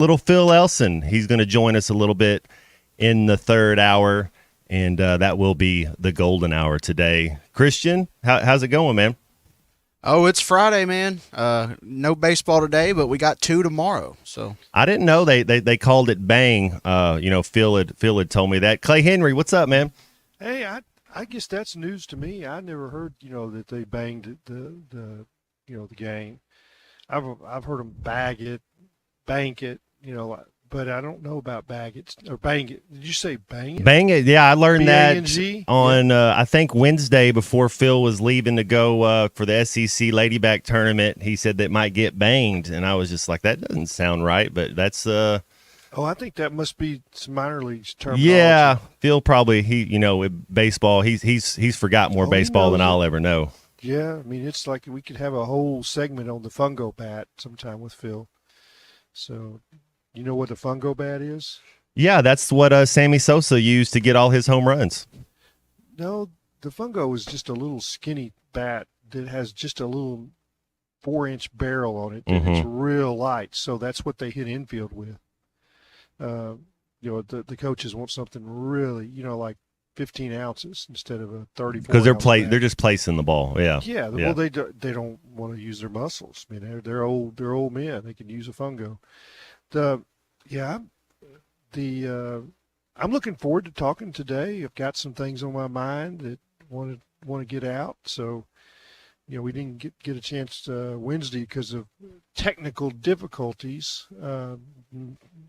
little Phil Elson. He's going to join us a little bit in the third hour, and that will be the golden hour today. Christian, how's it going, man? Oh, it's Friday, man. No baseball today, but we got 2 tomorrow. So I didn't know they called it bang. Phil had told me that. Clay Henry, what's up, man? Hey, I guess that's news to me. I never heard that they banged the game. I've heard them bag it, bank it, but I don't know about bag it or bang it. Did you say bang it? Bang it. Yeah, I learned that B-A-N-G? on I think Wednesday before Phil was leaving to go for the SEC Ladyback tournament. He said that might get banged, and I was just like, that doesn't sound right. But that's Oh, I think that must be some minor leagues terminology. yeah. Phil probably with baseball he's forgot more Oh, he baseball than knows I'll it. ever know. Yeah, I mean it's like we could have a whole segment on the fungo bat sometime with Phil. So, you know what the fungo bat is? Yeah, that's what Sammy Sosa used to get all his home runs. No, the fungo is just a little skinny bat that has just a little 4-inch barrel on it. And it's real light, so that's what they hit infield with. The coaches want something really, like 15 ounces instead of a 34. Because ounce they're just placing the ball. Yeah. Yeah. Well, they don't want to use their muscles. I mean, they're old men. They can use a fungo. I'm looking forward to talking today. I've got some things on my mind that want to get out. So, we didn't get a chance Wednesday because of technical difficulties.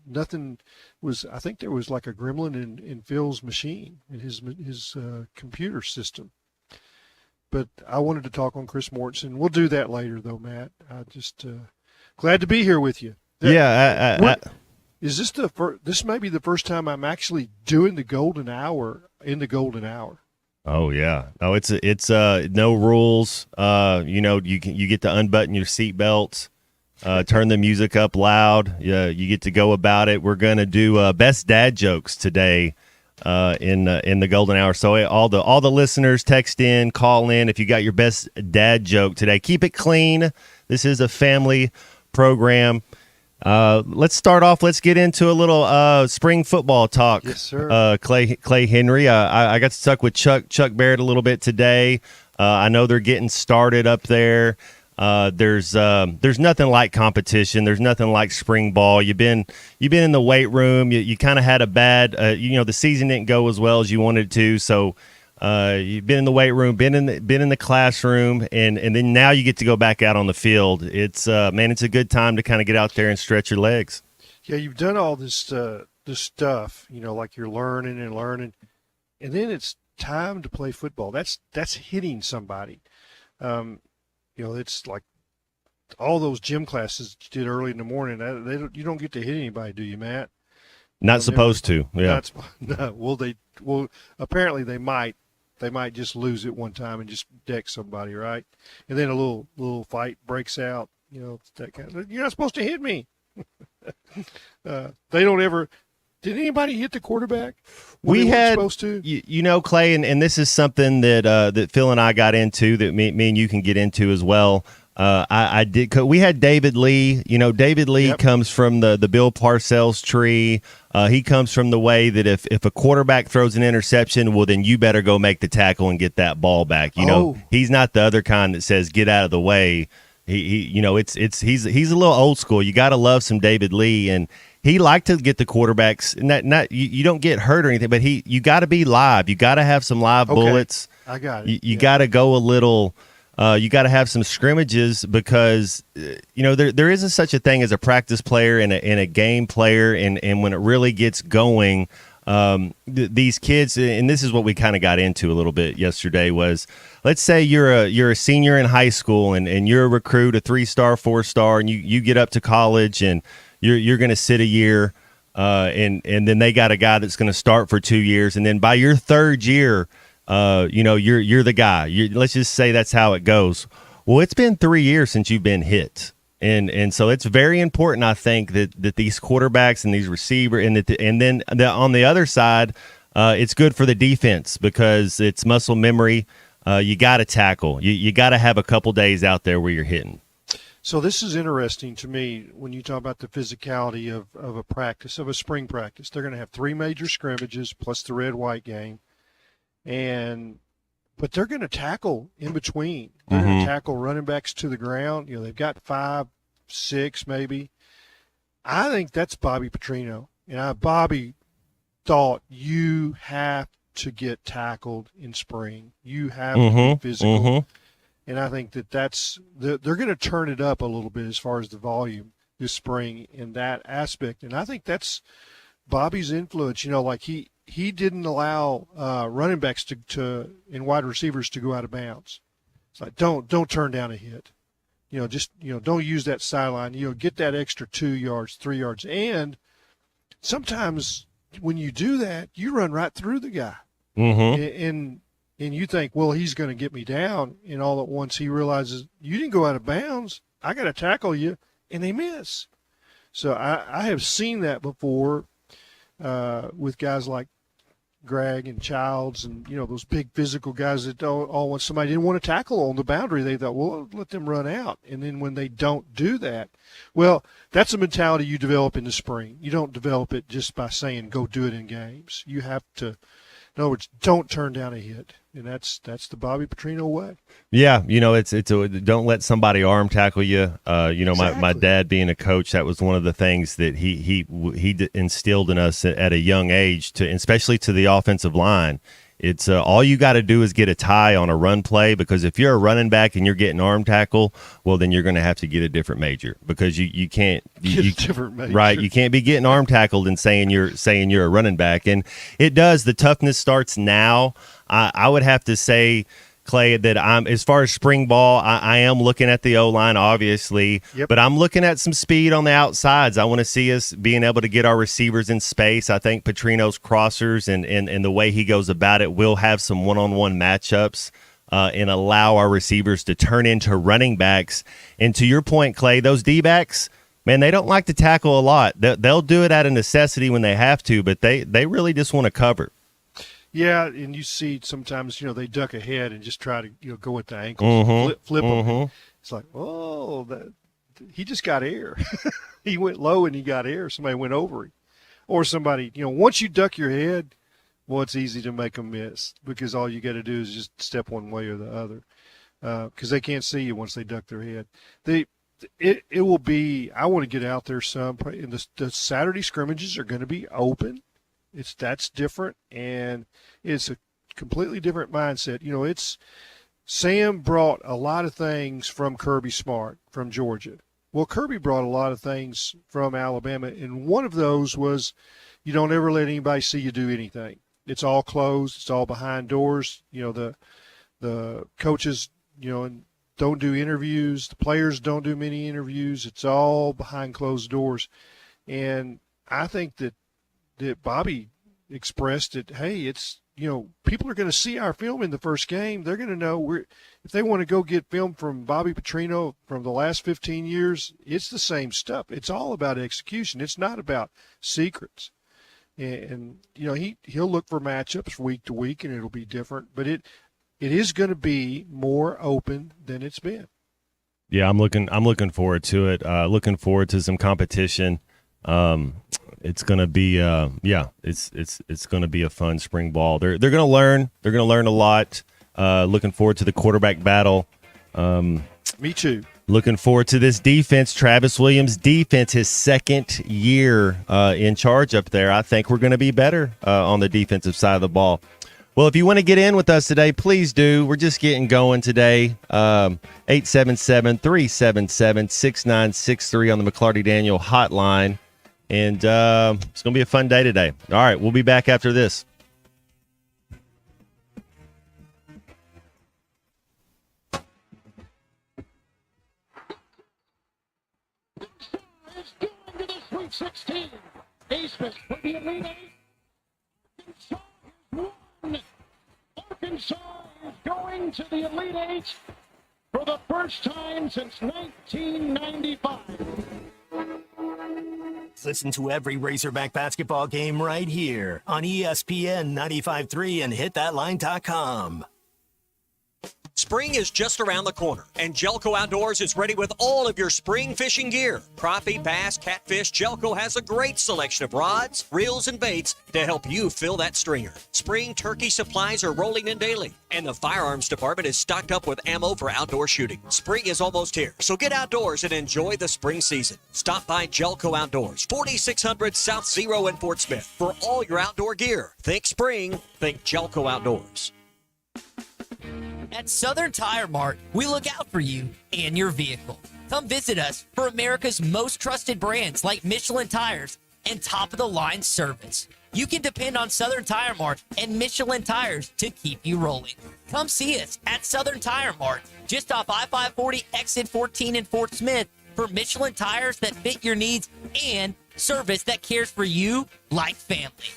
Nothing was. I think there was like a gremlin in Phil's machine in his computer system. But I wanted to talk on Chris Mortensen. We'll do that later, though, Matt. I just glad to be here with you. Is this this may be the first time I'm actually doing the golden hour in the golden hour. Oh yeah. No, it's no rules. You get to unbutton your seatbelts, turn the music up loud. Yeah, you get to go about it. We're gonna do best dad jokes today in the golden hour. So all the listeners text in, call in if you got your best dad joke today. Keep it clean. This is a family program. Let's start off. Let's get into a little spring football talk. Yes, sir. Clay Henry. I got stuck with Chuck Barrett a little bit today. I know they're getting started up there. There's nothing like competition. There's nothing like spring ball. You've been in the weight room. You kind of had a bad. The season didn't go as well as you wanted to. So. You've been in the weight room, been in the classroom, and then now you get to go back out on the field. It's it's a good time to kind of get out there and stretch your legs. Yeah, you've done all this stuff, like you're learning, and then it's time to play football. That's hitting somebody. It's like all those gym classes you did early in the morning. You don't get to hit anybody, do you, Matt? Not supposed to. Yeah. Well, apparently they might. They might just lose it one time and just deck somebody, right? And then a little fight breaks out. That kind of. You're not supposed to hit me. They don't ever. Did anybody hit the quarterback? We had supposed to. Clay, and this is something that Phil and I got into that me and you can get into as well. I did. We had David Lee. David Lee comes from the Bill Parcells tree. He comes from the way that if a quarterback throws an interception, well, then you better go make the tackle and get that ball back. He's not the other kind that says get out of the way. He's a little old school. You got to love some David Lee, and he liked to get the quarterbacks. You don't get hurt or anything, but you got to be live. You got to have some live bullets. I got it. You got to go a little. You got to have some scrimmages because there isn't such a thing as a practice player and a game player, and when it really gets going, these kids, and this is what we kind of got into a little bit yesterday, was let's say you're a senior in high school and you're a recruit, a 3-star, 4-star, and you get up to college and you're going to sit a year, and then they got a guy that's going to start for 2 years, and then by your third year. You're the guy. Let's just say that's how it goes. Well, it's been 3 years since you've been hit, and so it's very important, I think, that these quarterbacks and these receivers, and then on the other side, it's good for the defense because it's muscle memory. You got to tackle. You got to have a couple days out there where you're hitting. So this is interesting to me when you talk about the physicality of a practice, of a spring practice. They're going to have 3 major scrimmages plus the red-white game, but they're going to tackle in between. They're going to tackle running backs to the ground. They've got 5, 6 maybe. I think that's Bobby Petrino. Bobby thought you have to get tackled in spring. You have to be physical. And I think they're going to turn it up a little bit as far as the volume this spring in that aspect. And I think that's Bobby's influence. Like he didn't allow running backs to and wide receivers to go out of bounds. It's like don't turn down a hit. Don't use that sideline. Get that extra 2 yards, 3 yards. And sometimes when you do that, you run right through the guy. And you think, well, he's going to get me down, and all at once he realizes you didn't go out of bounds. I got to tackle you, and they miss. So I have seen that before with guys like Greg and Childs and, those big physical guys that all when somebody didn't want to tackle on the boundary, they thought, well, let them run out. And then when they don't do that, well, that's a mentality you develop in the spring. You don't develop it just by saying go do it in games. You have to, in other words, don't turn down a hit. And that's the Bobby Petrino way. Yeah, don't let somebody arm tackle you. Exactly. My dad being a coach, that was one of the things that he instilled in us at a young age, especially to the offensive line. It's all you got to do is get a tie on a run play, because if you're a running back and you're getting arm tackle, well, then you're going to have to get a different major, because you can't different major. Right. You can't be getting arm tackled and saying you're a running back. And it does. The toughness starts now. I would have to say, Clay, that as far as spring ball, I am looking at the O-line, obviously, but I'm looking at some speed on the outsides. I want to see us being able to get our receivers in space. I think Petrino's crossers and the way he goes about it will have some one-on-one matchups and allow our receivers to turn into running backs. And to your point, Clay, those D-backs, man, they don't like to tackle a lot. They'll do it out of necessity when they have to, but they really just want to cover. Yeah, and you see sometimes, they duck ahead and just try to, go at the ankles, flip them. It's like, he just got air. He went low and he got air. Somebody went over him. Or somebody, once you duck your head, well, it's easy to make them miss, because all you got to do is just step one way or the other, because they can't see you once they duck their head. It will be, I want to get out there some, and the Saturday scrimmages are going to be open. That's different, and it's a completely different mindset. Sam brought a lot of things from Kirby Smart from Georgia. Well, Kirby brought a lot of things from Alabama, and one of those was you don't ever let anybody see you do anything. It's all closed. It's all behind doors. The coaches, don't do interviews. The players don't do many interviews. It's all behind closed doors, and I think that Bobby expressed it. Hey, it's, people are going to see our film in the first game. They're going to know if they want to go get film from Bobby Petrino from the last 15 years, it's the same stuff. It's all about execution. It's not about secrets. And he'll look for matchups week to week, and it'll be different, but it is going to be more open than it's been. Yeah, I'm looking forward to it. Looking forward to some competition. It's gonna be it's gonna be a fun spring ball. They're gonna learn. They're gonna learn a lot. Looking forward to the quarterback battle. Me too. Looking forward to this defense. Travis Williams' defense, his second year in charge up there. I think we're going to be better on the defensive side of the ball. Well, if you want to get in with us today, please do. We're just getting going today. 877-377-6963 on the McLarty Daniel hotline. And it's going to be a fun day today. All right, we'll be back after this. Is going to the Sweet 16. Eastman for the Elite Eight. Arkansas is going to the Elite Eight for the first time since 1995. Listen to every Razorback basketball game right here on ESPN 95.3 and hitthatline.com. Spring is just around the corner, and Jelco Outdoors is ready with all of your spring fishing gear. Crappie, bass, catfish, Jelco has a great selection of rods, reels, and baits to help you fill that stringer. Spring turkey supplies are rolling in daily, and the firearms department is stocked up with ammo for outdoor shooting. Spring is almost here, so get outdoors and enjoy the spring season. Stop by Jelco Outdoors, 4600 South Zero in Fort Smith, for all your outdoor gear. Think spring, think Jelco Outdoors. At Southern Tire Mart, we look out for you and your vehicle. Come visit us for America's most trusted brands like Michelin Tires and top-of-the-line service. You can depend on Southern Tire Mart and Michelin Tires to keep you rolling. Come see us at Southern Tire Mart, just off I-540 exit 14 in Fort Smith, for Michelin tires that fit your needs and service that cares for you like family.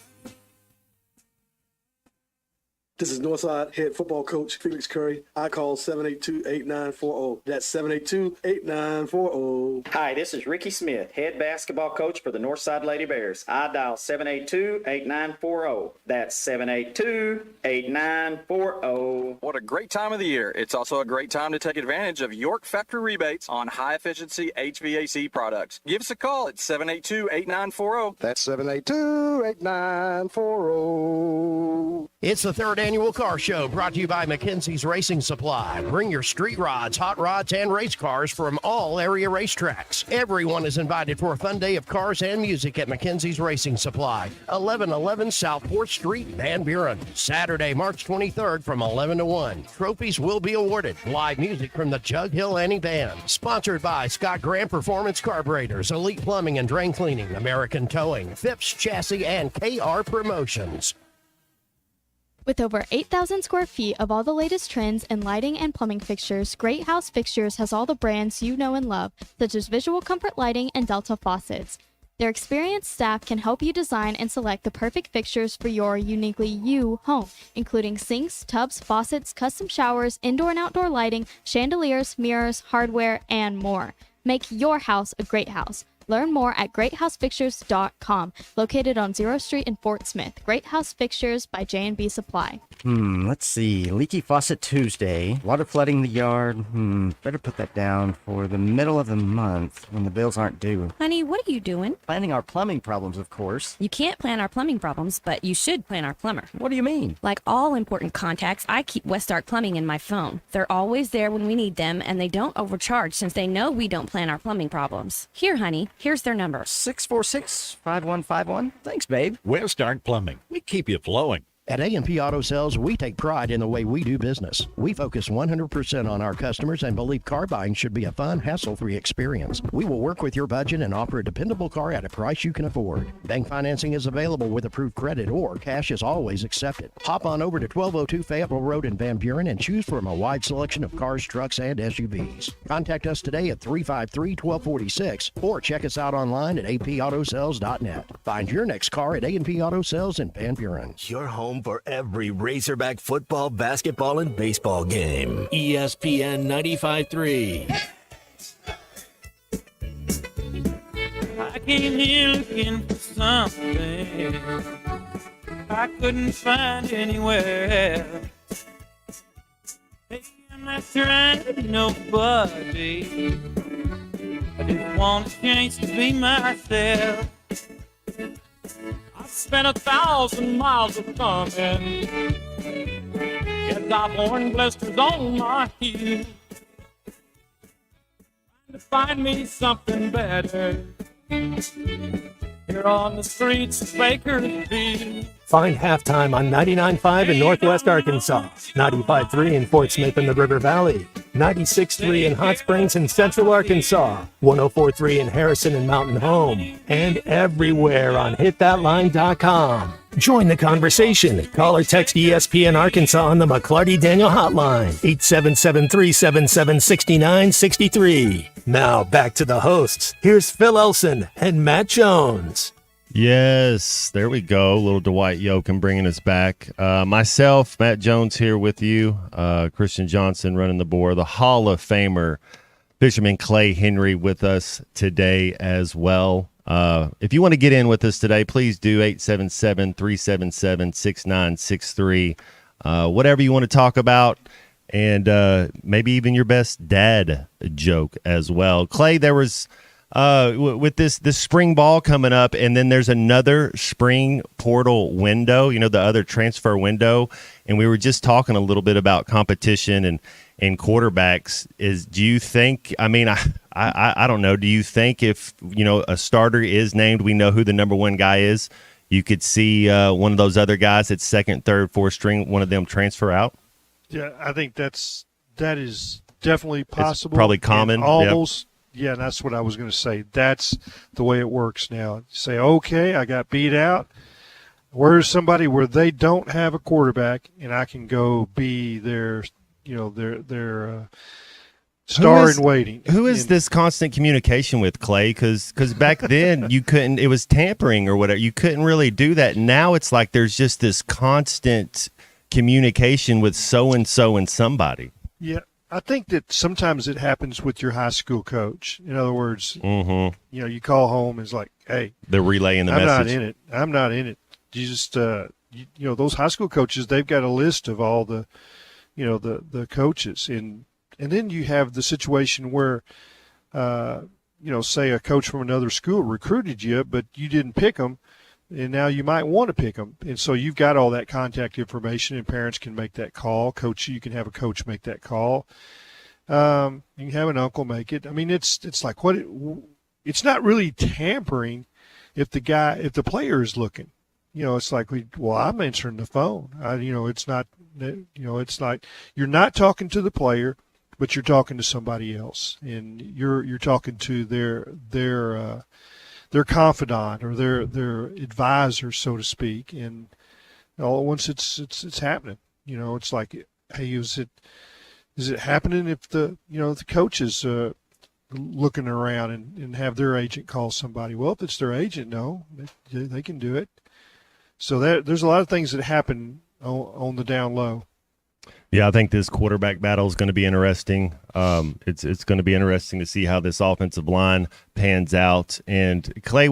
This is Northside head football coach Felix Curry. I call 782-8940. That's 782-8940. Hi, this is Ricky Smith, head basketball coach for the Northside Lady Bears. I dial 782-8940. That's 782-8940. What a great time of the year. It's also a great time to take advantage of York factory rebates on high-efficiency HVAC products. Give us a call at 782-8940. That's 782-8940. It's the third annual car show brought to you by McKenzie's Racing Supply. Bring your street rods, hot rods, and race cars from all area racetracks. Everyone is invited for a fun day of cars and music at McKenzie's Racing Supply, 1111 South Port Street, Van Buren. Saturday, March 23rd from 11 to 1. Trophies will be awarded. Live music from the Jug Hill Annie Band. Sponsored by Scott Grant Performance Carburetors, Elite Plumbing and Drain Cleaning, American Towing, Phipps Chassis, and KR Promotions. With over 8,000 square feet of all the latest trends in lighting and plumbing fixtures, Great House Fixtures has all the brands you know and love, such as Visual Comfort Lighting and Delta Faucets. Their experienced staff can help you design and select the perfect fixtures for your uniquely you home, including sinks, tubs, faucets, custom showers, indoor and outdoor lighting, chandeliers, mirrors, hardware, and more. Make your house a great house. Learn more at greathousefixtures.com, located on 0th Street in Fort Smith. Great House Fixtures by J&B Supply. Let's see. Leaky faucet Tuesday. Water flooding the yard. Better put that down for the middle of the month when the bills aren't due. Honey, what are you doing? Planning our plumbing problems, of course. You can't plan our plumbing problems, but you should plan our plumber. What do you mean? Like all important contacts, I keep Westark Plumbing in my phone. They're always there when we need them, and they don't overcharge since they know we don't plan our plumbing problems. Here, honey, here's their number. 646-5151. Thanks, babe. Westark Plumbing. We keep you flowing. At A&P Auto Sales, we take pride in the way we do business. We focus 100% on our customers and believe car buying should be a fun, hassle-free experience. We will work with your budget and offer a dependable car at a price you can afford. Bank financing is available with approved credit, or cash is always accepted. Hop on over to 1202 Fayetteville Road in Van Buren and choose from a wide selection of cars, trucks, and SUVs. Contact us today at 353-1246 or check us out online at apautosales.net. Find your next car at A&P Auto Sales in Van Buren. Your home for every Razorback football, basketball, and baseball game. ESPN 95.3. I came here looking for something I couldn't find anywhere else. Hey, I'm not trying to be nobody. I just want a chance to be myself. I spent 1,000 miles of coming. Yes, I've worn blisters on my heels. Trying to find me something better here on the streets of Bakersfield. Find Halftime on 99.5 in Northwest Arkansas, 95.3 in Fort Smith in the River Valley, 96.3 in Hot Springs in Central Arkansas, 104.3 in Harrison and Mountain Home, and everywhere on hitthatline.com. Join the conversation. Call or text ESPN Arkansas on the McClarty Daniel hotline, 877-377-6963. Now back to the hosts. Here's Phil Elson and Matt Jones. Yes, there we go. Little Dwight Yoakam bringing us back. Myself, Matt Jones, here with you. Christian Johnson running the board. The Hall of Famer, Fisherman Clay Henry, with us today as well. If you want to get in with us today, please do 877-377-6963. Whatever you want to talk about, and maybe even your best dad joke as well. Clay, there was with this spring ball coming up, and then there's another spring portal window, the other transfer window, and we were just talking a little bit about competition and quarterbacks. Do you think, I don't know, do you think if a starter is named, we know who the number one guy is, you could see one of those other guys at second, third, fourth string, one of them transfer out? Yeah, I think that is definitely possible. It's probably common. Almost. Yep. Yeah, that's what I was going to say. That's the way it works now. You say, okay, I got beat out. Where's somebody where they don't have a quarterback, and I can go be their star in waiting. Who is this constant communication with, Clay? Because back then you couldn't. It was tampering or whatever. You couldn't really do that. Now it's like there's just this constant communication with so and somebody. Yeah. I think that sometimes it happens with your high school coach. In other words, you call home and it's like, hey, they're relaying the message. I'm not in it. You just, those high school coaches, they've got a list of all the, the coaches. And then you have the situation where, say a coach from another school recruited you, but you didn't pick them. And now you might want to pick them. And so you've got all that contact information, and parents can make that call. You can have a coach make that call. You can have an uncle make it. I mean, it's like it's not really tampering if the player is looking. It's like, I'm answering the phone. It's not, it's like you're not talking to the player, but you're talking to somebody else, and you're talking to their confidant or their advisor, so to speak, and all at once it's happening. It's like, hey, is it happening if the coach is looking around and have their agent call somebody? Well, if it's their agent, no, they can do it. So there's a lot of things that happen on the down low. Yeah, I think this quarterback battle is going to be interesting. It's going to be interesting to see how this offensive line pans out. And Clay,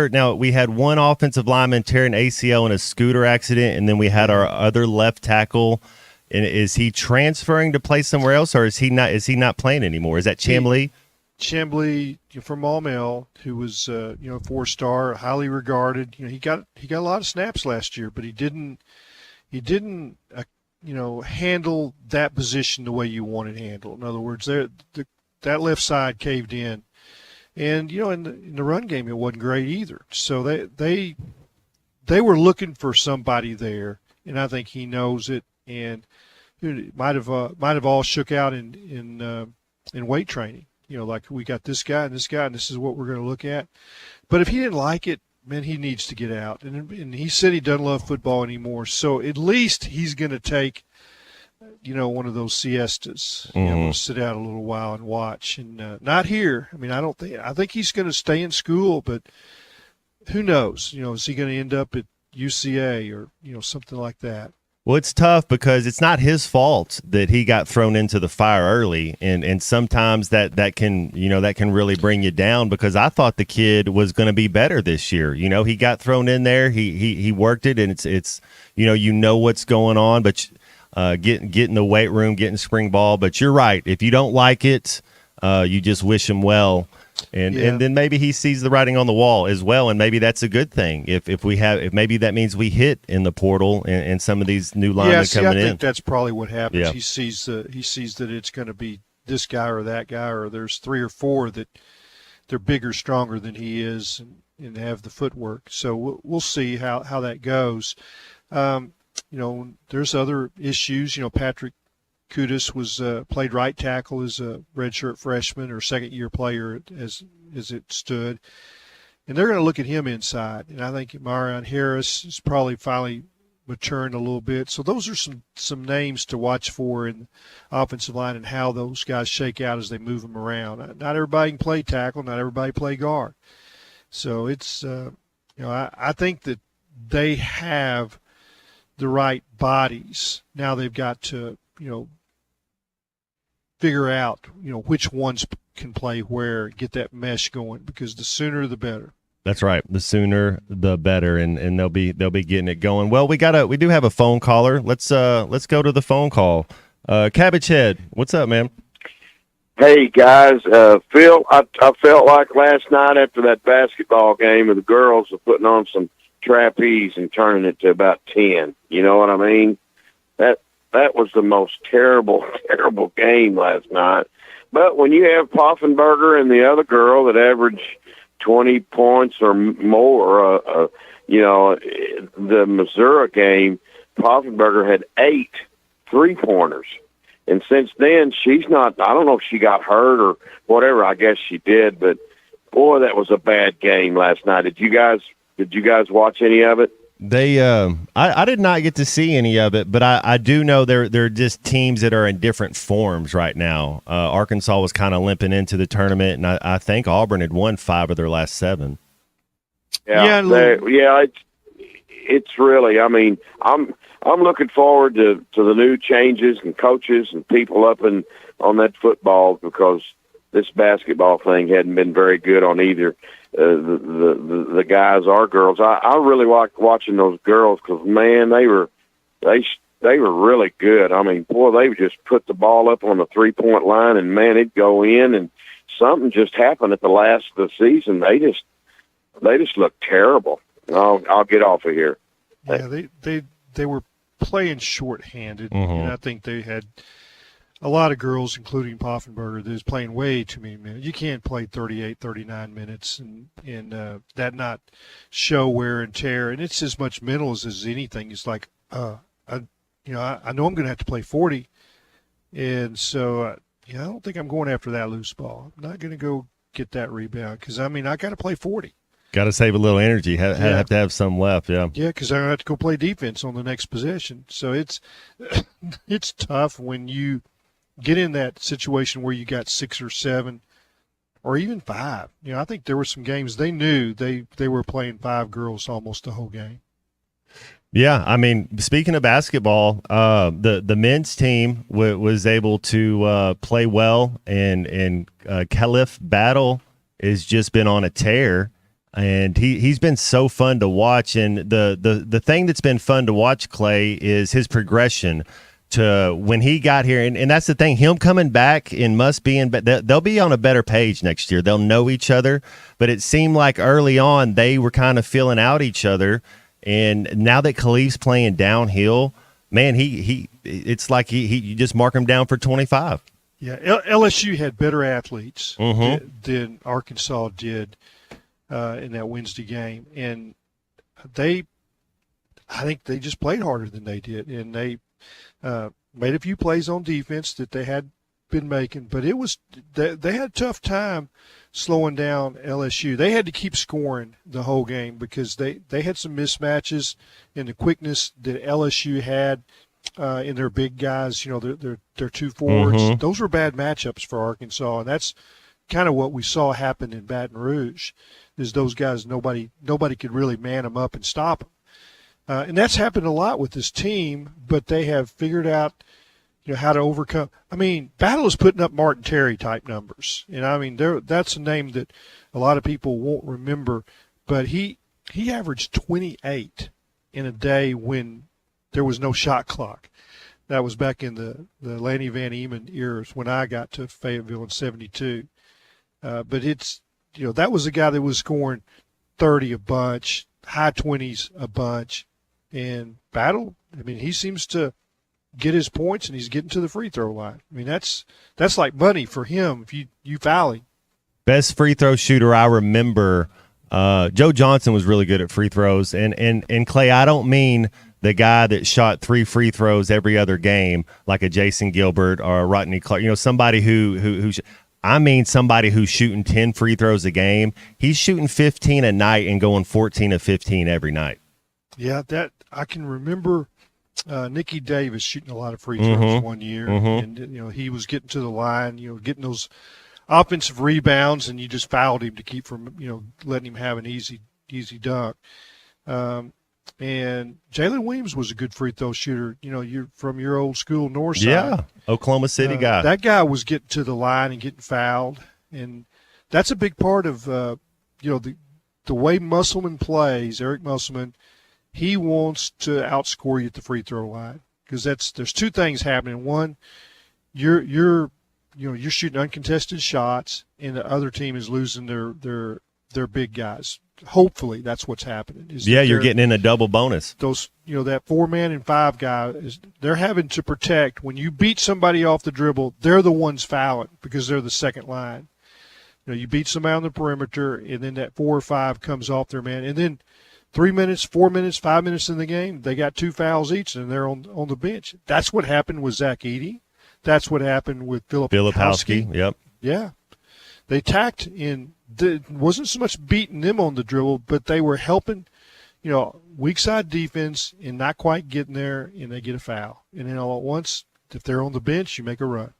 now we had one offensive lineman tear an ACL in a scooter accident, and then we had our other left tackle. And is he transferring to play somewhere else, or is he not playing anymore? Is that Chamblee? Chamblee from Maumelle, who was 4-star, highly regarded. He got a lot of snaps last year, but he didn't handle that position the way you want it handled. In other words, that left side caved in, and in the run game it wasn't great either. So they were looking for somebody there, and I think he knows it. And it might have all shook out in weight training. Like we got this guy and this guy, and this is what we're going to look at. But if he didn't like it, man, he needs to get out. And he said he doesn't love football anymore. So at least he's going to take, one of those siestas, sit out a little while and watch. And not here. I think he's going to stay in school, but who knows? Is he going to end up at UCA or, something like that? Well, it's tough because it's not his fault that he got thrown into the fire early, and sometimes that can really bring you down, because I thought the kid was going to be better this year. He got thrown in there, he worked it, and it's what's going on, but get in the weight room, get in spring ball. But you're right, if you don't like it, you just wish him well. And then maybe he sees the writing on the wall as well, and maybe that's a good thing. If maybe that means we hit in the portal and some of these new linemen coming in. I think that's probably what happens. Yeah. He sees that it's going to be this guy or that guy, or there's 3 or 4 that they're bigger, stronger than he is, and have the footwork. So we'll see how that goes. There's other issues. Patrick Kudus was played right tackle as a redshirt freshman or second-year player as it stood. And they're going to look at him inside. And I think Marion Harris is probably finally maturing a little bit. So those are some names to watch for in the offensive line and how those guys shake out as they move them around. Not everybody can play tackle. Not everybody play guard. So it's, I think that they have the right bodies. Now they've got to, figure out, which ones can play where, get that mesh going, because the sooner the better. That's right. The sooner the better, and they'll be getting it going. Well, we do have a phone caller. Let's go to the phone call. Cabbage Head, what's up, man? Hey guys, Phil, I felt like last night after that basketball game of the girls were putting on some trapeze and turning it to about 10. You know what I mean? That was the most terrible game last night. But when you have Poffenberger and the other girl that average 20 points or more, the Missouri game, Poffenberger had 8 3-pointers. And since then, she's not, I don't know if she got hurt or whatever. I guess she did, but boy, that was a bad game last night. Did you guys watch any of it? I did not get to see any of it, but I do know they're just teams that are in different forms right now. Arkansas was kind of limping into the tournament, and I think Auburn had won 5 of their last 7. It's really. I mean, I'm looking forward to the new changes and coaches and people up on that football, because this basketball thing hadn't been very good on either the guys or girls. I really liked watching those girls because, man, they were really good. I mean, boy, they would just put the ball up on the 3-point line, and man, it'd go in. And something just happened at the last of the season. They just looked terrible. I'll get off of here. Yeah, they were playing shorthanded, Mm-hmm. and I think they had a lot of girls, including Poffenberger, that was playing way too many minutes. You can't play 38, 39 minutes and that not show wear and tear. And it's as much mental as anything. It's like, I know I'm going to have to play 40, and so I don't think I'm going after that loose ball. I'm not going to go get that rebound because I got to play 40. Got to save a little energy. Have to have some left. Yeah. Yeah, because I have to go play defense on the next possession. So it's tough when you get in that situation where you got 6 or 7 or even 5. I think there were some games they knew they were playing 5 girls almost the whole game. Yeah, I mean, speaking of basketball, the men's team was able to play well, and Caliph Battle has just been on a tear. And he's been so fun to watch. And the thing that's been fun to watch, Clay, is his progression to when he got here. And that's the thing. Him coming back and they'll be on a better page next year. They'll know each other. But it seemed like early on they were kind of filling out each other. And now that Khalif's playing downhill, man, it's like you just mark him down for 25. Yeah, LSU had better athletes Mm-hmm. than Arkansas did in that Wednesday game, and I think they just played harder than they did, and they made a few plays on defense that they had been making, but they had a tough time slowing down LSU. They had to keep scoring the whole game because they had some mismatches in the quickness that LSU had in their big guys, their 2 forwards. Mm-hmm. Those were bad matchups for Arkansas, and that's kind of what we saw happen in Baton Rouge. Is those guys, nobody could really man them up and stop them. And that's happened a lot with this team, but they have figured out how to overcome. I mean, Battle is putting up Martin Terry type numbers. And I mean, that's a name that a lot of people won't remember, but he averaged 28 in a day when there was no shot clock. That was back in the Lanny Van Eman years when I got to Fayetteville in 72. But it's, that was a guy that was scoring 30 a bunch, high 20s a bunch. And Battle, I mean, he seems to get his points and he's getting to the free throw line. I mean, that's like money for him if you foul him. Best free throw shooter I remember, Joe Johnson was really good at free throws. And Clay, I don't mean the guy that shot 3 free throws every other game like a Jason Gilbert or a Rodney Clark. Somebody who I mean somebody who's shooting 10 free throws a game. He's shooting 15 a night and going 14 of 15 every night. Yeah, that I can remember Nicky Davis shooting a lot of free throws Mm-hmm. one year. Mm-hmm. And, he was getting to the line, getting those offensive rebounds, and you just fouled him to keep from, letting him have an easy dunk. And Jalen Williams was a good free throw shooter. You're from your old school north side. Yeah, Oklahoma City guy. That guy was getting to the line and getting fouled, and that's a big part of the way Musselman plays. Eric Musselman, he wants to outscore you at the free throw line, because there's two things happening. One, you're shooting uncontested shots, and the other team is losing their big guys. Hopefully, that's what's happening. You're getting in a double bonus. Those, that 4-man and 5 guy they're having to protect. When you beat somebody off the dribble, they're the ones fouling because they're the second line. You beat somebody on the perimeter, and then that 4 or 5 comes off their man, and then 3 minutes, 4 minutes, 5 minutes in the game, they got 2 fouls each, and they're on the bench. That's what happened with Zach Edey. That's what happened with Filipowski. Yep. Yeah. They tacked in. It wasn't so much beating them on the dribble, but they were helping, weak side defense and not quite getting there, and they get a foul. And then all at once, if they're on the bench, you make a run.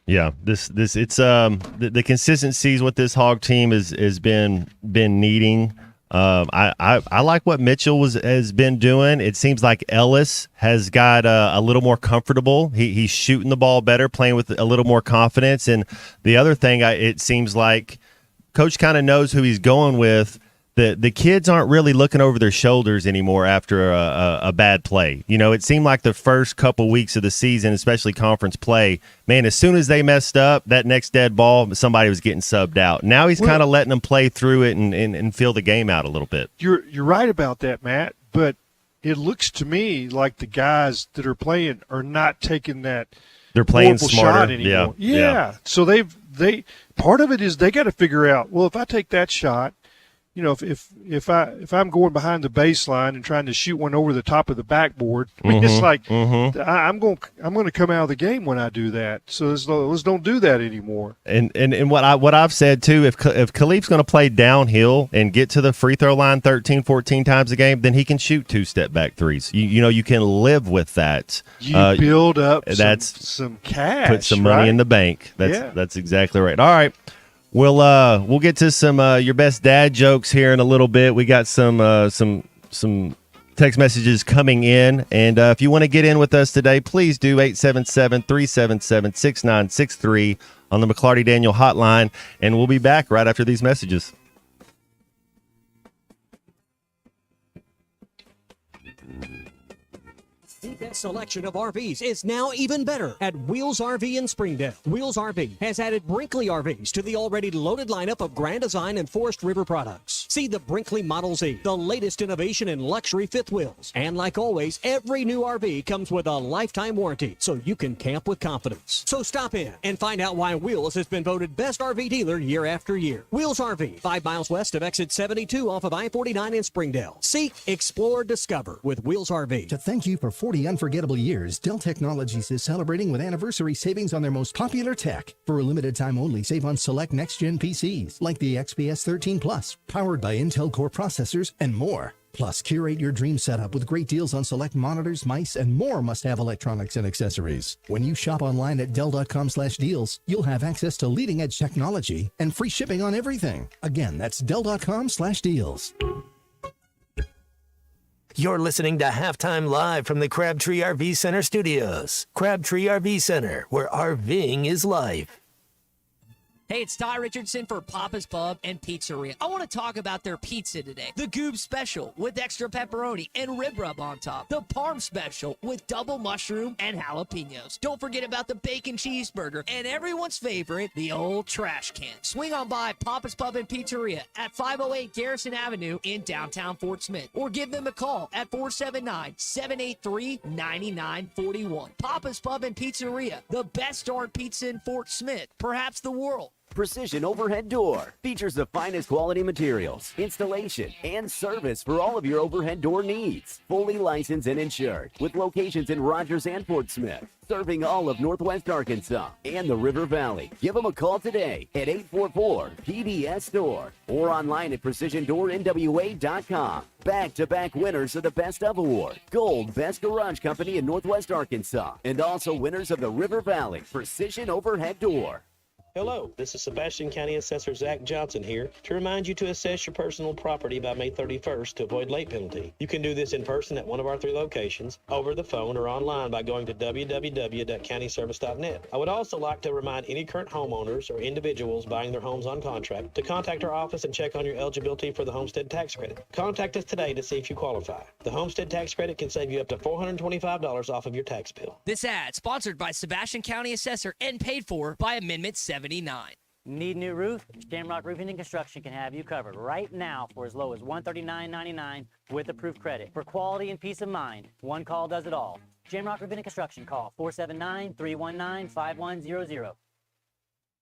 Yeah, it's the consistency is what this Hog team has been needing. I like what Mitchell has been doing. It seems like Ellis has got a little more comfortable. He's shooting the ball better, playing with a little more confidence. And the other thing, it seems like Coach kind of knows who he's going with. The kids aren't really looking over their shoulders anymore after a bad play. It seemed like the first couple weeks of the season, especially conference play, man, as soon as they messed up, that next dead ball, somebody was getting subbed out. Now he's kind of letting them play through it and feel the game out a little bit. You're right about that, Matt, but it looks to me like the guys that are playing are not taking that they're playing smarter shot anymore. Yeah. So they part of it is they got to figure out, well, if I take that shot, if I'm going behind the baseline and trying to shoot one over the top of the backboard, it's like I'm going to come out of the game when I do that. So let's don't do that anymore. And what I've said too, if Khalif's going to play downhill and get to the free throw line 13, 14 times a game, then he can shoot 2-step back threes. You can live with that. You build up some cash, put some money in the bank. That's exactly right. All right. We'll get to some your best dad jokes here in a little bit. We got some text messages coming in, and if you want to get in with us today, please do 877-377-6963 on the McLarty Daniel hotline, and we'll be back right after these messages. The best selection of RVs is now even better at Wheels RV in Springdale. Wheels RV has added Brinkley RVs to the already loaded lineup of Grand Design and Forest River products. See the Brinkley Model Z, the latest innovation in luxury fifth wheels. And like always, every new RV comes with a lifetime warranty, so you can camp with confidence. So stop in and find out why Wheels has been voted best RV dealer year after year. Wheels RV, 5 miles west of exit 72 off of I-49 in Springdale. Seek, explore, discover with Wheels RV. To thank you for 40 unforgettable years, Dell Technologies is celebrating with anniversary savings on their most popular tech. For a limited time only, save on select next-gen PCs like the XPS 13 Plus, powered by Intel Core processors, and more. Plus, curate your dream setup with great deals on select monitors, mice, and more must-have electronics and accessories. When you shop online at Dell.com/deals, you'll have access to leading-edge technology and free shipping on everything. Again, that's Dell.com/deals. You're listening to Halftime Live from the Crabtree RV Center studios. Crabtree RV Center, where RVing is life. Hey, it's Ty Richardson for Papa's Pub and Pizzeria. I want to talk about their pizza today. The Goob Special with extra pepperoni and rib rub on top. The Parm Special with double mushroom and jalapenos. Don't forget about the bacon cheeseburger and everyone's favorite, the old trash can. Swing on by Papa's Pub and Pizzeria at 508 Garrison Avenue in downtown Fort Smith. Or give them a call at 479-783-9941. Papa's Pub and Pizzeria, the best darn pizza in Fort Smith, perhaps the world. Precision Overhead Door features the finest quality materials, installation, and service for all of your overhead door needs. Fully licensed and insured, with locations in Rogers and Fort Smith, serving all of Northwest Arkansas and the River Valley. Give them a call today at 844-PDS-STORE or online at PrecisionDoorNWA.com. Back-to-back winners of the Best of Award, Gold Best Garage Company in Northwest Arkansas, and also winners of the River Valley Precision Overhead Door. Hello, this is Sebastian County Assessor Zach Johnson here to remind you to assess your personal property by May 31st to avoid late penalty. You can do this in person at one of our 3 locations, over the phone, or online by going to www.countyservice.net. I would also like to remind any current homeowners or individuals buying their homes on contract to contact our office and check on your eligibility for the homestead tax credit. Contact us today to see if you qualify. The homestead tax credit can save you up to $425 off of your tax bill. This ad sponsored by Sebastian County Assessor and paid for by Amendment 79. Need new roof? Shamrock Roofing and Construction can have you covered right now for as low as $139.99 with approved credit. For quality and peace of mind, one call does it all. Shamrock Roofing and Construction, call 479-319-5100.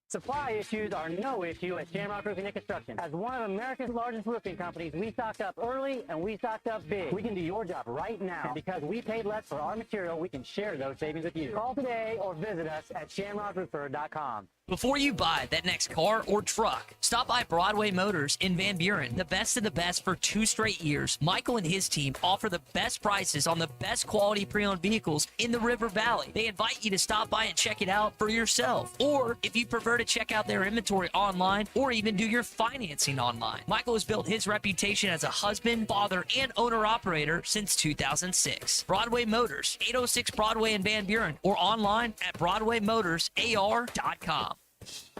Supply issues are no issue at Shamrock Roofing and Construction. As one of America's largest roofing companies, we stocked up early and we stocked up big. We can do your job right now. And because we paid less for our material, we can share those savings with you. Call today or visit us at shamrockroofer.com. Before you buy that next car or truck, stop by Broadway Motors in Van Buren. The best of the best for 2 straight years. Michael and his team offer the best prices on the best quality pre-owned vehicles in the River Valley. They invite you to stop by and check it out for yourself. Or if you prefer to check out their inventory online or even do your financing online. Michael has built his reputation as a husband, father, and owner-operator since 2006. Broadway Motors, 806 Broadway in Van Buren, or online at BroadwayMotorsAR.com.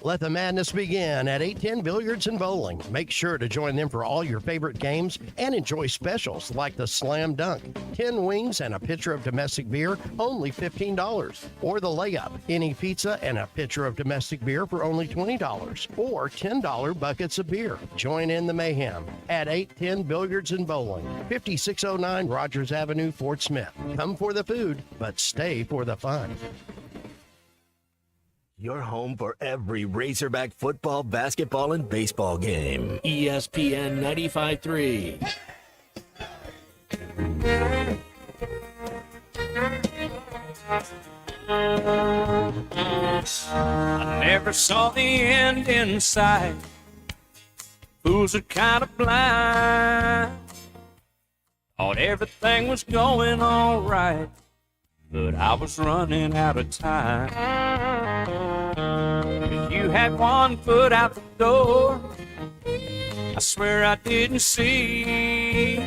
Let the madness begin at 810 Billiards and Bowling. Make sure to join them for all your favorite games and enjoy specials like the Slam Dunk, 10 wings and a pitcher of domestic beer, only $15. Or the Layup, any pizza and a pitcher of domestic beer for only $20. Or $10 buckets of beer. Join in the mayhem at 810 Billiards and Bowling, 5609 Rogers Avenue, Fort Smith. Come for the food, but stay for the fun. Your home for every Razorback football, basketball, and baseball game. ESPN 95.3. I never saw the end in sight. Fools are kind of blind. Thought everything was going all right, but I was running out of time. If you had one foot out the door, I swear I didn't see.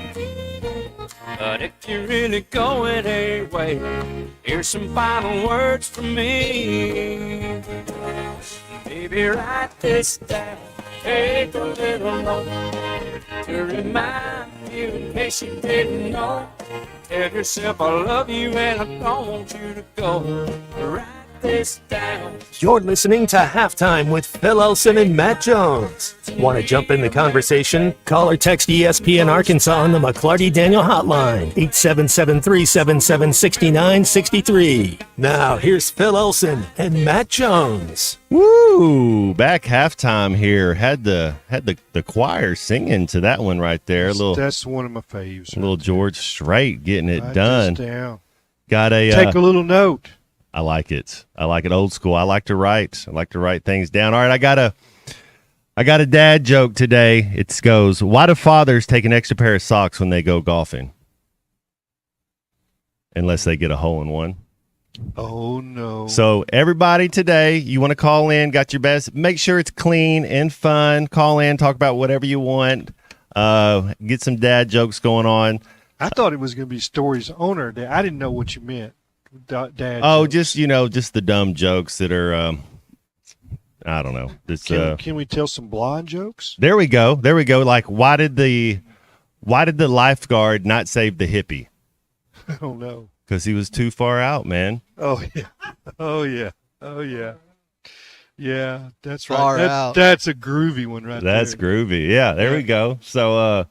But if you're really going away, here's some final words from me. Baby, write this down. Take a little note to remind you in case you didn't know. Tell yourself I love you and I don't want you to go. Write this down. You're listening to Halftime with Phil Elson and Matt Jones. Want to jump in the conversation? Call or text ESPN Arkansas on the McClarty Daniel hotline, 877-377-6963. Now, here's Phil Elson and Matt Jones. Woo! Back halftime here. Had the choir singing to that one right there. That's one of my faves. Little George Strait getting it done. Down. Got a take a little note. I like it. I like it old school. I like to write. I like to write things down. All right, I got a dad joke today. It goes, why do fathers take an extra pair of socks when they go golfing? Unless they get a hole in one. Oh, no. So everybody today, you want to call in, got your best. Make sure it's clean and fun. Call in, talk about whatever you want. Get some dad jokes going on. I thought it was going to be stories on our dad. I didn't know what you meant. Dad oh, jokes. just the dumb jokes that are, I don't know. Can we tell some blonde jokes? There we go. Like, why did the lifeguard not save the hippie? Oh, no. Because he was too far out, man. Oh, yeah. Oh, yeah. Oh, yeah. Yeah, that's right. Far out. That's a groovy one right there. That's groovy. Yeah, there we go. So,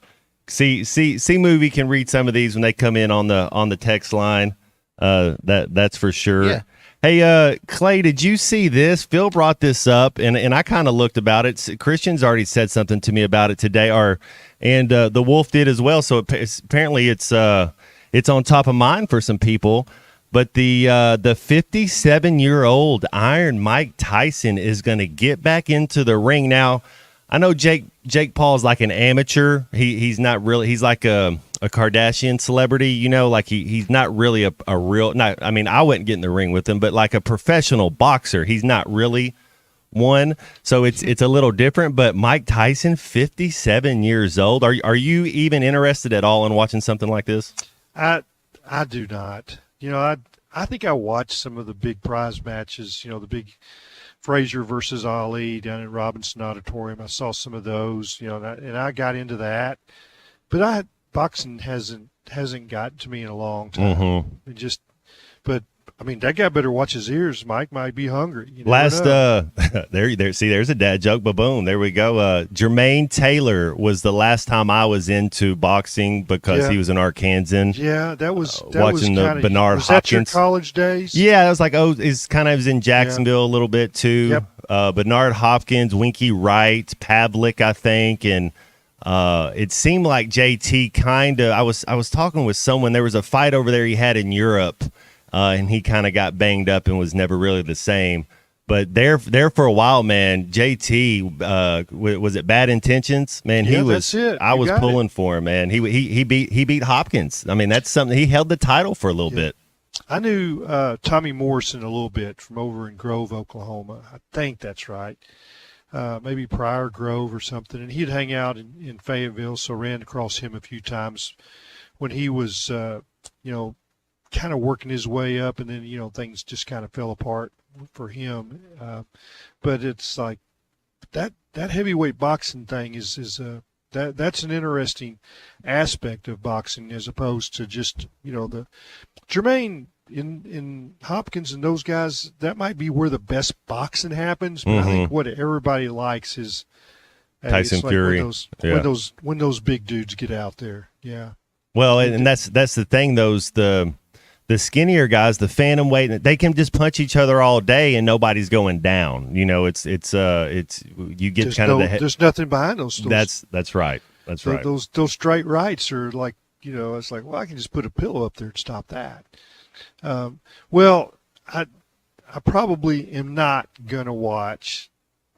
see, movie can read some of these when they come in on the text line. That's for sure. Yeah. Hey, Clay, did you see this? Phil brought this up, and I kind of looked about it. Christian's already said something to me about it today, and the Wolf did as well. So apparently it's on top of mind for some people. But the 57-year-old Iron Mike Tyson is going to get back into the ring now. I know Jake Paul's like an amateur. He's not really. He's like a Kardashian celebrity, you know, like he's not really a real. Not, I mean, I wouldn't get in the ring with him, but like a professional boxer, he's not really one, so it's a little different. But Mike Tyson, 57 years old. Are you even interested at all in watching something like this? I do not. I think I watched some of the big prize matches. The big Frazier versus Ali down at Robinson Auditorium. I saw some of those. And I got into that. But boxing hasn't gotten to me in a long time. Mm-hmm. But I mean, that guy better watch his ears. Mike might be hungry. There's a dad joke, but boom, there we go. Jermaine Taylor was the last time I was into boxing because he was an Arkansan. Yeah, that was watching the Bernard was Hopkins. That your college days? Yeah, I was like, I was in Jacksonville a little bit too. Yep. Bernard Hopkins, Winky Wright, Pavlik, I think, and it seemed like JT kind of. I was talking with someone. There was a fight over there he had in Europe. And he kind of got banged up and was never really the same. But there for a while, man, JT, was it Bad Intentions? Man, yeah, he was. That's it. I was pulling for him, man. He beat Hopkins. I mean, that's something. He held the title for a little bit. I knew Tommy Morrison a little bit from over in Grove, Oklahoma. I think that's right. Maybe Pryor Grove or something. And he'd hang out in Fayetteville, so ran across him a few times when he was, kind of working his way up, and then things just kind of fell apart for him. But it's like that heavyweight boxing thing is that's an interesting aspect of boxing as opposed to just the Jermaine in Hopkins and those guys. That might be where the best boxing happens, but I think what everybody likes is Tyson Fury. When those big dudes get out there. Yeah. Well, and that's the thing. The skinnier guys, the phantom weight, they can just punch each other all day and nobody's going down. You get there's kind of there's nothing behind those. That's right. That's right. Those straight rights are like it's like, well, I can just put a pillow up there and stop that. Well, I probably am not gonna watch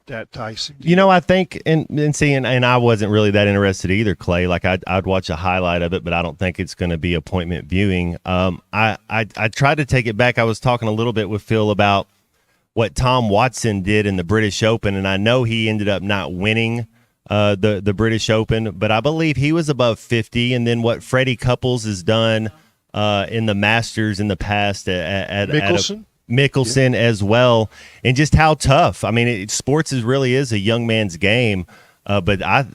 that Tyson. I think and I wasn't really that interested either, Clay. Like I'd watch a highlight of it, but I don't think it's going to be appointment viewing. I tried to take it back. I was talking a little bit with Phil about what Tom Watson did in the British Open, and I know he ended up not winning the British Open, but I believe he was above 50. And then what Freddie Couples has done in the Masters in the past at Mickelson as well, and just how tough. I mean, sports really is a young man's game, but I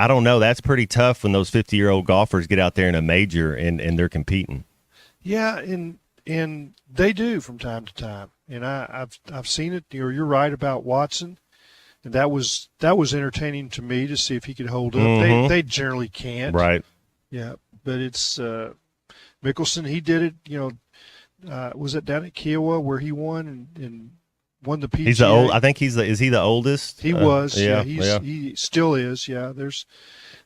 don't know. That's pretty tough when those 50-year-old golfers get out there in a major and they're competing. Yeah, and they do from time to time, and I've seen it. You're right about Watson, and that was entertaining to me to see if he could hold up. Mm-hmm. They generally can't, right? Yeah, but it's Mickelson. He did it. Was it down at Kiowa where he won and won the PGA? He's the old. I think is he the oldest? He was. Yeah, he still is. Yeah, there's.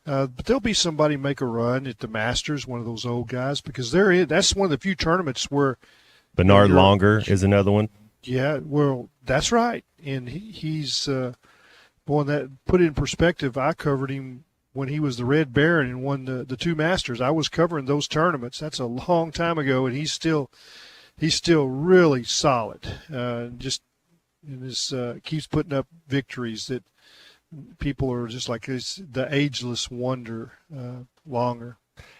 But there'll be somebody make a run at the Masters, one of those old guys, because that's one of the few tournaments where Bernard Longer is another one. Yeah, well, that's right, and he's boy. That put it in perspective. I covered him when he was the Red Baron and won the two Masters. I was covering those tournaments. That's a long time ago, and he's still really solid. Keeps putting up victories that people are just like the ageless wonder. Longer.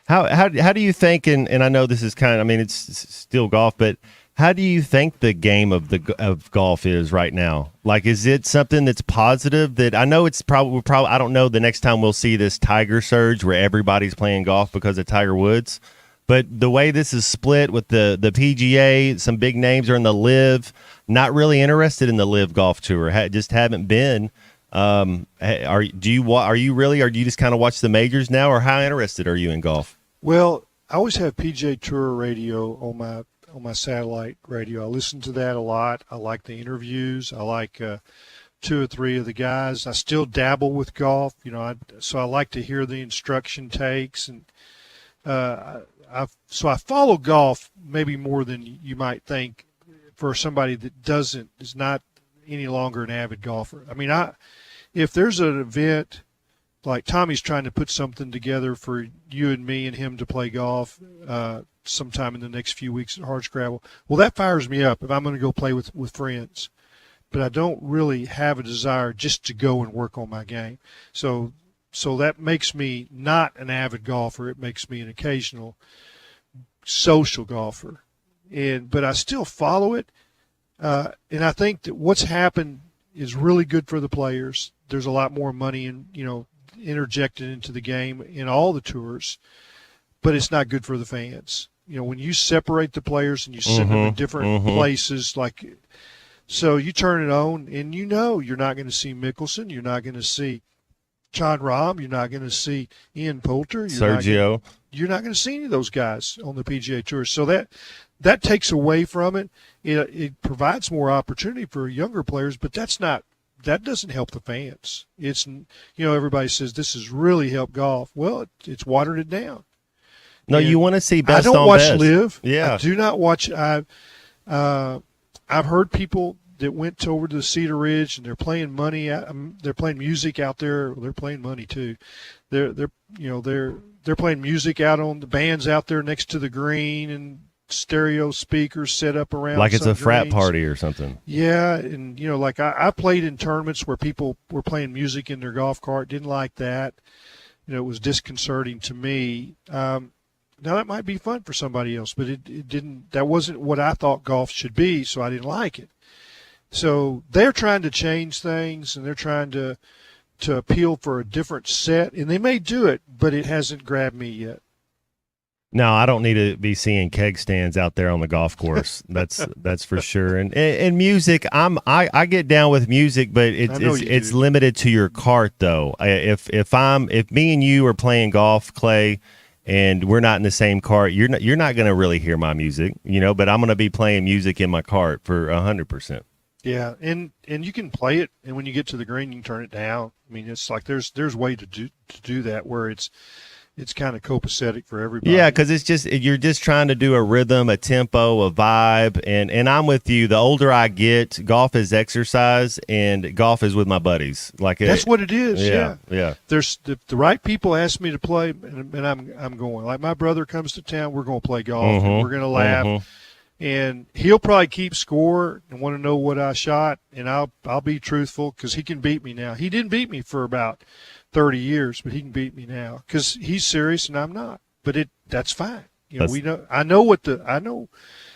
How do you think? And I know this is it's still golf, but how do you think the game of golf is right now? Like, is it something that's positive? That I know it's probably I don't know the next time we'll see this Tiger surge where everybody's playing golf because of Tiger Woods, but the way this is split with the PGA, some big names are in the LIV. Not really interested in the LIV Golf Tour. Just haven't been. Are you really? Or do you just kind of watch the majors now, or how interested are you in golf? Well, I always have PGA Tour radio on my satellite radio. I listen to that a lot. I like the interviews. I like 2 or 3 of the guys. I still dabble with golf, so I like to hear the instruction takes, and I follow golf maybe more than you might think for somebody that is not any longer an avid golfer. I mean, if there's an event like Tommy's trying to put something together for you and me and him to play golf sometime in the next few weeks at Hardscrabble, well, that fires me up if I'm going to go play with friends. but I don't really have a desire just to go and work on my game. So that makes me not an avid golfer. It makes me an occasional social golfer, but I still follow it. And I think that what's happened is really good for the players. There's a lot more money interjected into the game in all the tours, but it's not good for the fans. When you separate the players and you send them in different places, so you turn it on and you're not going to see Mickelson, you're not going to see Jon Rahm, you're not going to see Ian Poulter, Sergio. You're not going to see any of those guys on the PGA Tour. So that takes away from it. It provides more opportunity for younger players, but that doesn't help the fans. It's everybody says this has really helped golf. Well, it's watered it down. No, you want to see best I don't on watch best. Live. Yeah. I do not watch. I've heard people that went over to the Cedar Ridge and they're playing money. They're playing music out there. They're playing money too. They're playing music out on the bands out there next to the green and stereo speakers set up around. Like it's some a frat greens. party or something. Yeah, and like I played in tournaments where people were playing music in their golf cart. Didn't like that. It was disconcerting to me. Now that might be fun for somebody else, but it didn't. That wasn't what I thought golf should be, so I didn't like it. So they're trying to change things, and they're trying to appeal for a different set, and they may do it, but it hasn't grabbed me yet. No, I don't need to be seeing keg stands out there on the golf course. That's for sure. And music, I get down with music, but it's limited to your cart though. If me and you are playing golf, Clay, and we're not in the same cart, you're not going to really hear my music, but I'm going to be playing music in my cart for 100%. Yeah, and you can play it, and when you get to the green, you can turn it down. I mean, it's like there's way to do that where it's kind of copacetic for everybody. Yeah, because you're just trying to do a rhythm, a tempo, a vibe, and I'm with you. The older I get, golf is exercise, and golf is with my buddies. That's what it is. Yeah. There's the right people ask me to play, and I'm going. Like my brother comes to town, we're going to play golf, and we're going to laugh. And he'll probably keep score and want to know what I shot, and I'll be truthful because he can beat me now. He didn't beat me for about 30 years, but he can beat me now because he's serious and I'm not. But that's fine. I know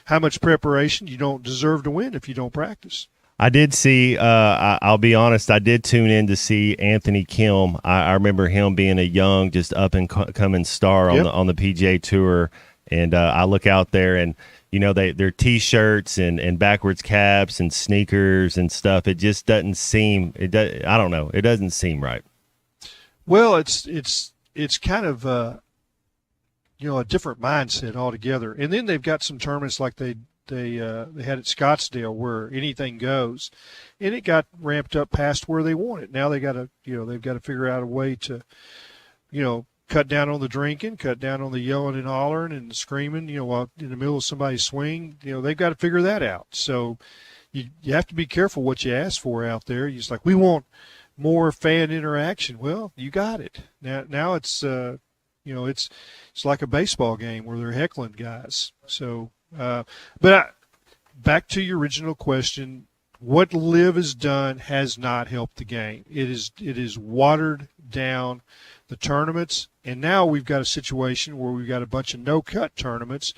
how much preparation. You don't deserve to win if you don't practice. I did see. I'll be honest. I did tune in to see Anthony Kim. I remember him being a young, just up and coming star on the PGA Tour, and I look out there and. They're T-shirts and backwards caps and sneakers and stuff. It just doesn't seem. I don't know. It doesn't seem right. Well, it's kind of a different mindset altogether. And then they've got some tournaments like they had at Scottsdale where anything goes, and it got ramped up past where they want it. Now they've got to figure out a way to, cut down on the drinking, cut down on the yelling and hollering and screaming, while in the middle of somebody's swing. They've got to figure that out. So you have to be careful what you ask for out there. You're just like, we want more fan interaction. Well, you got it. Now it's, it's like a baseball game where they're heckling guys. So, back to your original question, what Liv has done has not helped the game. It is watered down the tournaments, and now we've got a situation where we've got a bunch of no-cut tournaments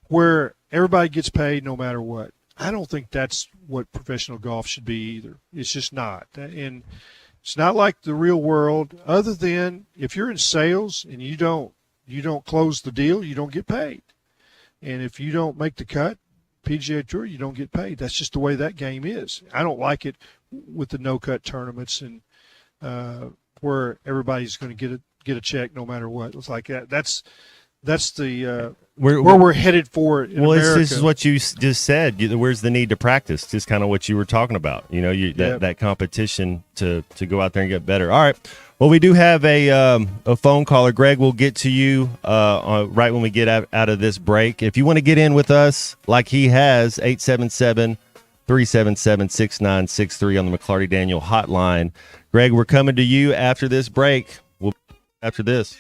where everybody gets paid no matter what. I don't think that's what professional golf should be either. It's just not. And it's not like the real world, other than if you're in sales and you don't close the deal, you don't get paid. And if you don't make the cut, PGA Tour, you don't get paid. That's just the way that game is. I don't like it with the no-cut tournaments and where everybody's going to get a check no matter what. It's like that. That's the where we're headed for in America. This is what you just said. Where's the need to practice? Just kind of what you were talking about. That competition to go out there and get better. All right. Well, we do have a phone caller. Greg, we'll get to you right when we get out of this break. If you want to get in with us like he has, 877-377-6963 on the McLarty Daniel hotline. Greg, we're coming to you after this break. We'll after this.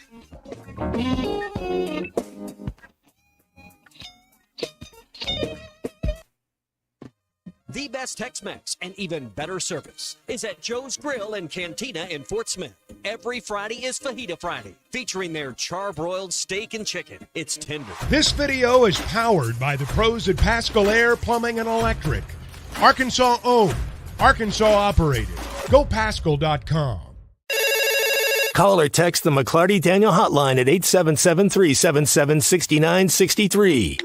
the best Tex-Mex and even better service is at Joe's Grill and Cantina in Fort Smith. Every Friday is Fajita Friday, featuring their charbroiled steak and chicken. It's tender. This video is powered by the pros at Pascal Air Plumbing and Electric. Arkansas owned, Arkansas operated. GoPascal.com. Call or text the McClarty Daniel hotline at 877-377-6963.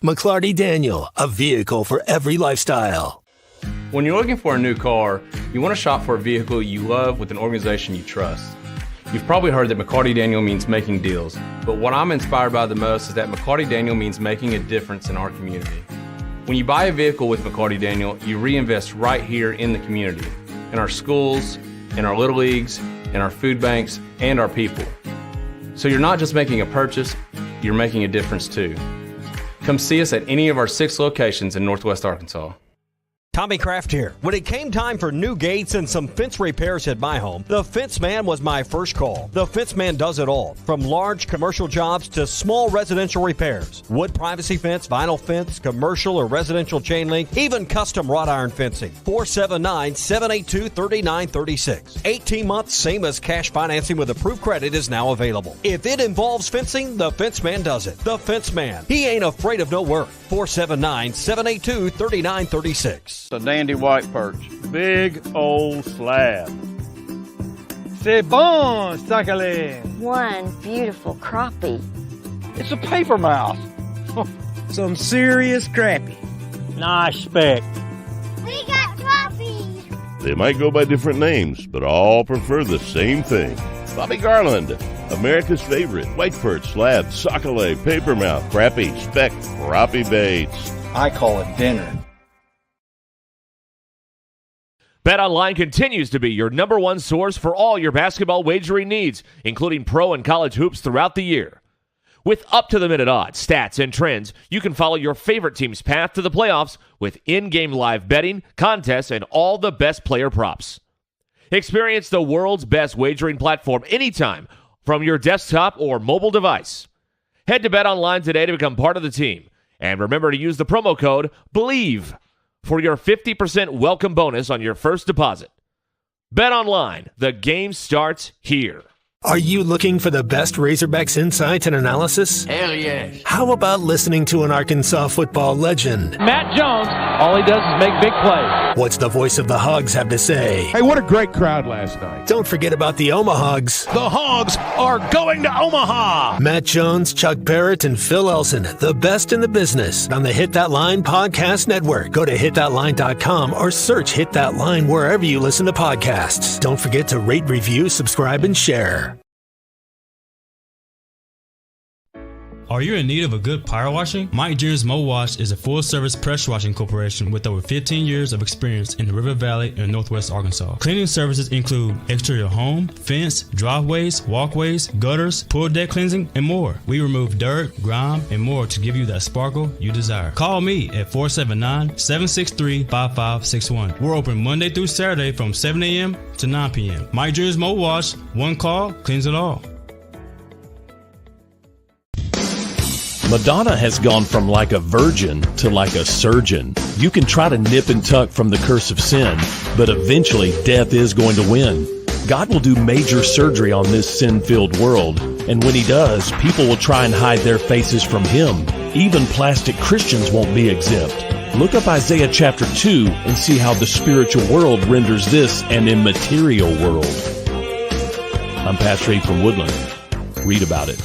McClarty Daniel, a vehicle for every lifestyle. When you're looking for a new car, you want to shop for a vehicle you love with an organization you trust. You've probably heard that McClarty Daniel means making deals, but what I'm inspired by the most is that McClarty Daniel means making a difference in our community. When you buy a vehicle with McClarty Daniel, you reinvest right here in the community, in our schools, in our little leagues, in our food banks, and our people. So you're not just making a purchase, you're making a difference too. Come see us at any of our 6 locations in Northwest Arkansas. Tommy Kraft here. When it came time for new gates and some fence repairs at my home, the Fence Man was my first call. The Fence Man does it all, from large commercial jobs to small residential repairs. Wood privacy fence, vinyl fence, commercial or residential chain link, even custom wrought iron fencing. 479-782-3936. 18 months, same as cash financing with approved credit is now available. If it involves fencing, the Fence Man does it. The Fence Man. He ain't afraid of no work. 479-782-3936. A dandy white perch. Big old slab. C'est bon, sacalé. One beautiful crappie. It's a paper mouth. Some serious crappie. Nice speck. We got crappie. They might go by different names, but all prefer the same thing. Bobby Garland, America's favorite white perch, slab, sockeye, papermouth, crappie, speck, crappie baits. I call it dinner. BetOnline continues to be your number one source for all your basketball wagering needs, including pro and college hoops throughout the year. With up-to-the-minute odds, stats, and trends, you can follow your favorite team's path to the playoffs with in-game live betting, contests, and all the best player props. Experience the world's best wagering platform anytime from your desktop or mobile device. Head to BetOnline today to become part of the team. And remember to use the promo code BELIEVE for your 50% welcome bonus on your first deposit. BetOnline, the game starts here. Are you looking for the best Razorbacks insights and analysis? Hell yes. How about listening to an Arkansas football legend? Matt Jones, all he does is make big plays. What's the voice of the Hogs have to say? Hey, what a great crowd last night. Don't forget about the Omahogs. The Hogs are going to Omaha. Matt Jones, Chuck Barrett, and Phil Elson, the best in the business on the Hit That Line Podcast Network. Go to hitthatline.com or search Hit That Line wherever you listen to podcasts. Don't forget to rate, review, subscribe, and share. Are you in need of a good power washing? Mike Jr.'s Mo Wash is a full-service pressure washing corporation with over 15 years of experience in the River Valley and Northwest Arkansas. Cleaning services include exterior home, fence, driveways, walkways, gutters, pool deck cleansing, and more. We remove dirt, grime, and more to give you that sparkle you desire. Call me at 479-763-5561. We're open Monday through Saturday from 7 a.m. to 9 p.m. Mike Jr.'s Mo Wash, one call, cleans it all. Madonna has gone from like a virgin to like a surgeon. You can try to nip and tuck from the curse of sin, but eventually death is going to win. God will do major surgery on this sin-filled world, and when he does, people will try and hide their faces from him. Even plastic Christians won't be exempt. Look up Isaiah chapter 2 and see how the spiritual world renders this an immaterial world. I'm Pastor Abe from Woodland. Read about it.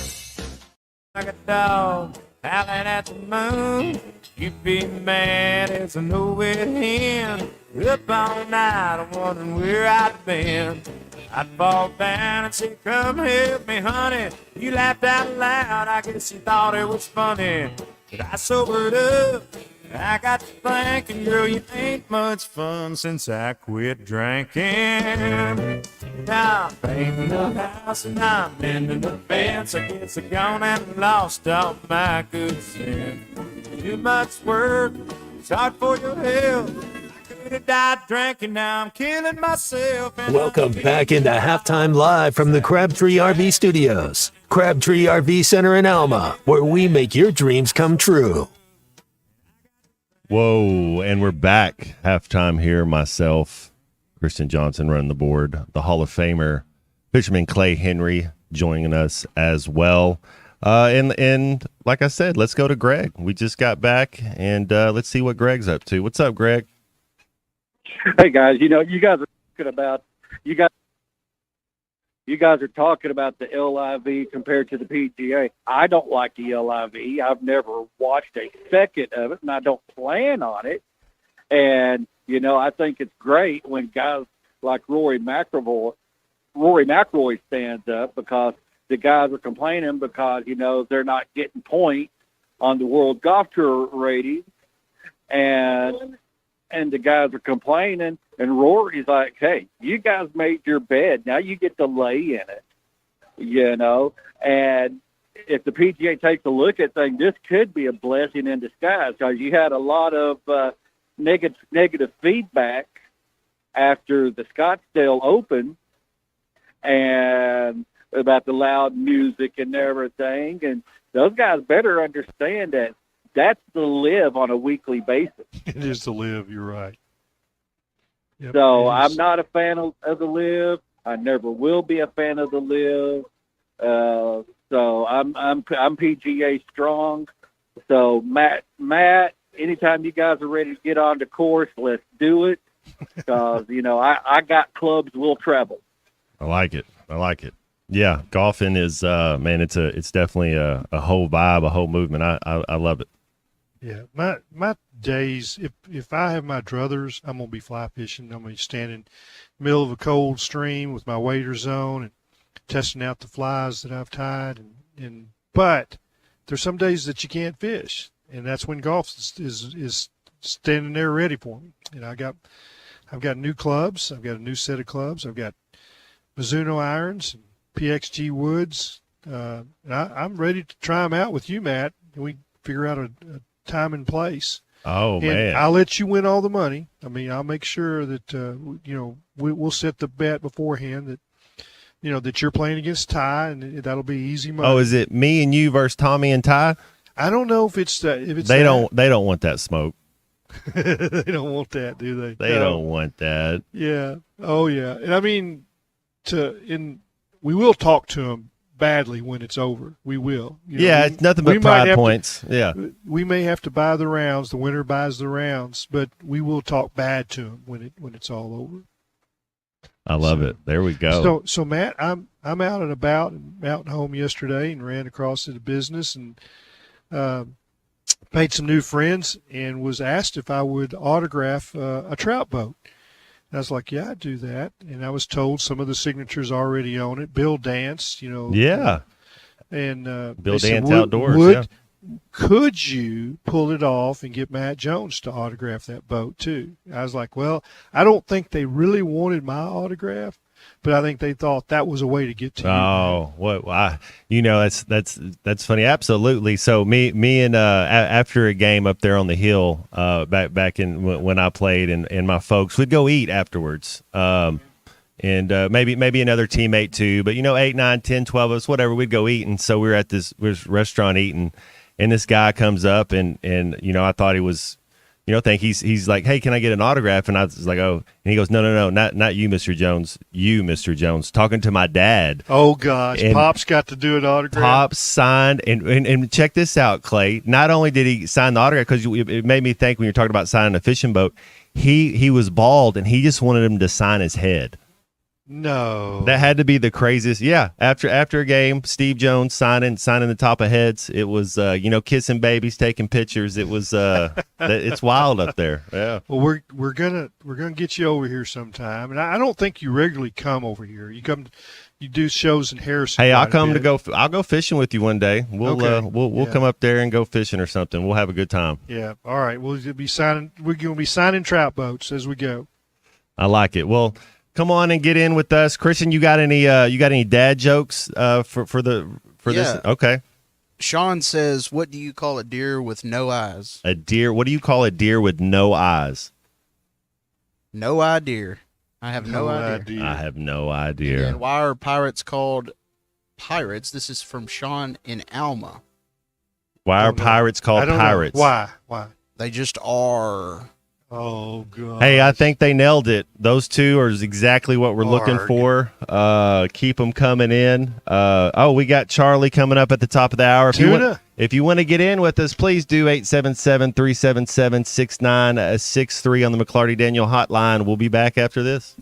Like a dog howling at the moon. You'd be mad as a nowhere hen. Up all night, I'm wondering where I'd been. I'd fall down and say, come help me, honey. You laughed out loud, I guess you thought it was funny. But I sobered up, I got to thinking, girl, you ain't much fun since I quit drinking. Now I'm painting the house and I'm mending the fence. I guess I gone and lost all my good sense. Too much work, it's hard for your health. I could have died drinking, now I'm killing myself. Welcome back into Halftime Live from the Crabtree RV Studios. Crabtree RV Center in Alma, where we make your dreams come true. Whoa, and we're back. Halftime here. Myself, Christian Johnson running the board. The Hall of Famer, Fisherman Clay Henry joining us as well. And like I said, let's go to Greg. We just got back, and let's see what Greg's up to. What's up, Greg? Hey guys, you guys are talking about you guys are talking about the LIV compared to the PGA. I don't like the LIV. I've never watched a second of it, and I don't plan on it. And I think it's great when guys like Rory McIlroy stands up, because the guys are complaining because they're not getting points on the World Golf Tour ratings, and the guys are complaining, and Rory's like, hey, you guys made your bed. Now you get to lay in it, And if the PGA takes a look at things, this could be a blessing in disguise, because you had a lot of negative feedback after the Scottsdale Open and about the loud music and everything. And those guys better understand that that's the live on a weekly basis. It is the live. You're right. Yep, so I'm not a fan of the live. I never will be a fan of the live. So I'm PGA strong. So Matt, anytime you guys are ready to get on the course, let's do it. Because I got clubs will travel. I like it. Yeah, golfing is man. It's definitely a whole vibe, a whole movement. I love it. Yeah, my days, if I have my druthers, I'm gonna be fly fishing. I'm gonna be standing in the middle of a cold stream with my waders on and testing out the flies that I've tied. But there's some days that you can't fish, and that's when golf is standing there ready for me. And I've got new clubs. I've got a new set of clubs. I've got Mizuno irons and PXG woods. And I'm ready to try them out with you, Matt. And we figure out a time and place. Oh, man. I'll let you win all the money. I mean, I'll make sure that, we'll set the bet beforehand that, that you're playing against Ty, and that'll be easy money. Oh, is it me and you versus Tommy and Ty? I don't know if it's they don't want that smoke. They don't want that, do they? They don't want that. Yeah. Oh, yeah. And I mean, we will talk to them badly when it's over. We will. It's nothing but pride points. We may have to buy the rounds. The winner buys the rounds, but we will talk bad to them when it's all over. I love it. There we go. So Matt, I'm out and about and out and home yesterday and ran across to the business and made some new friends and was asked if I would autograph a trout boat. And I was like, yeah, I'd do that. And I was told some of the signatures already on it. Bill Dance, Yeah. And Bill Dance Outdoors. Could you pull it off and get Matt Jones to autograph that boat too? I was like, well, I don't think they really wanted my autograph, but I think they thought that was a way to get to you. Oh, that's funny. Absolutely. So me and after a game up there on the hill, back in when I played, and my folks would go eat afterwards. And maybe another teammate too, but 8, 9, 10, 12 of us, whatever, we'd go eat. And so we were at this restaurant eating, and this guy comes up and I thought he was, he's like, hey, can I get an autograph? And I was like, oh, and he goes, no, not you, Mr. Jones, you, Mr. Jones, talking to my dad. Oh gosh. And Pop's got to do an autograph. Pop signed, and check this out, Clay. Not only did he sign the autograph, because it made me think when you're talking about signing a fishing boat, he was bald and he just wanted him to sign his head. No, that had to be the craziest. Yeah, after a game, Steve Jones signing the top of heads. It was kissing babies, taking pictures. It was it's wild up there. Yeah. Well, we're gonna get you over here sometime, and I don't think you regularly come over here. You do shows in Harrison. Hey, I'll go fishing with you one day. We'll come up there and go fishing or something. We'll have a good time. Yeah. All right. We're gonna be signing trout boats as we go. I like it. Well, come on and get in with us, Christian. You got any dad jokes for this? Okay. Sean says, "What do you call a deer with no eyes?" A deer. What do you call a deer with no eyes? No idea. I have no idea. I have no idea. And why are pirates called pirates? This is from Sean in Alma. Why are pirates called pirates? Why? They just are. Oh, God. Hey, I think they nailed it. Those two are exactly what we're looking for. Keep them coming in. We got Charlie coming up at the top of the hour. If you want to get in with us, please do 877-377-6963 on the McClarty Daniel hotline. We'll be back after this.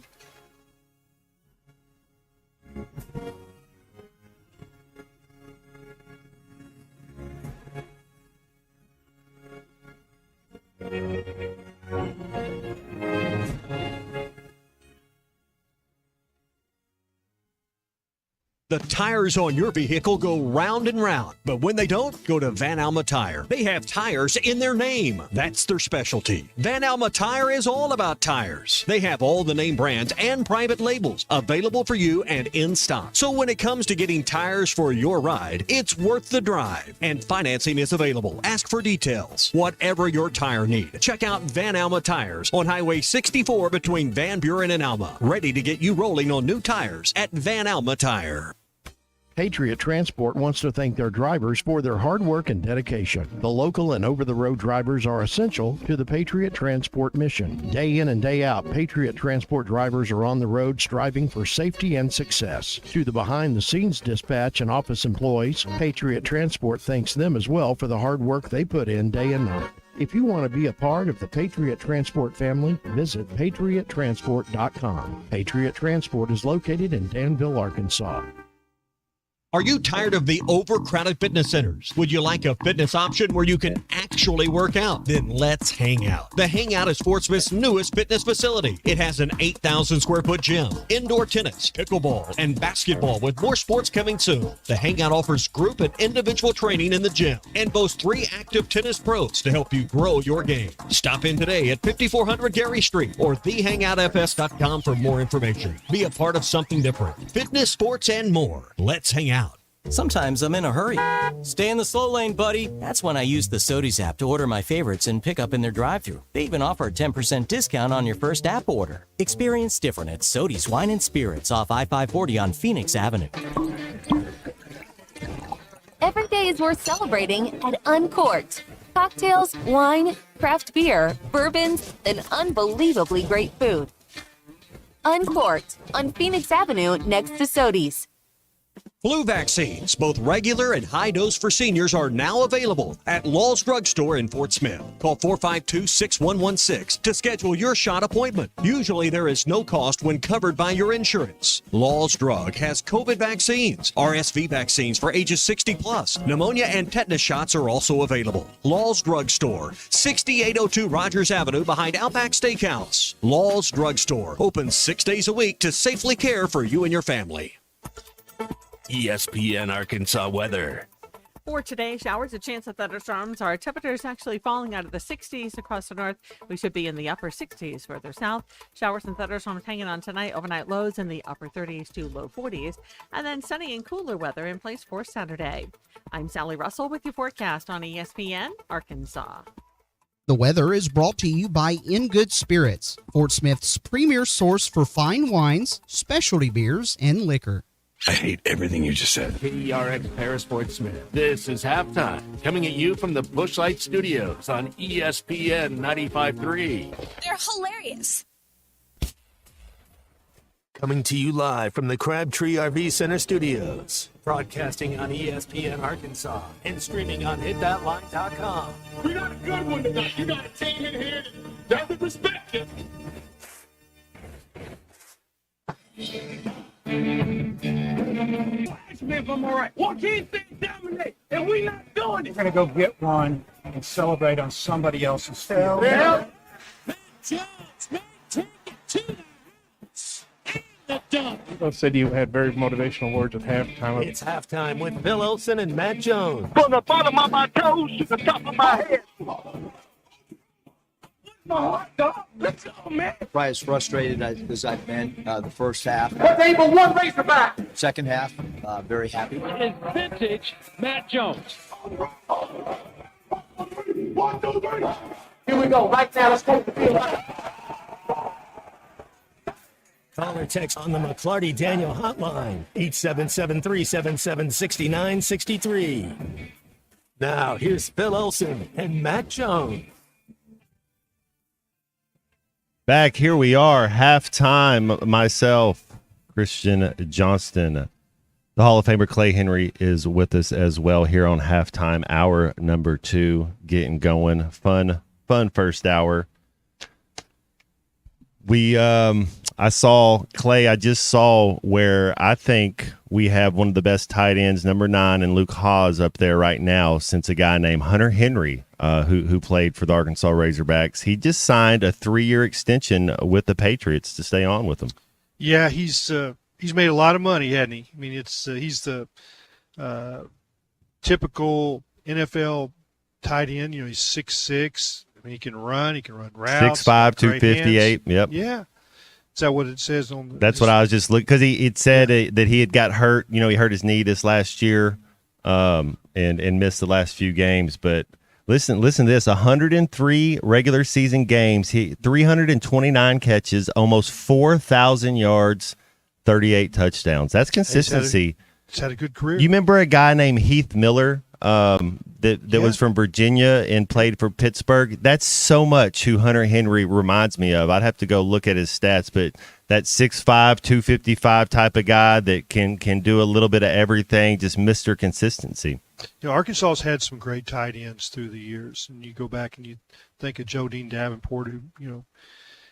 The tires on your vehicle go round and round, but when they don't, go to Van Alma Tire. They have tires in their name. That's their specialty. Van Alma Tire is all about tires. They have all the name brands and private labels available for you and in stock. So when it comes to getting tires for your ride, it's worth the drive. And financing is available. Ask for details. Whatever your tire need, check out Van Alma Tires on Highway 64 between Van Buren and Alma. Ready to get you rolling on new tires at Van Alma Tire. Patriot Transport wants to thank their drivers for their hard work and dedication. The local and over-the-road drivers are essential to the Patriot Transport mission. Day in and day out, Patriot Transport drivers are on the road striving for safety and success. To the behind-the-scenes dispatch and office employees, Patriot Transport thanks them as well for the hard work they put in day and night. If you want to be a part of the Patriot Transport family, visit patriottransport.com. Patriot Transport is located in Danville, Arkansas. Are you tired of the overcrowded fitness centers? Would you like a fitness option where you can actually work out? Then let's hang out. The Hangout is Fort Smith's newest fitness facility. It has an 8,000 square foot gym, indoor tennis, pickleball, and basketball with more sports coming soon. The Hangout offers group and individual training in the gym and boasts 3 active tennis pros to help you grow your game. Stop in today at 5400 Gary Street or thehangoutfs.com for more information. Be a part of something different. Fitness, sports, and more. Let's hang out. Sometimes I'm in a hurry. Stay in the slow lane, buddy. That's when I use the Sodies app to order my favorites and pick up in their drive-thru. They even offer a 10% discount on your first app order. Experience different at Sodies Wine and Spirits off I-540 on Phoenix Avenue. Every day is worth celebrating at Uncorked. Cocktails, wine, craft beer, bourbons, and unbelievably great food. Uncorked on Phoenix Avenue next to Sodies. Flu vaccines, both regular and high dose for seniors, are now available at Law's Drug Store in Fort Smith. Call 452-6116 to schedule your shot appointment. Usually there is no cost when covered by your insurance. Law's Drug has COVID vaccines, RSV vaccines for ages 60 plus. Pneumonia and tetanus shots are also available. Law's Drug Store, 6802 Rogers Avenue behind Outback Steakhouse. Law's Drug Store, open 6 days a week to safely care for you and your family. ESPN Arkansas weather. For today, showers, a chance of thunderstorms. Our temperatures actually falling out of the 60s across the north. We should be in the upper 60s further south. Showers and thunderstorms hanging on tonight. Overnight lows in the upper 30s to low 40s. And then sunny and cooler weather in place for Saturday. I'm Sally Russell with your forecast on ESPN Arkansas. The weather is brought to you by In Good Spirits, Fort Smith's premier source for fine wines, specialty beers, and liquor. I hate everything you just said. KERX Paris Fort Smith. This is Halftime, coming at you from the Bushlight Studios on ESPN 95.3. They're hilarious. Coming to you live from the Crabtree RV Center Studios. Broadcasting on ESPN Arkansas and streaming on hitthatline.com. We got a good one tonight. You got a team in here that doesn't respect you. Smith, I'm all right. Joaquin said dominate, and we not doing it. We're going to go get one and celebrate on somebody else's field. Yeah. Matt Jones, man, take it to the house. And the dunk. Both said you had very motivational words at halftime. It's halftime with Bill Olson and Matt Jones. From the bottom of my toes to the top of my head. My heart, dog. Let's go, man. Probably as frustrated as I've been the first half. What's able one Razorback? Second half, very happy. It's vintage Matt Jones. 1, 2, 3. Here we go. Right now, let's take the field. Call or text on the McClarty Daniel hotline, 877-377-6963. Now, here's Phil Olson and Matt Jones. Back here we are, halftime. Myself, Christian Johnston, the Hall of Famer Clay Henry is with us as well here on halftime. Hour number 2, getting going. Fun first hour. I saw Clay. I just saw where I think we have one of the best tight ends, number 9, and Luke Haas up there right now, since a guy named Hunter Henry, who played for the Arkansas Razorbacks. He just signed a 3-year extension with the Patriots to stay on with them. Yeah, he's made a lot of money, hasn't he? I mean, he's the typical NFL tight end. You know, he's 6'6". I mean, he can run routes. 6'5", 258. Yep. Yeah. Is that what it says on the? That's what I was just looking, because it said that he had got hurt. You know, he hurt his knee this last year, and missed the last few games. But listen to this: 103 regular season games, 329 catches, almost 4,000 yards, 38 touchdowns. That's consistency. He's had a good career. You remember a guy named Heath Miller that was from Virginia and played for Pittsburgh? That's so much who Hunter Henry reminds me of. I'd have to go look at his stats, but that 6'5", 255 type of guy that can do a little bit of everything, just Mr. Consistency. You know, Arkansas's had some great tight ends through the years, and you go back and you think of Joe Dean Davenport, who, you know,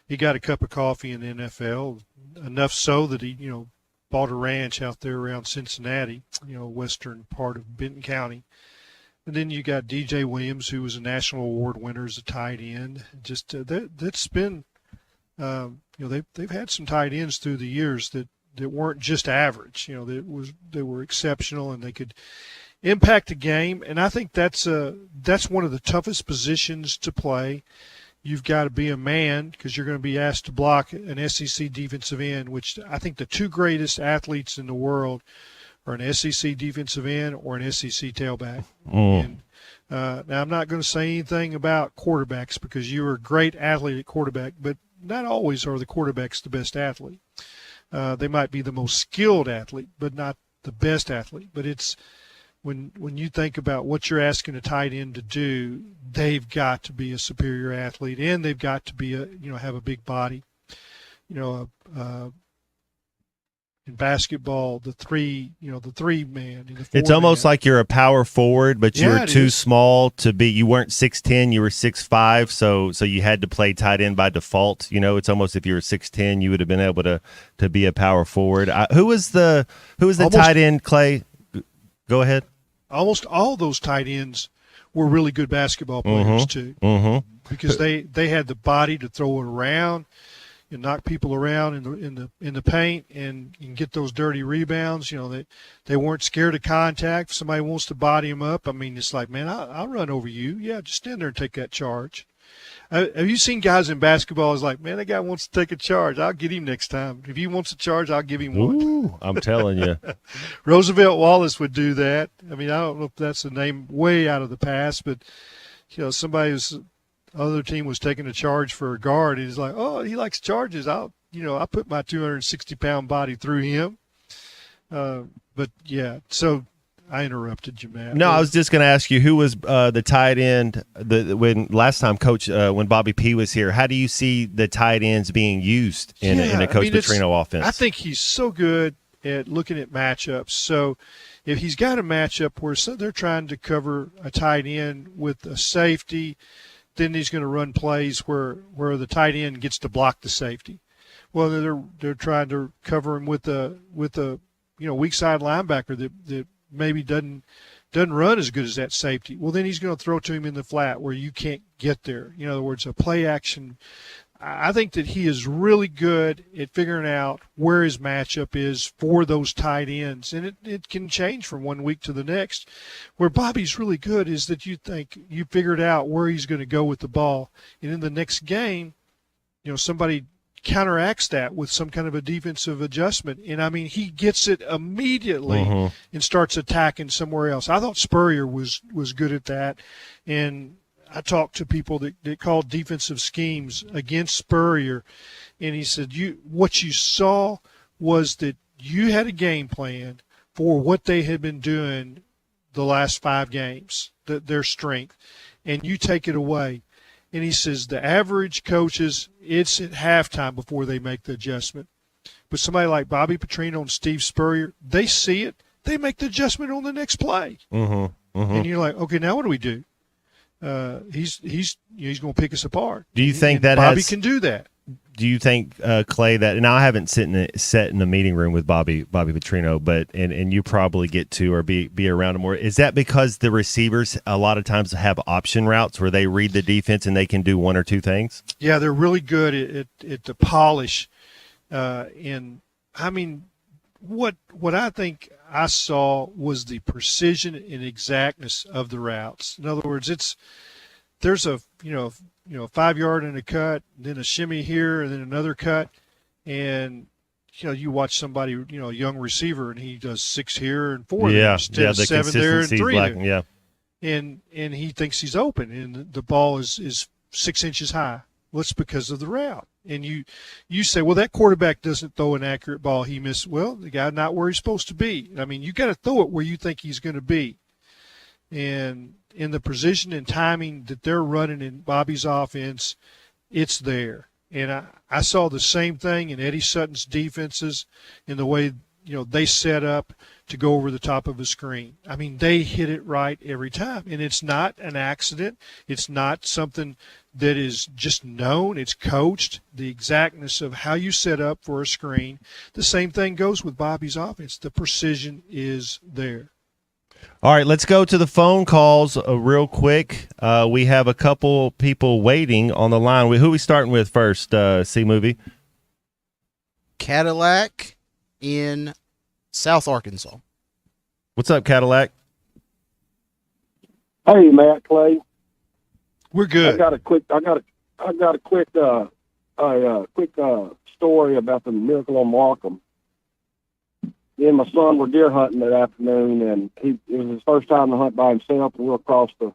he got a cup of coffee in the NFL, enough so that he, you know, bought a ranch out there around Cincinnati, you know, western part of Benton County. And then you got DJ Williams, who was a national award winner as a tight end. Just that's been, you know, they've had some tight ends through the years that weren't just average. You know, they were exceptional, and they could impact the game. And I think that's one of the toughest positions to play. You've got to be a man, because you're going to be asked to block an SEC defensive end, which I think the two greatest athletes in the world are an SEC defensive end or an SEC tailback. And, now, I'm not going to say anything about quarterbacks, because you're a great athlete at quarterback, but not always are the quarterbacks the best athlete. They might be the most skilled athlete, but not the best athlete. But it's when you think about what you're asking a tight end to do, they've got to be a superior athlete, and they've got to be have a big body. You know, in basketball, the three man. It's almost like you're a power forward, but you were too small to be. You weren't 6'10", you were 6'5", so you had to play tight end by default. You know, it's almost if you were 6'10", you would have been able to be a power forward. Who was the tight end, Clay? Go ahead. Almost all those tight ends were really good basketball players too, because they had the body to throw it around and knock people around in the paint and get those dirty rebounds. You know, they weren't scared of contact. If somebody wants to body them up, I mean, it's like, man, I'll run over you. Yeah, just stand there and take that charge. Have you seen guys in basketball? It's like, man, that guy wants to take a charge. I'll get him next time. If he wants a charge, I'll give him one. Ooh, I'm telling you. Roosevelt Wallace would do that. I mean, I don't know if that's a name way out of the past, but, you know, other team was taking a charge for a guard, and he's like, oh, he likes charges. I'll put my 260-pound body through him. But, yeah, so I interrupted you, Matt. No, I was just going to ask you, who was the tight end when last time when Bobby P was here? How do you see the tight ends being used in a Coach Petrino offense? I think he's so good at looking at matchups. So if he's got a matchup where they're trying to cover a tight end with a safety, then he's going to run plays where the tight end gets to block the safety. Well, they're trying to cover him with a weak side linebacker that maybe doesn't run as good as that safety. Well, then he's going to throw to him in the flat where you can't get there. In other words, a play action. I think that he is really good at figuring out where his matchup is for those tight ends. And it can change from one week to the next. Where Bobby's really good is that you think you figured out where he's going to go with the ball. And in the next game, somebody counteracts that with some kind of a defensive adjustment. And, I mean, he gets it immediately and starts attacking somewhere else. I thought Spurrier was good at that. And I talked to people that called defensive schemes against Spurrier, and he said, what you saw was that you had a game plan for what they had been doing the last 5 games, their strength, and you take it away. And he says the average coaches, it's at halftime before they make the adjustment. But somebody like Bobby Petrino and Steve Spurrier, they see it, they make the adjustment on the next play. And you're like, okay, now what do we do? He's going to pick us apart. Do you think that Bobby can do that? Do you think, Clay, that, and I haven't sat in a meeting room with Bobby Petrino, but and you probably get to or be around him more. Is that because the receivers a lot of times have option routes where they read the defense and they can do one or two things? Yeah, they're really good at the polish. And I mean, what I think I saw was the precision and exactness of the routes. In other words, there's a 5 yard and a cut, then a shimmy here, and then another cut, and you watch somebody, a young receiver, and he does 6 here and 4 there instead of 7 there and 3 there. And he thinks he's open, and the ball is 6 inches high. Well, it's because of the route. And you say, well, that quarterback doesn't throw an accurate ball. He missed. Well, the guy not where he's supposed to be. I mean, you got to throw it where you think he's going to be. And in the position and timing that they're running in Bobby's offense, it's there. And I saw the same thing in Eddie Sutton's defenses in the way, they set up to go over the top of a screen. I mean, they hit it right every time. And it's not an accident. It's not something that is just known. It's coached. The exactness of how you set up for a screen. The same thing goes with Bobby's offense. The precision is there. All right, let's go to the phone calls real quick. We have a couple people waiting on the line. Who are we starting with first, C-Movie? Cadillac in South Arkansas. What's up, Cadillac? Hey, Matt, Clay. We're good. I got a quick story about the Miracle on Markham. Me and my son were deer hunting that afternoon, and it was his first time to hunt by himself, and we were across the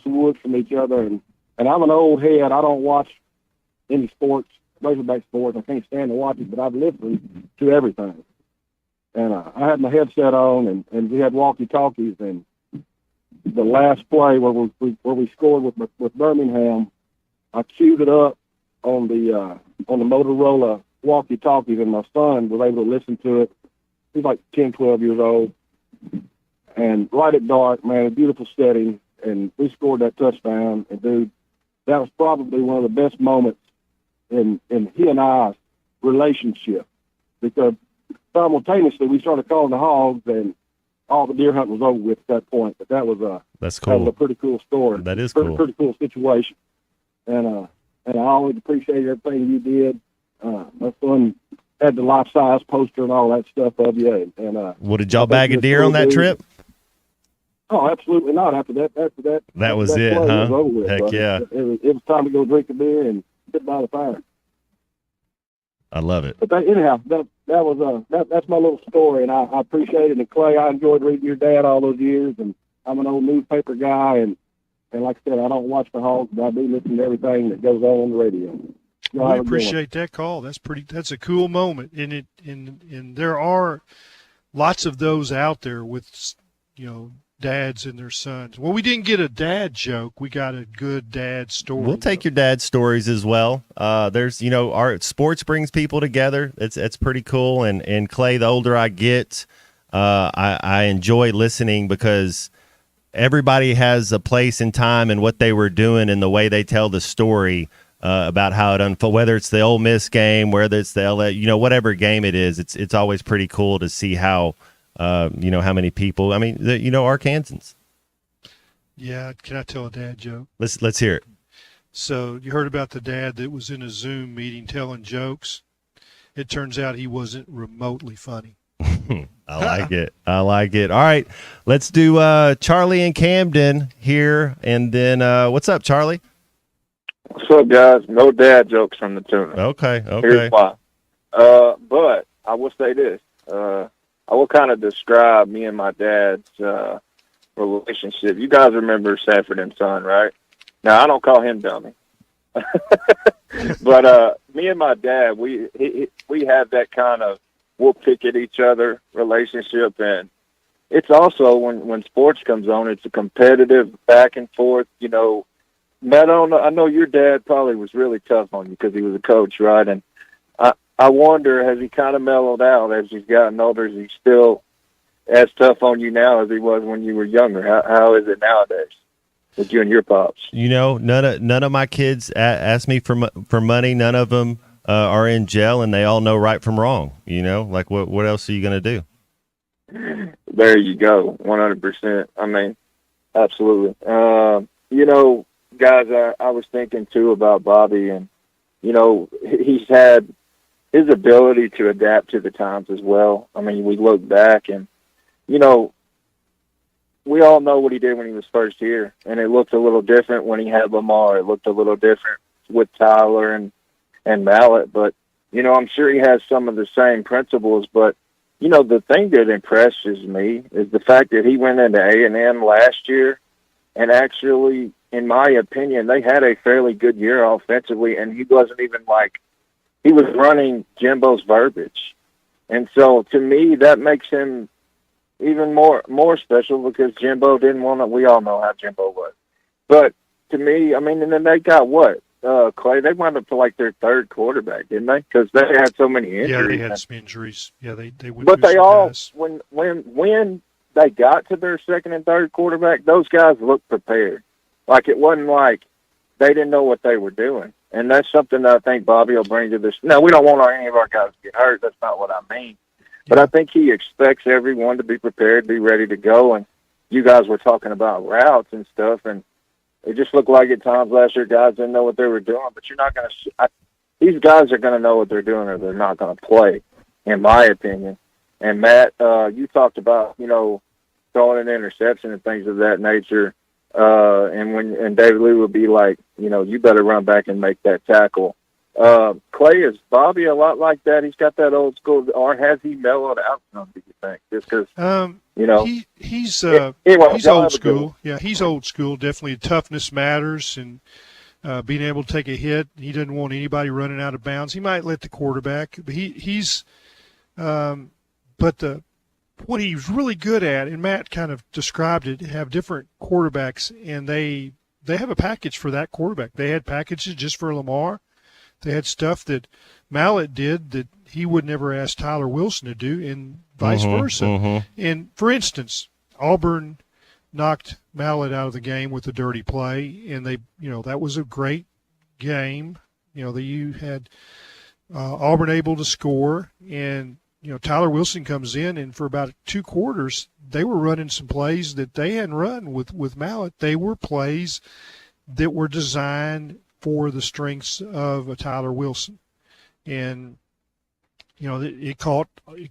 woods from each other. And I'm an old head. I don't watch any sports, Razorback sports. I can't stand to watch it, but I've listened to everything. And I had my headset on, and we had walkie-talkies. And the last play where we scored with Birmingham, I queued it up on the Motorola walkie-talkies, and my son was able to listen to it. He's like 10, 12 years old. And right at dark, man, a beautiful setting, and we scored that touchdown. And, dude, that was probably one of the best moments in he and I's relationship, because simultaneously we started calling the hogs, and all the deer hunting was over with at that point. But that was that's cool. That was a pretty cool story. That is cool. Pretty cool situation. And I always appreciate everything you did. My son had the life-size poster and all that stuff of you. And well, did y'all bag a deer on that trip? Oh, absolutely not. After that, that was it, huh? Was over with, Heck yeah! It was time to go drink a beer and sit by the fire. I love it. But anyhow, that's my little story, and I appreciate it. And Clay, I enjoyed reading your dad all those years, and I'm an old newspaper guy, and like I said, I don't watch the hogs, but I do listen to everything that goes on the radio. We appreciate that call. That's a cool moment, and there are lots of those out there with dads and their sons. Well, we didn't get a dad joke. We got a good dad story. We'll take your dad stories as well. There's our sports brings people together. It's pretty cool. And Clay, the older I get, I enjoy listening because everybody has a place and time and what they were doing and the way they tell the story. About how it unfolds, whether it's the Ole Miss game, whether it's the LA, whatever game it is, it's always pretty cool to see how, how many people. I mean, Arkansans. Yeah, can I tell a dad joke? Let's hear it. So you heard about the dad that was in a Zoom meeting telling jokes. It turns out he wasn't remotely funny. I like it. I like it. All right, let's do Charlie and Camden here, and then what's up, Charlie? What's up, guys? No dad jokes from the tuna. Okay. Here's why. But I will say this. I will kind of describe me and my dad's relationship. You guys remember Sanford and Son, right? Now, I don't call him dummy. But me and my dad, we have that kind of we'll pick at each other relationship. And it's also, when sports comes on, it's a competitive back and forth, Matt, I know your dad probably was really tough on you because he was a coach, right? And I wonder, has he kind of mellowed out as he's gotten older? Is he still as tough on you now as he was when you were younger? How is it nowadays with you and your pops? You know, none of my kids ask me for money. None of them are in jail, and they all know right from wrong. You know, like what else are you going to do? There you go, 100%. I mean, absolutely. You know, guys, I was thinking too about Bobby, and you know, he's had his ability to adapt to the times as well. I mean, we look back and, you know, we all know what he did when he was first here, and it looked a little different when he had Lamar. It looked a little different with Tyler and Mallett, but, you know, I'm sure he has some of the same principles. But, you know, the thing that impresses me is the fact that he went into A&M last year, and actually, in my opinion, they had a fairly good year offensively, and he wasn't even like, he was running Jimbo's verbiage. And so, to me, that makes him even more special because Jimbo didn't want to. We all know how Jimbo was. But to me, I mean, and then they got what? Clay, they wound up to like their third quarterback, didn't they? Because they had so many injuries. Yeah, they had some injuries. Yeah, they went. But they all, guys. when they got to their second and third quarterback, those guys looked prepared. Like it wasn't like they didn't know what they were doing. And that's something that I think Bobby will bring to this. Now, we don't want any of our guys to get hurt. That's not what I mean. But I think he expects everyone to be prepared, be ready to go. And you guys were talking about routes and stuff, and it just looked like at times last year guys didn't know what they were doing. But you're not going to – these guys are going to know what they're doing or they're not going to play, in my opinion. And, Matt, you talked about, you know, throwing an interception and things of that nature. And David Lee would be like, you know, you better run back and make that tackle. Clay, is Bobby a lot like that? He's got that old school, or has he mellowed out some, do you think? Just because, you know. He's anyway, old school. Yeah, he's old school. Definitely toughness matters and being able to take a hit. He doesn't want anybody running out of bounds. He might let the quarterback, but what he's really good at, and Matt kind of described it, have different quarterbacks, and they have a package for that quarterback. They had packages just for Lamar. They had stuff that Mallett did that he would never ask Tyler Wilson to do, and vice versa. And, for instance, Auburn knocked Mallett out of the game with a dirty play, and that was a great game. You know, you had Auburn able to score, and Tyler Wilson comes in, and for about 2 quarters, they were running some plays that they hadn't run with Mallett. They were plays that were designed for the strengths of a Tyler Wilson. And, it caught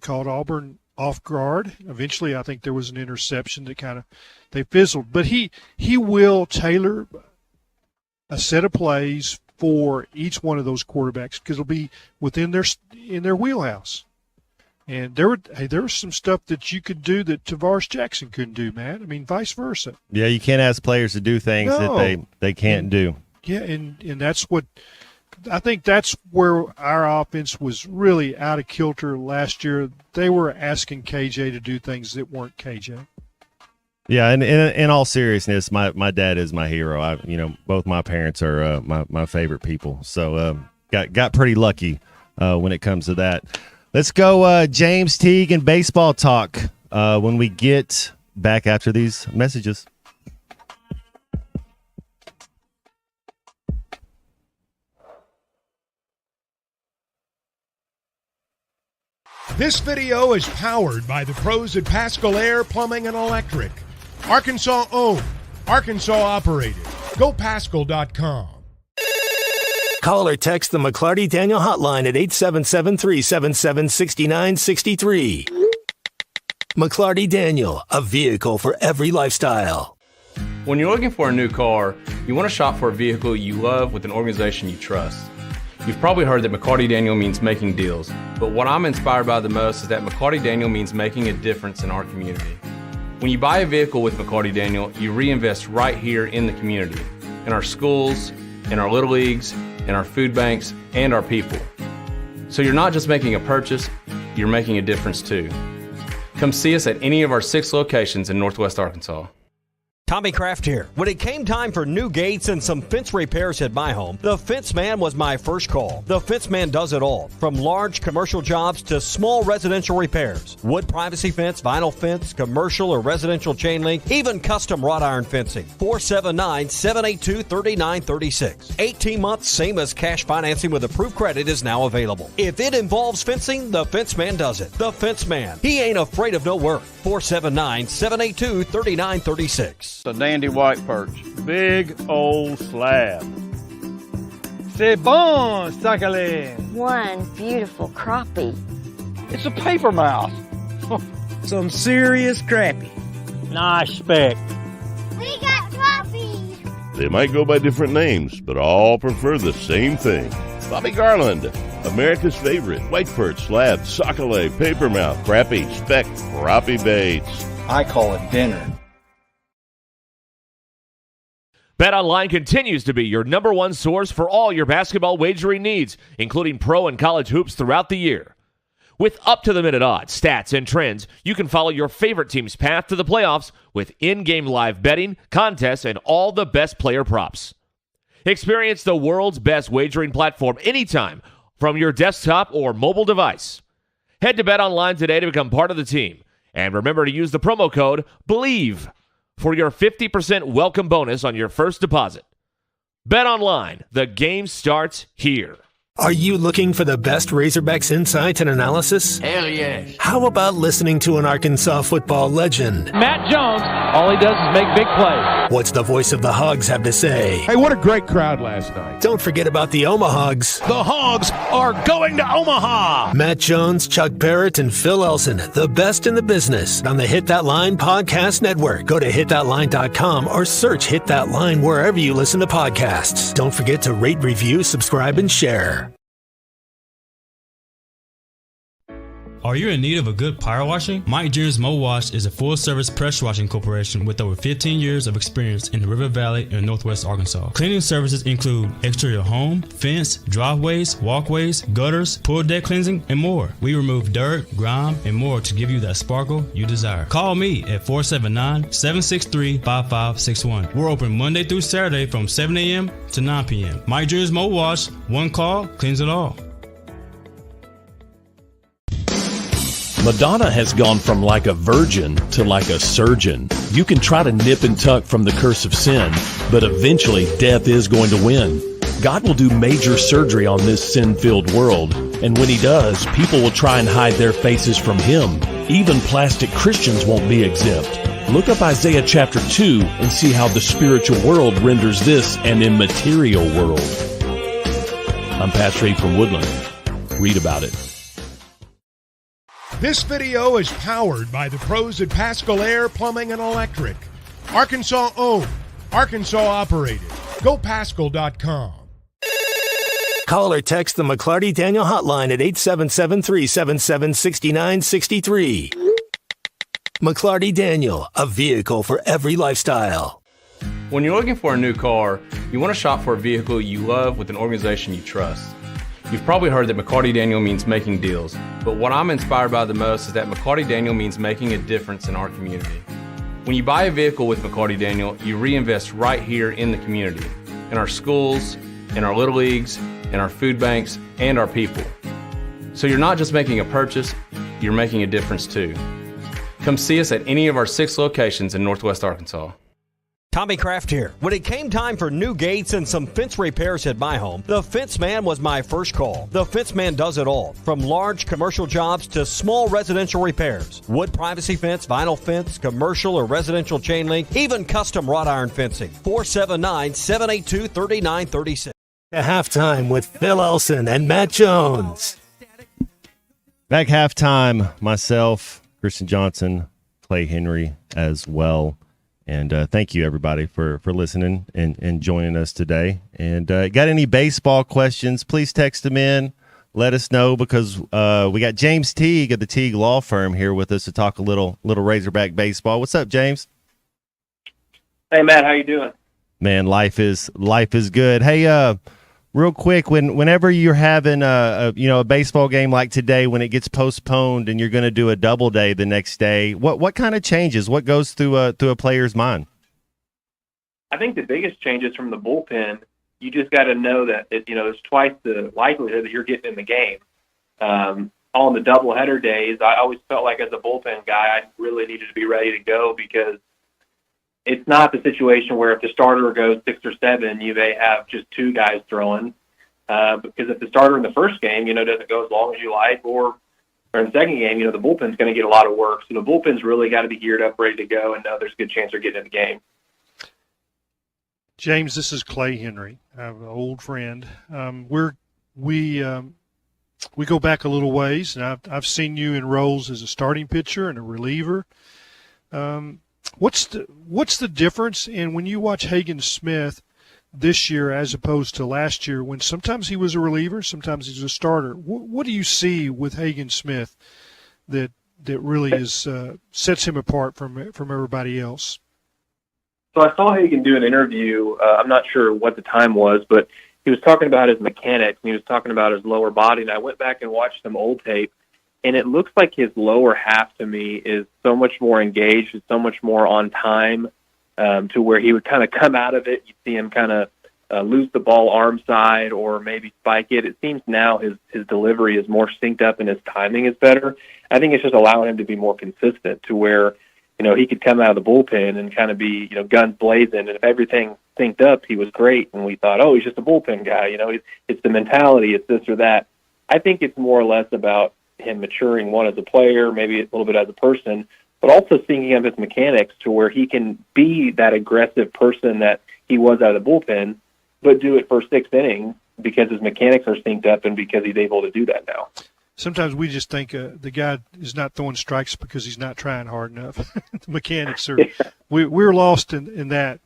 Auburn off guard. Eventually, I think there was an interception that they fizzled. But he will tailor a set of plays for each one of those quarterbacks because it'll be in their wheelhouse. And there was some stuff that you could do that Tavares Jackson couldn't do, Matt. I mean, vice versa. Yeah, you can't ask players to do things that they can't do. Yeah, and that's what I think that's where our offense was really out of kilter last year. They were asking KJ to do things that weren't KJ. Yeah, and in all seriousness, my dad is my hero. Both my parents are my favorite people. So got pretty lucky when it comes to that. Let's go James Teague and baseball talk when we get back after these messages. This video is powered by the pros at Pascal Air Plumbing and Electric. Arkansas owned, Arkansas operated. GoPascal.com. Call or text the McClarty Daniel hotline at 877-377-6963. McClarty Daniel, a vehicle for every lifestyle. When you're looking for a new car, you want to shop for a vehicle you love with an organization you trust. You've probably heard that McClarty Daniel means making deals, but what I'm inspired by the most is that McClarty Daniel means making a difference in our community. When you buy a vehicle with McClarty Daniel, you reinvest right here in the community, in our schools, in our little leagues, in our food banks, and our people. So you're not just making a purchase, you're making a difference too. Come see us at any of our 6 locations in Northwest Arkansas. Tommy Kraft here. When it came time for new gates and some fence repairs at my home, the Fence Man was my first call. The Fence Man does it all, from large commercial jobs to small residential repairs. Wood privacy fence, vinyl fence, commercial or residential chain link, even custom wrought iron fencing. 479-782-3936. 18 months, same as cash financing with approved credit is now available. If it involves fencing, the Fence Man does it. The Fence Man. He ain't afraid of no work. 479-782-3936. A dandy white perch. Big old slab. C'est bon, sacalé. One beautiful crappie. It's a paper mouth. Some serious crappie. Nice speck. We got crappie. They might go by different names, but all prefer the same thing. Bobby Garland, America's favorite white perch, slab, sockeye, papermouth, crappie, speck, crappie baits. I call it dinner. BetOnline continues to be your number one source for all your basketball wagering needs, including pro and college hoops throughout the year. With up-to-the-minute odds, stats, and trends, you can follow your favorite team's path to the playoffs with in-game live betting, contests, and all the best player props. Experience the world's best wagering platform anytime from your desktop or mobile device. Head to BetOnline today to become part of the team. And remember to use the promo code BELIEVE for your 50% welcome bonus on your first deposit. BetOnline, the game starts here. Are you looking for the best Razorbacks insights and analysis? Hell yeah. How about listening to an Arkansas football legend? Matt Jones, all he does is make big plays. What's the voice of the Hogs have to say? Hey, what a great crowd last night. Don't forget about the Omahogs. The Hogs are going to Omaha. Matt Jones, Chuck Barrett, and Phil Elson, the best in the business on the Hit That Line Podcast Network. Go to hitthatline.com or search Hit That Line wherever you listen to podcasts. Don't forget to rate, review, subscribe, and share. Are you in need of a good power washing? Mike Jeers Mo Wash is a full-service pressure washing corporation with over 15 years of experience in the River Valley and Northwest Arkansas. Cleaning services include exterior home, fence, driveways, walkways, gutters, pool deck cleansing, and more. We remove dirt, grime, and more to give you that sparkle you desire. Call me at 479-763-5561. We're open Monday through Saturday from 7 a.m. to 9 p.m. Mike Jeers Mo Wash, one call, cleans it all. Madonna has gone from like a virgin to like a surgeon. You can try to nip and tuck from the curse of sin, but eventually death is going to win. God will do major surgery on this sin-filled world, and when he does, people will try and hide their faces from him. Even plastic Christians won't be exempt. Look up Isaiah chapter 2 and see how the spiritual world renders this an immaterial world. I'm Pastor Abe from Woodland. Read about it. This video is powered by the pros at Pascal Air Plumbing and Electric. Arkansas owned, Arkansas operated. GoPascal.com. Call or text the McClarty Daniel hotline at 877-377-6963. McClarty Daniel, a vehicle for every lifestyle. When you're looking for a new car, you want to shop for a vehicle you love with an organization you trust. You've probably heard that McCarty Daniel means making deals, but what I'm inspired by the most is that McCarty Daniel means making a difference in our community. When you buy a vehicle with McCarty Daniel, you reinvest right here in the community, in our schools, in our little leagues, in our food banks, and our people. So you're not just making a purchase, you're making a difference too. Come see us at any of our 6 locations in Northwest Arkansas. Tommy Kraft here. When it came time for new gates and some fence repairs at my home, the Fence Man was my first call. The Fence Man does it all, from large commercial jobs to small residential repairs. Wood privacy fence, vinyl fence, commercial or residential chain link, even custom wrought iron fencing. 479-782-3936. At halftime with Phil Elson and Matt Jones. Back halftime, myself, Christian Johnson, Clay Henry as well. And thank you, everybody, for listening and joining us today. And got any baseball questions, please text them in. Let us know, because we got James Teague of the Teague Law Firm here with us to talk a little Razorback baseball. What's up, James? Hey, Matt, how you doing? Man, life is good. Hey, real quick, whenever you're having a baseball game like today, when it gets postponed and you're going to do a double day the next day, what kind of changes? What goes through a player's mind? I think the biggest changes from the bullpen, you just got to know that there's twice the likelihood that you're getting in the game. On the doubleheader days, I always felt like as a bullpen guy, I really needed to be ready to go because it's not the situation where if the starter goes 6 or 7, you may have just 2 guys throwing. Because if the starter in the first game, doesn't go as long as you like, or in the second game, the bullpen's going to get a lot of work. So the bullpen's really got to be geared up, ready to go, and know there's a good chance they're getting in the game. James, this is Clay Henry. I have an old friend. We go back a little ways, and I've seen you in roles as a starting pitcher and a reliever. What's the difference in when you watch Hagen Smith this year as opposed to last year, when sometimes he was a reliever, sometimes he's a starter? What do you see with Hagen Smith that really is sets him apart from everybody else? So I saw Hagen do an interview. I'm not sure what the time was, but he was talking about his mechanics, and he was talking about his lower body. And I went back and watched some old tape, and it looks like his lower half to me is so much more engaged, so much more on time, to where he would kind of come out of it. You'd see him kind of lose the ball arm side or maybe spike it. It seems now his delivery is more synced up and his timing is better. I think it's just allowing him to be more consistent to where he could come out of the bullpen and kind of be, guns blazing. And if everything synced up, he was great. And we thought, he's just a bullpen guy. It's the mentality, it's this or that. I think it's more or less about him maturing, one, as a player, maybe a little bit as a person, but also syncing up his mechanics to where he can be that aggressive person that he was out of the bullpen, but do it for 6 innings because his mechanics are synced up and because he's able to do that now. Sometimes we just think the guy is not throwing strikes because he's not trying hard enough. The mechanics are we're lost in that,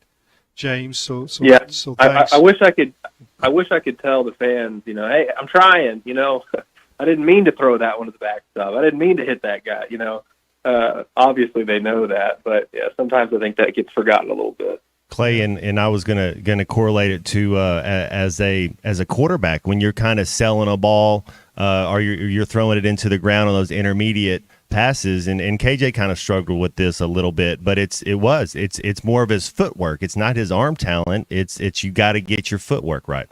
James. So yeah. So thanks. I wish I could tell the fans, hey, I'm trying. I didn't mean to throw that one to the backstop. I didn't mean to hit that guy. Obviously they know that, but yeah, sometimes I think that gets forgotten a little bit. Clay, and I was gonna correlate it to as a quarterback when you're kind of selling a ball, or you're throwing it into the ground on those intermediate passes, and KJ kind of struggled with this a little bit, but it's more of his footwork. It's not his arm talent. It's you got to get your footwork right.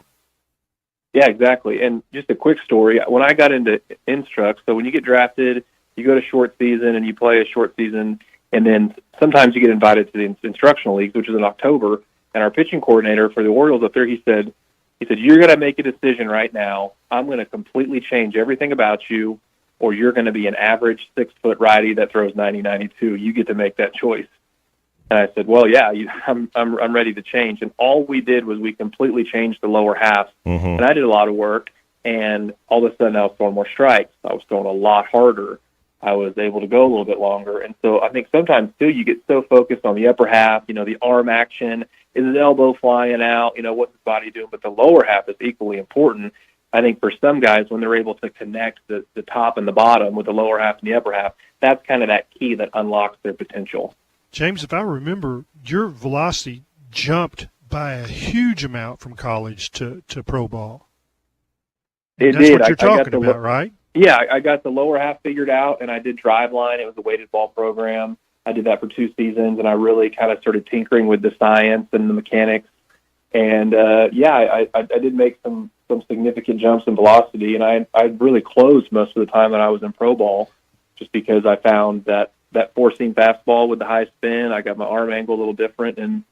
Yeah, exactly. And just a quick story: when I got into Instructs, so when you get drafted, you go to short season and you play a short season. And then sometimes you get invited to the instructional leagues, which is in October. And our pitching coordinator for the Orioles up there, he said, you're going to make a decision right now. I'm going to completely change everything about you, or you're going to be an average 6-foot righty that throws 90-92. You get to make that choice. And I said, well, yeah, I'm ready to change. And all we did was we completely changed the lower half. Mm-hmm. And I did a lot of work. And all of a sudden I was throwing more strikes. I was throwing a lot harder. I was able to go a little bit longer. And so I think sometimes, too, you get so focused on the upper half, the arm action, is his elbow flying out, what's his body doing? But the lower half is equally important. I think for some guys, when they're able to connect the top and the bottom with the lower half and the upper half, that's kind of that key that unlocks their potential. James, if I remember, your velocity jumped by a huge amount from college to pro ball. That's what you're talking about, right? Yeah, I got the lower half figured out, and I did Driveline. It was a weighted ball program. I did that for 2 seasons, and I really kind of started tinkering with the science and the mechanics. And, I did make some significant jumps in velocity, and I really closed most of the time that I was in pro ball just because I found that four-seam fastball with the high spin, I got my arm angle a little different and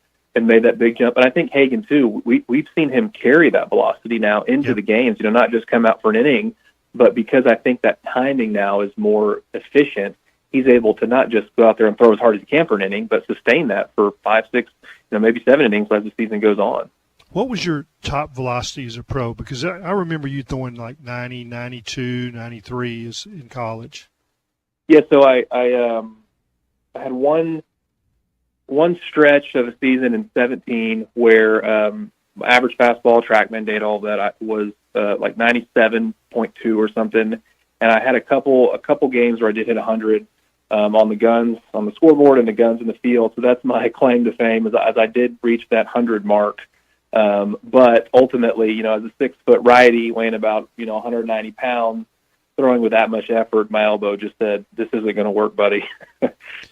made that big jump. And I think Hagen, too, we've seen him carry that velocity now into the games, not just come out for an inning, but because I think that timing now is more efficient, he's able to not just go out there and throw as hard as he can for an inning, but sustain that for 5, 6, maybe 7 innings as the season goes on. What was your top velocity as a pro? Because I remember you throwing like 90, 92, 93 in college. Yeah, so I had one stretch of a season in 2017 where average fastball, TrackMan data, all that, I was like 97.2 or something, and I had a couple games where I did hit 100 on the guns on the scoreboard and the guns in the field. So that's my claim to fame, as I did reach that 100 mark. But ultimately, as a 6-foot righty weighing about 190 pounds, throwing with that much effort, my elbow just said, "This isn't going to work, buddy."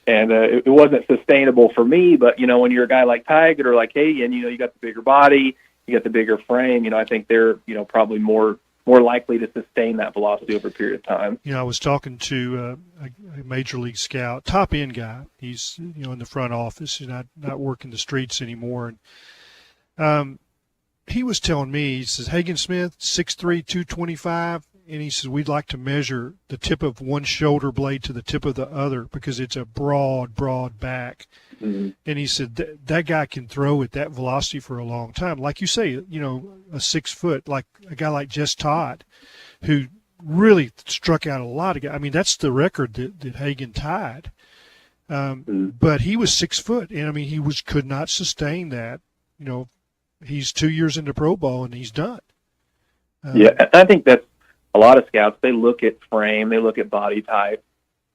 And it wasn't sustainable for me. But when you're a guy like Tiger or like Hagen, you got the bigger body, you got the bigger frame. I think they're probably more likely to sustain that velocity over a period of time. I was talking to a major league scout, top end guy. He's in the front office, not working the streets anymore. And he was telling me, he says, Hagen Smith, 6'3", 225. And he says, we'd like to measure the tip of one shoulder blade to the tip of the other because it's a broad back. Mm-hmm. And he said, that guy can throw at that velocity for a long time. Like you say, a 6 foot, like a guy like Jess Todd, who really struck out a lot of guys. I mean, that's the record that Hagen tied. But he was 6 foot. And, he could not sustain that. He's 2 years into pro ball and he's done. Yeah, I think that's a lot of scouts. They look at frame, they look at body type,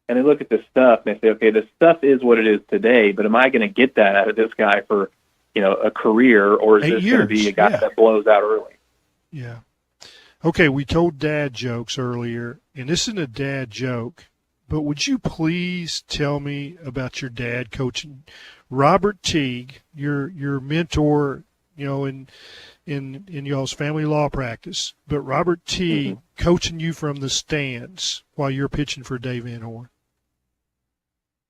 and they look at this stuff and they say, okay, this stuff is what it is today, but am I going to get that out of this guy for, a career, or is this going to be a guy that blows out early? Yeah. Okay, we told dad jokes earlier, and this isn't a dad joke, but would you please tell me about your dad coaching? Robert Teague, your mentor, in y'all's family law practice, but Robert Teague coaching you from the stands while you're pitching for Dave Van Horn.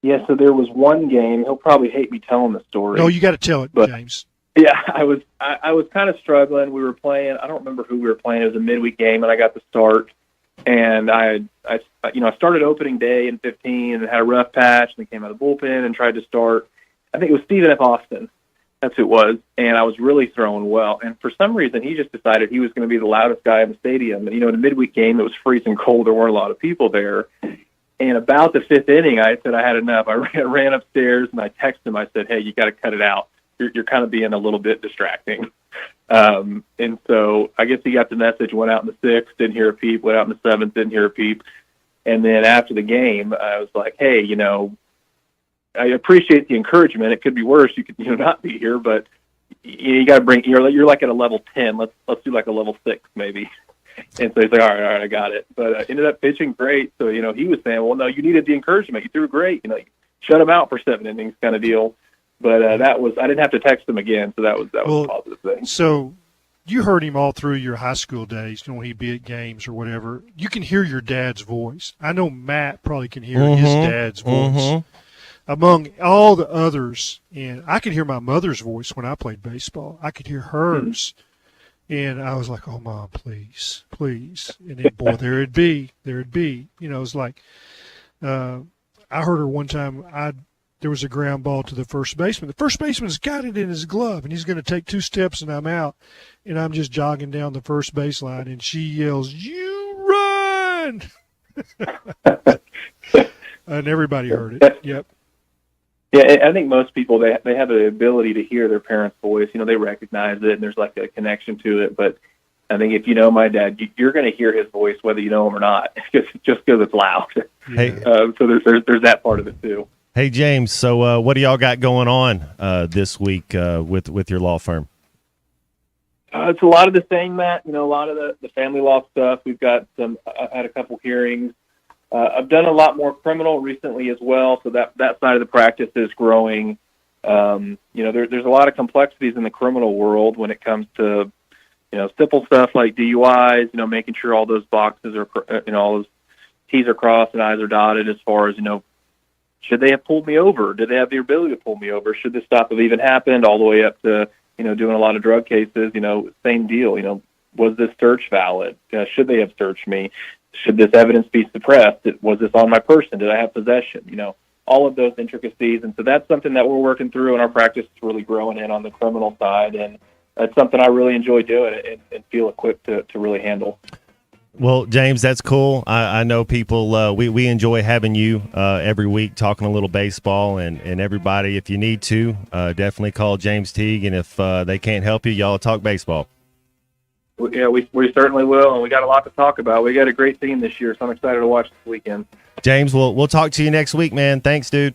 Yeah, so there was one game. He'll probably hate me telling the story. No, you got to tell it, James. Yeah, I was kind of struggling. We were playing. I don't remember who we were playing. It was a midweek game, and I got the start. And I started opening day in 15 and had a rough patch, and then came out of the bullpen and tried to start. I think it was Stephen F. Austin. That's who it was. And I was really throwing well. And for some reason, he just decided he was going to be the loudest guy in the stadium. And, in a midweek game, it was freezing cold. There weren't a lot of people there. And about the fifth inning, I said I had enough. I ran upstairs, and I texted him. I said, hey, you got to cut it out. You're kind of being a little bit distracting. And so I guess he got the message, went out in the sixth, didn't hear a peep, went out in the seventh, didn't hear a peep. And then after the game, I was like, hey, I appreciate the encouragement. It could be worse. You could, not be here, but you got to bring. You're like at a level 10. Let's do like a level 6 maybe. And so he's like, all right, I got it. But I ended up pitching great. So he was saying, well, no, you needed the encouragement. You threw great. Shut him out for 7 innings, kind of deal. But I didn't have to text him again, so that was a positive thing. So you heard him all through your high school days, when he'd be at games or whatever. You can hear your dad's voice. I know Matt probably can hear his dad's voice. Among all the others, and I could hear my mother's voice when I played baseball. I could hear hers, and I was like, oh, Mom, please. And then, boy, there it'd be. It's like I heard her one time, there was a ground ball to the first baseman. The first baseman's got it in his glove, and he's going to take 2 steps, and I'm out, and I'm just jogging down the first baseline, and she yells, you run! And everybody heard it. Yep. Yeah, I think most people, they have the ability to hear their parents' voice. They recognize it, and there's like a connection to it. But I think if you know my dad, you're going to hear his voice whether you know him or not, just because it's loud. Hey, so there's that part of it too. Hey, James, so what do y'all got going on this week with your law firm? It's a lot of the same, Matt. A lot of the family law stuff. We've got I've had a couple hearings. I've done a lot more criminal recently as well, so that side of the practice is growing. There's a lot of complexities in the criminal world when it comes to, simple stuff like DUIs, making sure all those boxes are, all those T's are crossed and I's are dotted as far as, should they have pulled me over? Did they have the ability to pull me over? Should this stop have even happened, all the way up to, doing a lot of drug cases, same deal. Was this search valid? Should they have searched me? Should this evidence be suppressed? Was this on my person? Did I have possession? All of those intricacies. And so that's something that we're working through, and our practice is really growing in on the criminal side. And that's something I really enjoy doing and feel equipped to really handle. Well, James, that's cool. I know people, we enjoy having you every week talking a little baseball, and everybody, if you need to, definitely call James Teague. And if they can't help you, y'all talk baseball. Yeah, we certainly will, and we got a lot to talk about. We got a great team this year, so I'm excited to watch this weekend. James, we'll talk to you next week, man. Thanks, dude.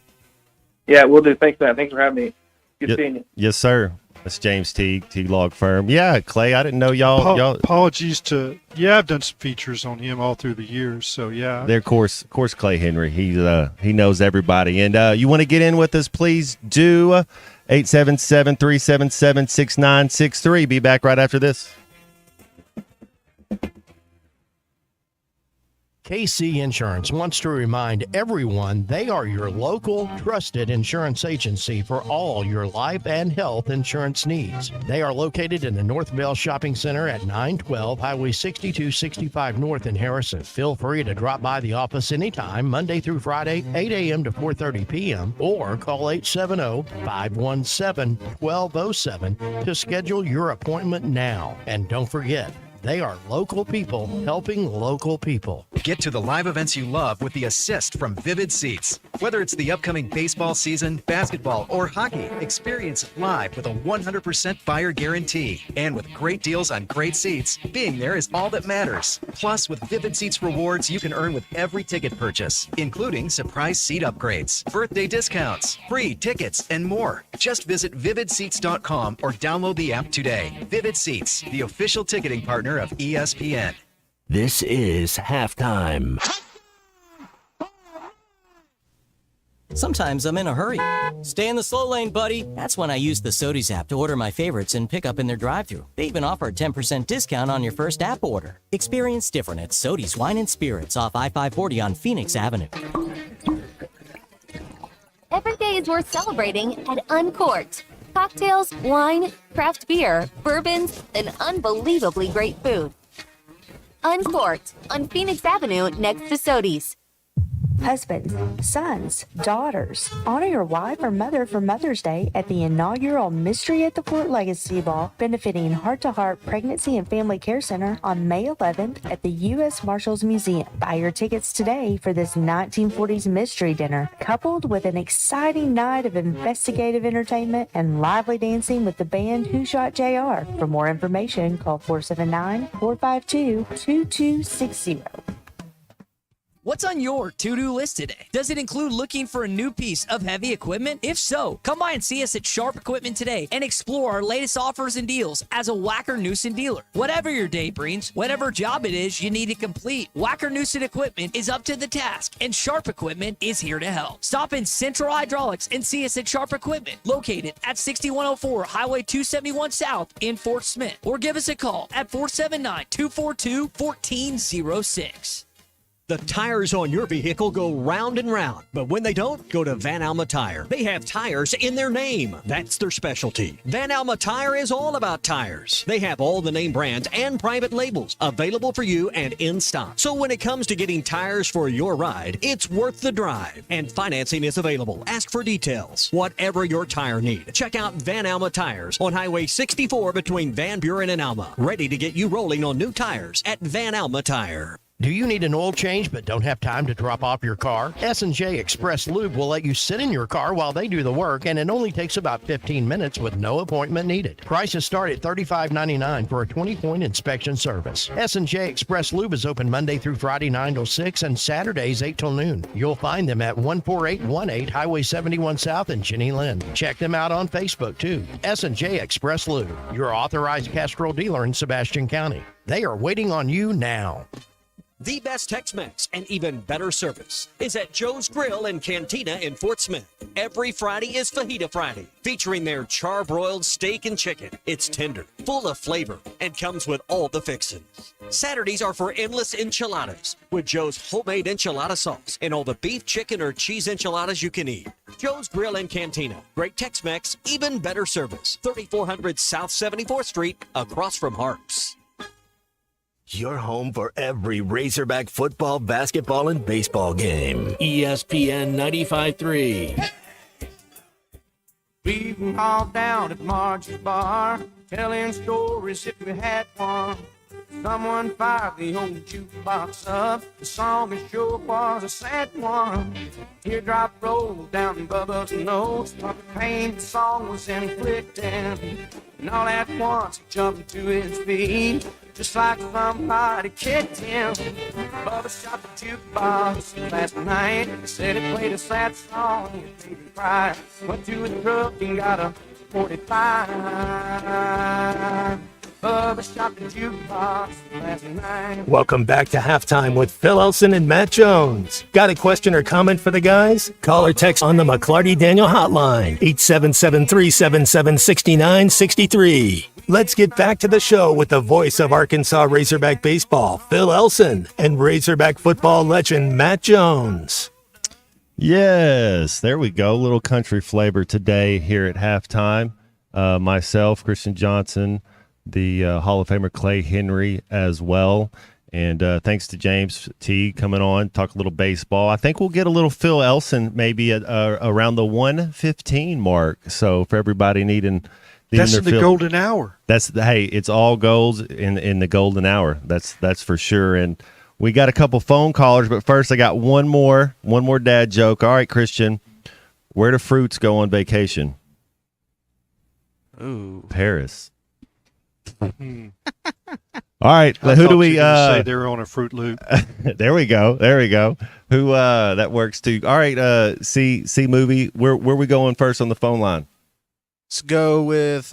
Yeah, we'll do. Thanks, man. Thanks for having me. Good seeing you. Yes, sir. That's James Teague, Teague Log Firm. Yeah, Clay, I didn't know y'all. Apologies to I've done some features on him all through the years. So yeah, Of course, Clay Henry. He knows everybody. And you want to get in with us? Please do. 877-377-6963. Be back right after this. KC Insurance wants to remind everyone they are your local, trusted insurance agency for all your life and health insurance needs. They are located in the Northville Shopping Center at 912 Highway 6265 North in Harrison. Feel free to drop by the office anytime, Monday through Friday, 8 a.m. to 4:30 p.m., or call 870-517-1207 to schedule your appointment now. And don't forget, they are local people helping local people. Get to the live events you love with the assist from Vivid Seats. Whether it's the upcoming baseball season, basketball, or hockey, experience it live with a 100% buyer guarantee. And with great deals on great seats, being there is all that matters. Plus, with Vivid Seats rewards you can earn with every ticket purchase, including surprise seat upgrades, birthday discounts, free tickets, and more. Just visit vividseats.com or download the app today. Vivid Seats, the official ticketing partner of ESPN. This is halftime. Sometimes I'm in a hurry. Stay in the slow lane, buddy. That's when I use the Sodies app to order my favorites and pick up in their drive-thru. They even offer a 10% discount on your first app order. Experience different at Sodies Wine and Spirits off I-540 on Phoenix Avenue. Every day is worth celebrating at Uncorked. Cocktails, wine, craft beer, bourbons, and unbelievably great food. Uncorked on Phoenix Avenue next to Sodies. Husbands, sons, daughters, honor your wife or mother for Mother's Day at the inaugural Mystery at the Fort Legacy Ball, benefiting Heart to Heart Pregnancy and Family Care Center on May 11th at the U.S. Marshals Museum. Buy your tickets today for this 1940s mystery dinner, coupled with an exciting night of investigative entertainment and lively dancing with the band Who Shot JR. For more information, call 479-452-2260. What's on your to-do list today? Does it include looking for a new piece of heavy equipment? If so, come by and see us at Sharp Equipment today and explore our latest offers and deals as a Wacker Newson dealer. Whatever your day brings, whatever job it is you need to complete, Wacker Newson Equipment is up to the task, and Sharp Equipment is here to help. Stop in Central Hydraulics and see us at Sharp Equipment, located at 6104 Highway 271 South in Fort Smith, or give us a call at 479-242-1406. The tires on your vehicle go round and round, but when they don't, go to Van Alma Tire. They have tires in their name. That's their specialty. Van Alma Tire is all about tires. They have all the name brands and private labels available for you and in stock. So when it comes to getting tires for your ride, it's worth the drive. And financing is available. Ask for details. Whatever your tire need, check out Van Alma Tires on Highway 64 between Van Buren and Alma. Ready to get you rolling on new tires at Van Alma Tire. Do you need an oil change but don't have time to drop off your car? S&J Express Lube will let you sit in your car while they do the work, and it only takes about 15 minutes with no appointment needed. Prices start at $35.99 for a 20-point inspection service. S&J Express Lube is open Monday through Friday 9 till 6 and Saturdays 8 till noon. You'll find them at 14818 Highway 71 South in Jenny Lind. Check them out on Facebook too. S&J Express Lube, your authorized Castrol dealer in Sebastian County. They are waiting on you now. The best Tex-Mex and even better service is at Joe's Grill and Cantina in Fort Smith. Every Friday is Fajita Friday, featuring their charbroiled steak and chicken. It's tender, full of flavor, and comes with all the fixings. Saturdays are for endless enchiladas with Joe's homemade enchilada sauce and all the beef, chicken, or cheese enchiladas you can eat. Joe's Grill and Cantina. Great Tex-Mex, even better service. 3400 South 74th Street, across from Harps. Your home for every Razorback football, basketball, and baseball game. ESPN 95.3. We've been all down at Marge's bar, telling stories if we had one. Someone fired the old jukebox up. The song it sure was a sad one. Teardrop rolled down Bubba's nose, but the pain the song was inflicting. And all at once he jumped to his feet, just like somebody kicked him. Bubba shot the jukebox last night. He said it played a sad song, it made him cry. Went to his truck and got a 45. Bubba shot the jukebox last night. Welcome back to Halftime with Phil Elson and Matt Jones. Got a question or comment for the guys? Call or text on the McClarty Daniel hotline, 877-377-6963. Let's get back to the show with the voice of Arkansas Razorback baseball, Phil Elson, and Razorback football legend Matt Jones. Yes, there we go. Little country flavor today here at halftime. Myself, Christian Johnson, the Hall of Famer Clay Henry as well. And thanks to James T coming on, talk a little baseball. I think we'll get a little Phil Elson maybe at around the 1:15 mark. So for everybody needing That's their in the golden hour. Hey, it's all goals in the golden hour. That's for sure. And we got a couple phone callers, but first I got one more dad joke. All right, Christian, where do fruits go on vacation? Ooh, Paris. All right, I who thought do we you were gonna say they were on a Fruit Loop? There we go. Who that works too. All right, see movie. Where we going first on the phone line? let's go with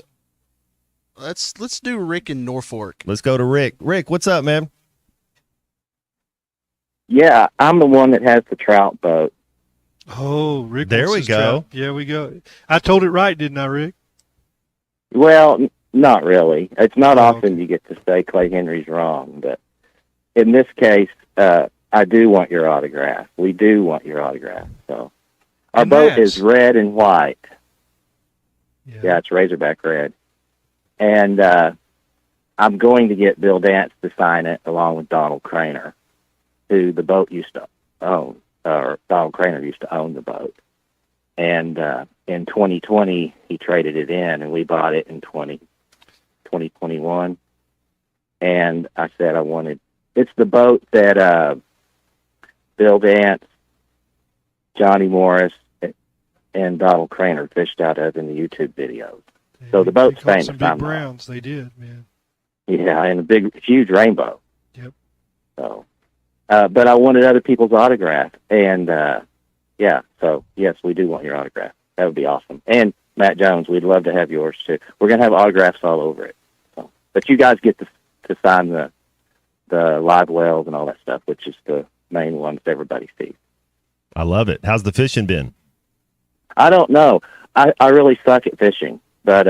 let's do Rick in Norfolk. Let's go to Rick. Rick, what's up, man? Yeah, I'm the one that has the trout boat. Oh, Rick. There wants we his go. trout. Yeah, we go. I told it right, didn't I, Rick? Well, not really. It's not often you get to say Clay Henry's wrong, but in this case, I do want your autograph. We do want your autograph. So our boat is red and white. Yeah, it's Razorback red. And I'm going to get Bill Dance to sign it along with Donald Craner, who the boat used to own, or Donald Craner used to own the boat. And in 2020, he traded it in, and we bought it in 2021. And I said I wanted, it's the boat that Bill Dance, Johnny Morris, and Donald Craner fished out of in the YouTube videos. So the boat's famous. Some big browns, they did, man. Yeah, and a big, huge rainbow. Yep. So, but I wanted other people's autograph, and yeah. So yes, we do want your autograph. That would be awesome. And Matt Jones, we'd love to have yours too. We're gonna have autographs all over it. So, but you guys get to sign the live wells and all that stuff, which is the main ones everybody sees. I love it. How's the fishing been? I don't know. I really suck at fishing, but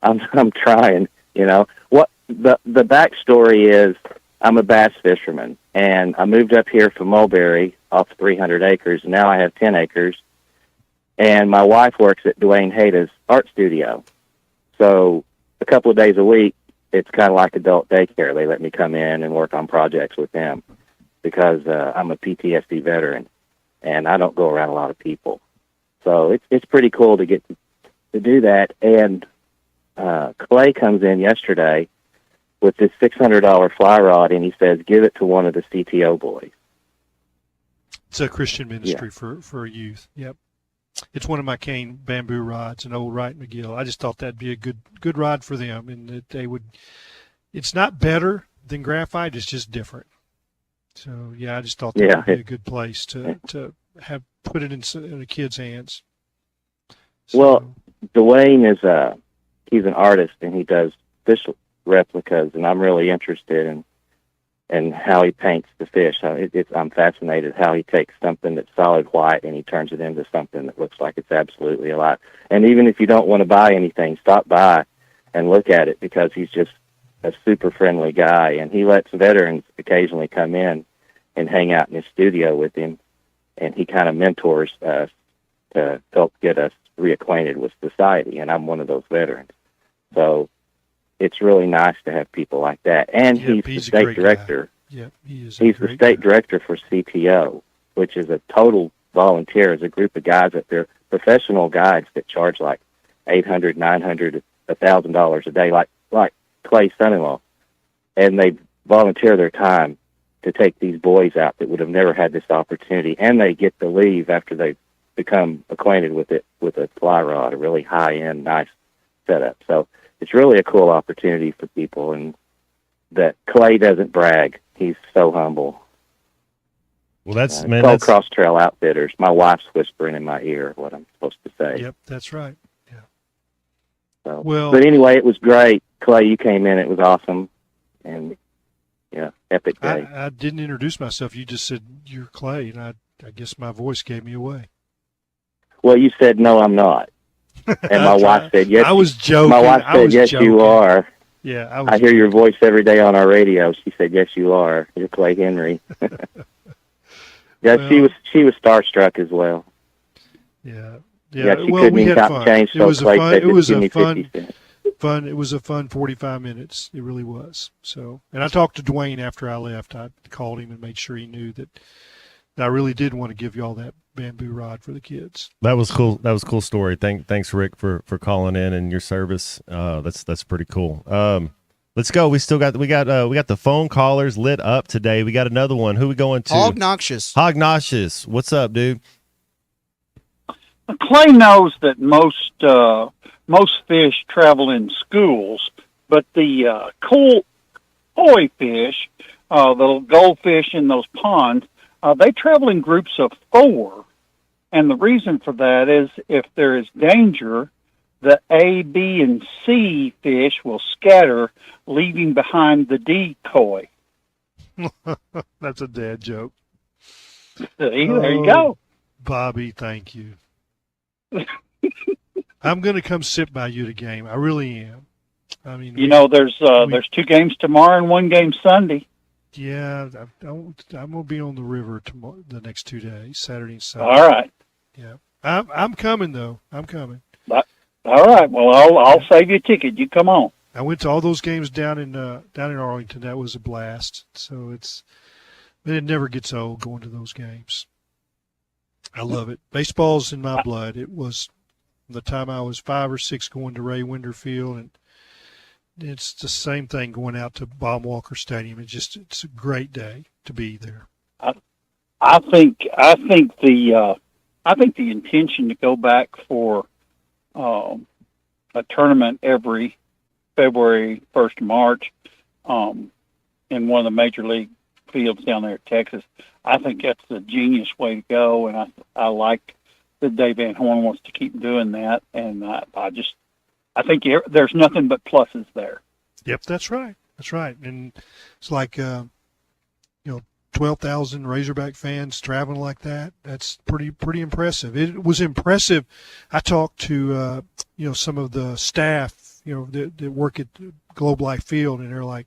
I'm trying. You know what the backstory is. I'm a bass fisherman, and I moved up here from Mulberry off 300 acres, and now I have 10 acres. And my wife works at Dwayne Hayda's art studio, so a couple of days a week, it's kind of like adult daycare. They let me come in and work on projects with them because I'm a PTSD veteran, and I don't go around a lot of people. So it's pretty cool to get to do that. And Clay comes in yesterday with this $600 fly rod, and he says, give it to one of the CTO boys. It's a Christian ministry for youth. Yep. It's one of my cane bamboo rods, an old Wright McGill. I just thought that'd be a good rod for them, and that they would. It's not better than graphite; it's just different. So yeah, I just thought that would be a good place to have put it in a kid's hands. So, well, Dwayne is he's an artist, and he does fish replicas, and I'm really interested in how he paints the fish. I'm fascinated how he takes something that's solid white and he turns it into something that looks like it's absolutely alive. And even if you don't want to buy anything, stop by and look at it, because he's just a super friendly guy, and he lets veterans occasionally come in and hang out in his studio with him, and he kind of mentors us to help get us reacquainted with society, and I'm one of those veterans. So it's really nice to have people like that. And he's the state director. Yeah, he's the state director for CTO, which is a total volunteer. It's a group of guys that they're professional guides that charge like $800, $900, $1,000 a day, like Clay's son-in-law. And they volunteer their time to take these boys out that would have never had this opportunity, and they get to leave after they become acquainted with it with a fly rod, a really high-end, nice setup. So it's really a cool opportunity for people, and that Clay doesn't brag. He's so humble. Well, that's called Cross Trail Outfitters. My wife's whispering in my ear what I'm supposed to say. Yep, that's right. So, Well- but anyway, it was great. Clay, you came in. It was awesome. And, yeah, epic day. I didn't introduce myself. You just said you're Clay, and I guess my voice gave me away. Well, you said, no, I'm not. And my wife said, yes. I was joking. My wife I said, was yes, joking. you are. Yeah, I hear your voice every day on our radio. She said, yes, you are. You're Clay Henry. Yeah, she was starstruck as well. Yeah. Yeah, she well, couldn't we even had count fun. change, It so was a Clay fun. said, It was "Just give a me fun. 50 cents." Fun. It was a fun 45 minutes. It really was. So, and I talked to Dwayne after I left. I called him and made sure he knew that I really did want to give you all that bamboo rod for the kids. That was cool. That was a cool story. Thanks, Rick, for calling in and your service. That's pretty cool. Let's go. We got the phone callers lit up today. We got another one. Who we going to? Hognoxious. Hognoxious. What's up, dude? Clay knows that most fish travel in schools, but the koi fish, the goldfish in those ponds, they travel in groups of 4. And the reason for that is if there is danger, the A, B, and C fish will scatter, leaving behind the decoy. That's a dad joke. There you go. Bobby, thank you. I'm going to come sit by you at a game. I really am. I mean, there's 2 games tomorrow and 1 game Sunday. Yeah, I'm going to be on the river tomorrow, the next 2 days, Saturday and Sunday. All right. Yeah, I'm coming though. I'm coming. All right. Well, I'll save you a ticket. You come on. I went to all those games down in Arlington. That was a blast. So it never gets old going to those games. I love it. Baseball's in my blood. It was the time I was 5 or 6 going to Ray Winder Field, and it's the same thing going out to Bob Walker Stadium. It's a great day to be there. I think the intention to go back for a tournament every February 1st, March, in one of the major league fields down there at Texas, I think that's the genius way to go, and I like that Dave Van Horn wants to keep doing that, and I think there's nothing but pluses there. Yep, that's right. That's right, and it's like 12,000 Razorback fans traveling like that. That's pretty impressive. It was impressive. I talked to some of the staff that work at Globe Life Field, and they're like,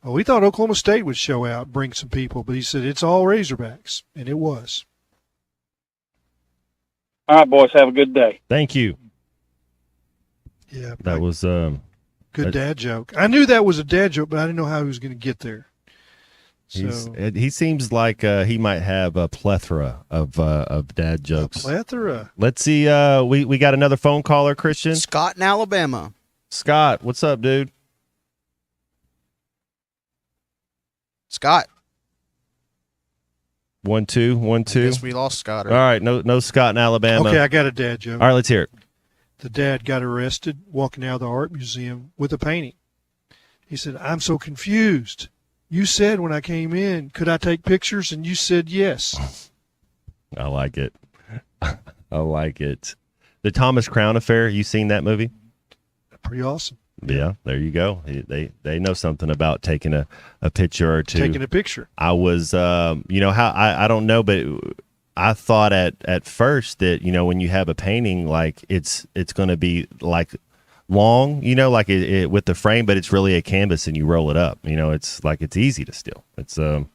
"Oh, we thought Oklahoma State would show out, bring some people," but he said it's all Razorbacks, and it was. All right, boys, have a good day. Thank you. Yeah, that was good dad joke. I knew that was a dad joke, but I didn't know how he was going to get there. He seems like he might have a plethora of dad jokes. Plethora. Let's see. We got another phone caller, Christian. Scott in Alabama. Scott, what's up, dude? Scott. 1 2 1 2. I guess we lost Scott. All right, no Scott in Alabama. Okay, I got a dad joke. All right, let's hear it. The dad got arrested walking out of the art museum with a painting. He said, "I'm so confused. You said when I came in, could I take pictures? And you said yes." I like it. I like it. The Thomas Crown Affair. You seen that movie? Pretty awesome. Yeah, there you go. They know something about taking a picture or two. Taking a picture. I was, how I don't know, but I thought at first that when you have a painting, like it's going to be like long, like it with the frame, but it's really a canvas and you roll it up. It's like it's easy to steal. It's there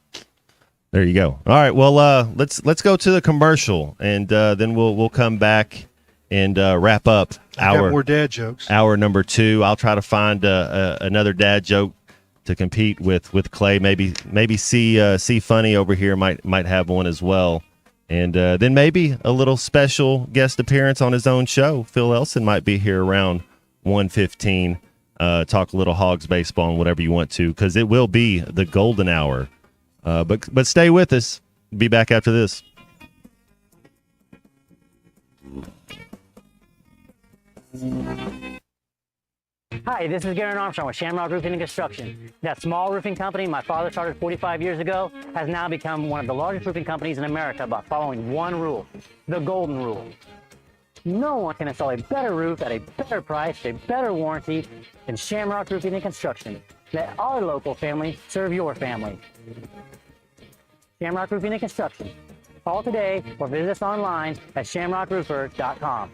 you go. All right, well let's go to the commercial and then we'll come back and wrap up I got more dad jokes. Hour number 2. I'll try to find another dad joke to compete with Clay. Maybe see Funny over here might have one as well. And then maybe a little special guest appearance on his own show. Phil Elson might be here around 1:15. Talk a little Hogs baseball and whatever you want to, because it will be the golden hour. But stay with us. Be back after this. Hi, this is Garen Armstrong with Shamrock Roofing and Construction. That small roofing company my father started 45 years ago has now become one of the largest roofing companies in America by following one rule, the golden rule. No one can install a better roof at a better price, a better warranty than Shamrock Roofing and Construction. Let our local family serve your family. Shamrock Roofing and Construction. Call today or visit us online at shamrockroofer.com.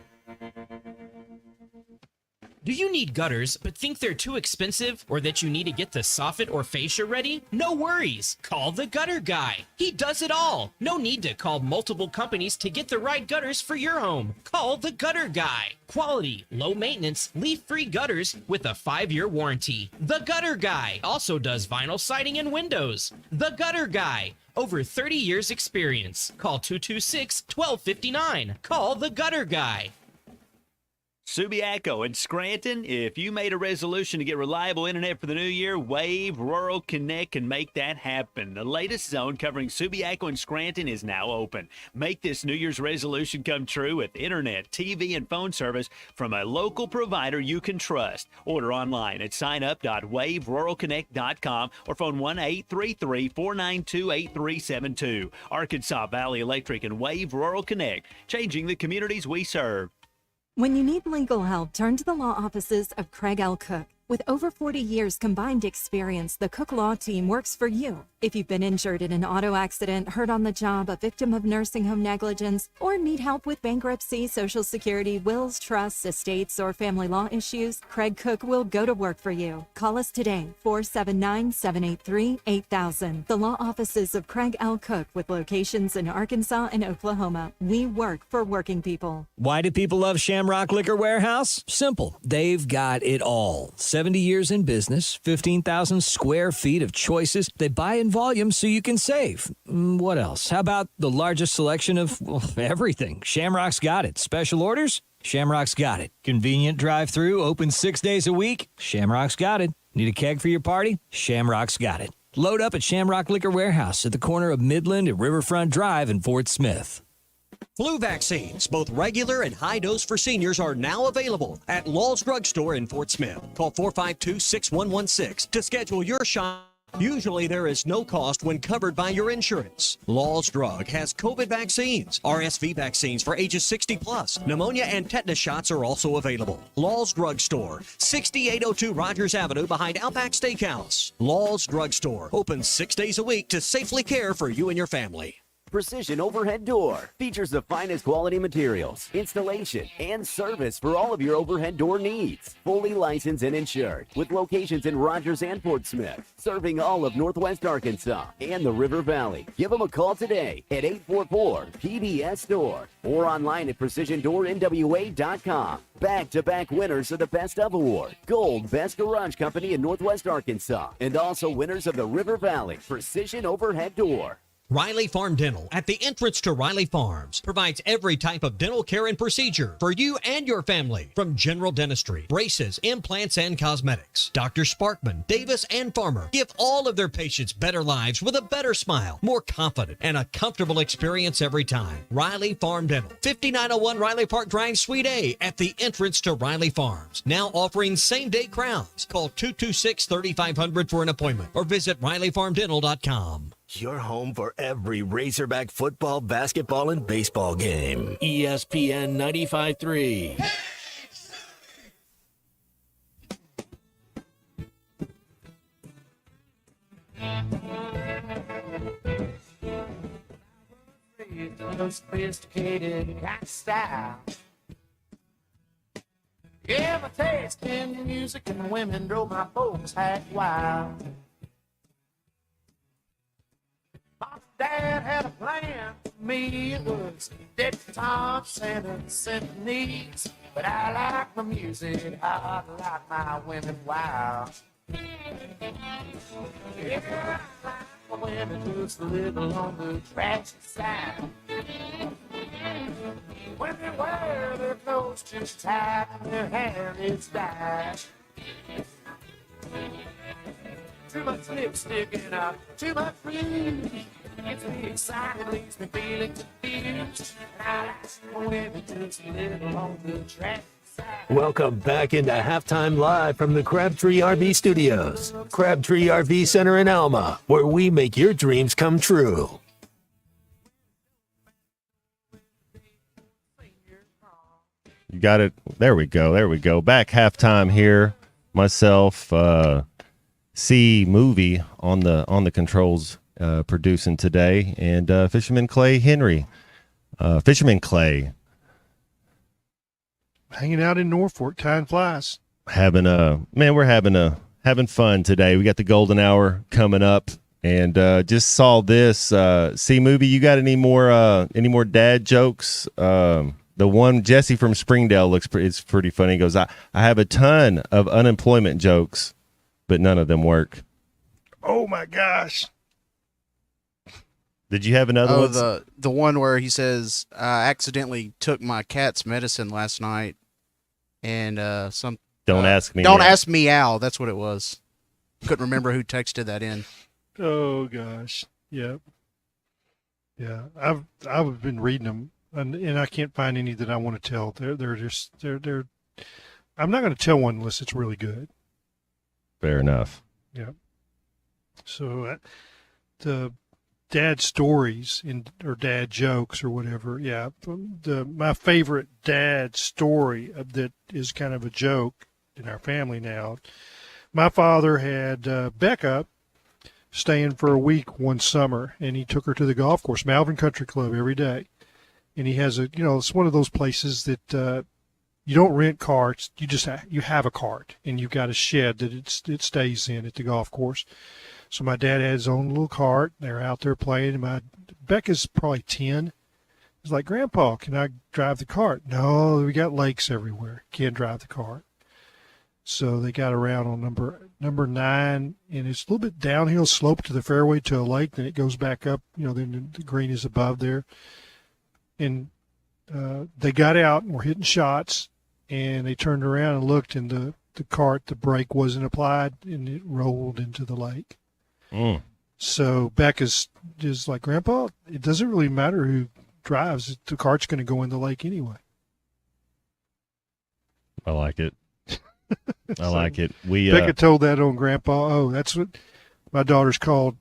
Do you need gutters but think they're too expensive, or that you need to get the soffit or fascia ready? No worries. Call the Gutter Guy. He does it all. No need to call multiple companies to get the right gutters for your home. Call the Gutter Guy. Quality, low maintenance, leak-free gutters with a 5-year warranty. The Gutter Guy also does vinyl siding and windows. The Gutter Guy. Over 30 years experience. Call 226-1259. Call the Gutter Guy. Subiaco and Scranton, if you made a resolution to get reliable internet for the new year, Wave Rural Connect can make that happen. The latest zone covering Subiaco and Scranton is now open. Make this New Year's resolution come true with internet, TV, and phone service from a local provider you can trust. Order online at signup.waveruralconnect.com or phone 1-833-492-8372. Arkansas Valley Electric and Wave Rural Connect, changing the communities we serve. When you need legal help, turn to the law offices of Craig L. Cook. With over 40 years combined experience, the Cook Law Team works for you. If you've been injured in an auto accident, hurt on the job, a victim of nursing home negligence, or need help with bankruptcy, Social Security, wills, trusts, estates, or family law issues, Craig Cook will go to work for you. Call us today, 479-783-8000. The law offices of Craig L. Cook with locations in Arkansas and Oklahoma. We work for working people. Why do people love Shamrock Liquor Warehouse? Simple. They've got it all. 70 years in business, 15,000 square feet of choices. They buy in volume so you can save. What else? How about the largest selection of everything? Shamrock's got it. Special orders? Shamrock's got it. Convenient drive-through, open 6 days a week? Shamrock's got it. Need a keg for your party? Shamrock's got it. Load up at Shamrock Liquor Warehouse at the corner of Midland and Riverfront Drive in Fort Smith. Flu vaccines, both regular and high dose for seniors, are now available at Law's Drug Store in Fort Smith. Call 452-6116 to schedule your shot. Usually there is no cost when covered by your insurance. Law's Drug has COVID vaccines, RSV vaccines for ages 60 plus. Pneumonia and tetanus shots are also available. Law's Drug Store, 6802 Rogers Avenue behind Outback Steakhouse. Law's Drug Store, open 6 days a week to safely care for you and your family. Precision Overhead Door features the finest quality materials, installation, and service for all of your overhead door needs. Fully licensed and insured, with locations in Rogers and Fort Smith, serving all of Northwest Arkansas and the River Valley. Give them a call today at 844-PBS-STORE or online at PrecisionDoorNWA.com. Back-to-back winners of the Best of Award, Gold Best Garage Company in Northwest Arkansas, and also winners of the River Valley Precision Overhead Door. Riley Farm Dental, at the entrance to Riley Farms, provides every type of dental care and procedure for you and your family, from general dentistry, braces, implants, and cosmetics. Dr. Sparkman, Davis, and Farmer give all of their patients better lives with a better smile, more confident, and a comfortable experience every time. Riley Farm Dental, 5901 Riley Park Drive, Suite A, at the entrance to Riley Farms. Now offering same-day crowns. Call 226-3500 for an appointment or visit RileyFarmDental.com. Your home for every Razorback football, basketball, and baseball game. ESPN 95.3. Sophisticated kind of style. Yeah, my taste in music and women drove my folks half wild. Dad had a plan for me. It was debutantes and symphonies. But I like my music, I like my women wild. Yeah, I like my women just a little on the trashy side. When they wear their clothes just tight and their hair is dyed. Too much lipstick and too much rouge. Gets me excited, leaves me feeling confused. I like my women just a little on the track. Welcome back into Halftime Live from the Crabtree RV Studios. Crabtree RV Center in Alma, where we make your dreams come true. You got it. There we go. Back halftime here. Myself, C Movie on the controls, producing today, and Fisherman Clay Henry. Fisherman Clay hanging out in Norfolk, time flies. We're having fun today. We got the golden hour coming up, and just saw this. C Movie, you got any more dad jokes? The one Jesse from Springdale it's pretty funny. He goes, I have a ton of unemployment jokes, but none of them work. Oh my gosh. Did you have another one? The one where he says, I accidentally took my cat's medicine last night, and Don't ask me. Don't now. ask me, Al. That's what it was. Couldn't remember who texted that in. Oh gosh. Yep. Yeah. I've been reading them, and I can't find any that I want to tell. They're I'm not going to tell one unless it's really good. Fair enough. Yeah. So the dad stories or dad jokes or whatever. Yeah. My favorite dad story that is kind of a joke in our family now. My father had Becca staying for a week one summer, and he took her to the golf course, Malvern Country Club, every day. And he has it's one of those places that you don't rent carts. You have a cart, and you've got a shed that it stays in at the golf course. So my dad had his own little cart. They're out there playing. Becca's probably 10. He's like, Grandpa, can I drive the cart? No, we got lakes everywhere. Can't drive the cart. So they got around on number 9, and it's a little bit downhill slope to the fairway to a lake. Then it goes back up. Then the green is above there. And they got out and were hitting shots, and they turned around and looked, and the cart, the brake wasn't applied, and it rolled into the lake. Mm. So Becca's just like, Grandpa, it doesn't really matter who drives. The cart's going to go in the lake anyway. I like it. I like it. Becca told that on Grandpa. Oh, that's what my daughters called.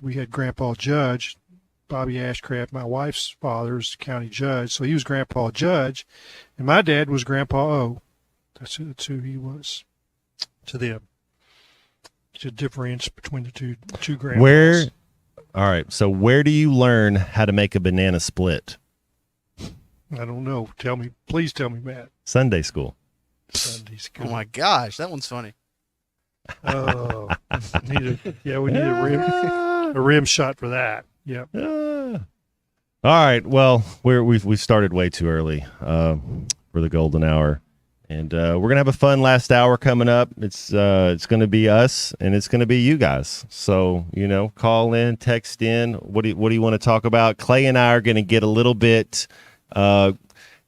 We had Grandpa Judge, Bobby Ashcraft, my wife's father's county judge. So he was Grandpa Judge, and my dad was Grandpa O. That's who he was to them. To difference between the two grandpas. All right. So where do you learn how to make a banana split? I don't know. Please tell me, Matt. Sunday school. Sunday school. Oh my gosh, that one's funny. Oh, we need a rim shot for that. Yep. All right. Well, we've started way too early for the golden hour, and we're gonna have a fun last hour coming up. It's gonna be us, and it's gonna be you guys. So call in, text in. What do you want to talk about? Clay and I are gonna get a little bit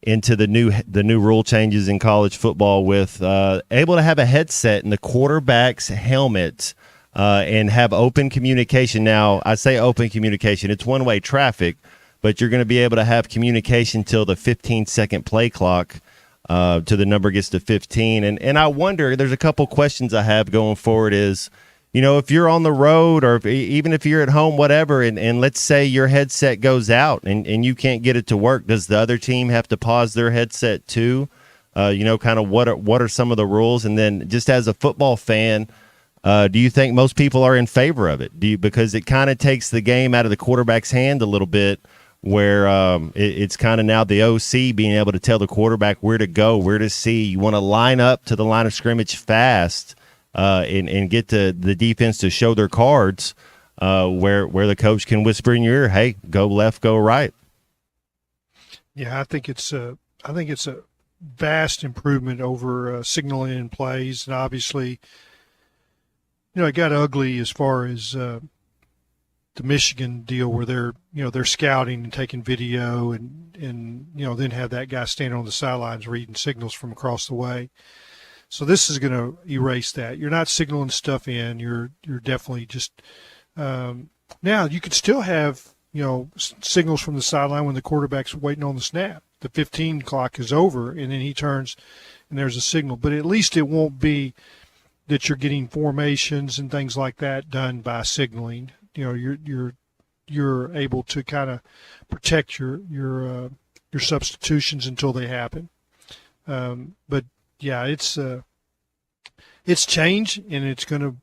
into the new rule changes in college football with able to have a headset in the quarterback's helmet and have open communication. Now, I say open communication. It's one-way traffic, but you're going to be able to have communication till the 15-second play clock to the number gets to 15. And I wonder, there's a couple questions I have going forward is, if you're on the road or even if you're at home, whatever, and let's say your headset goes out and you can't get it to work, does the other team have to pause their headset too? Kind of what are some of the rules? And then just as a football fan, do you think most people are in favor of it? Because it kind of takes the game out of the quarterback's hand a little bit, where it's kind of now the OC being able to tell the quarterback where to go, where to see. You want to line up to the line of scrimmage fast. And get the defense to show their cards where the coach can whisper in your ear, hey, go left, go right. Yeah, I think it's a vast improvement over signaling in plays. And obviously, it got ugly as far as the Michigan deal where they're scouting and taking video and then have that guy standing on the sidelines reading signals from across the way. So this is going to erase that. You're not signaling stuff in. You're definitely just now you could still have signals from the sideline when the quarterback's waiting on the snap. The 15 clock is over, and then he turns, and there's a signal. But at least it won't be that you're getting formations and things like that done by signaling. You're able to kind of protect your substitutions until they happen. But yeah, it's change, and it's gonna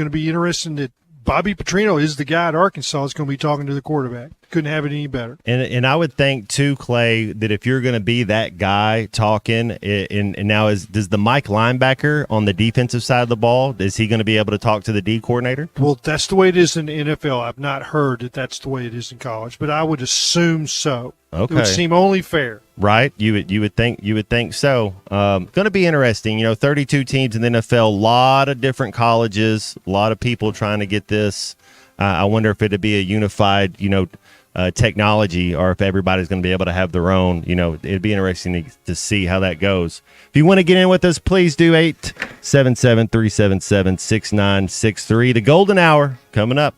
be interesting that Bobby Petrino is the guy at Arkansas is going to be talking to the quarterback. Couldn't have it any better. And I would think too, Clay, that if you're going to be that guy talking, and now does the Mike linebacker on the defensive side of the ball, is he going to be able to talk to the D coordinator? Well, that's the way it is in the NFL. I've not heard that that's the way it is in college, but I would assume so. Okay. It would seem only fair. Right, you would think so. Going to be interesting. 32 teams in the NFL, a lot of different colleges, a lot of people trying to get this. I wonder if it'd be a unified, technology, or if everybody's going to be able to have their own. It'd be interesting to see how that goes. If you want to get in with us, please do 877-377-6963. The golden hour coming up.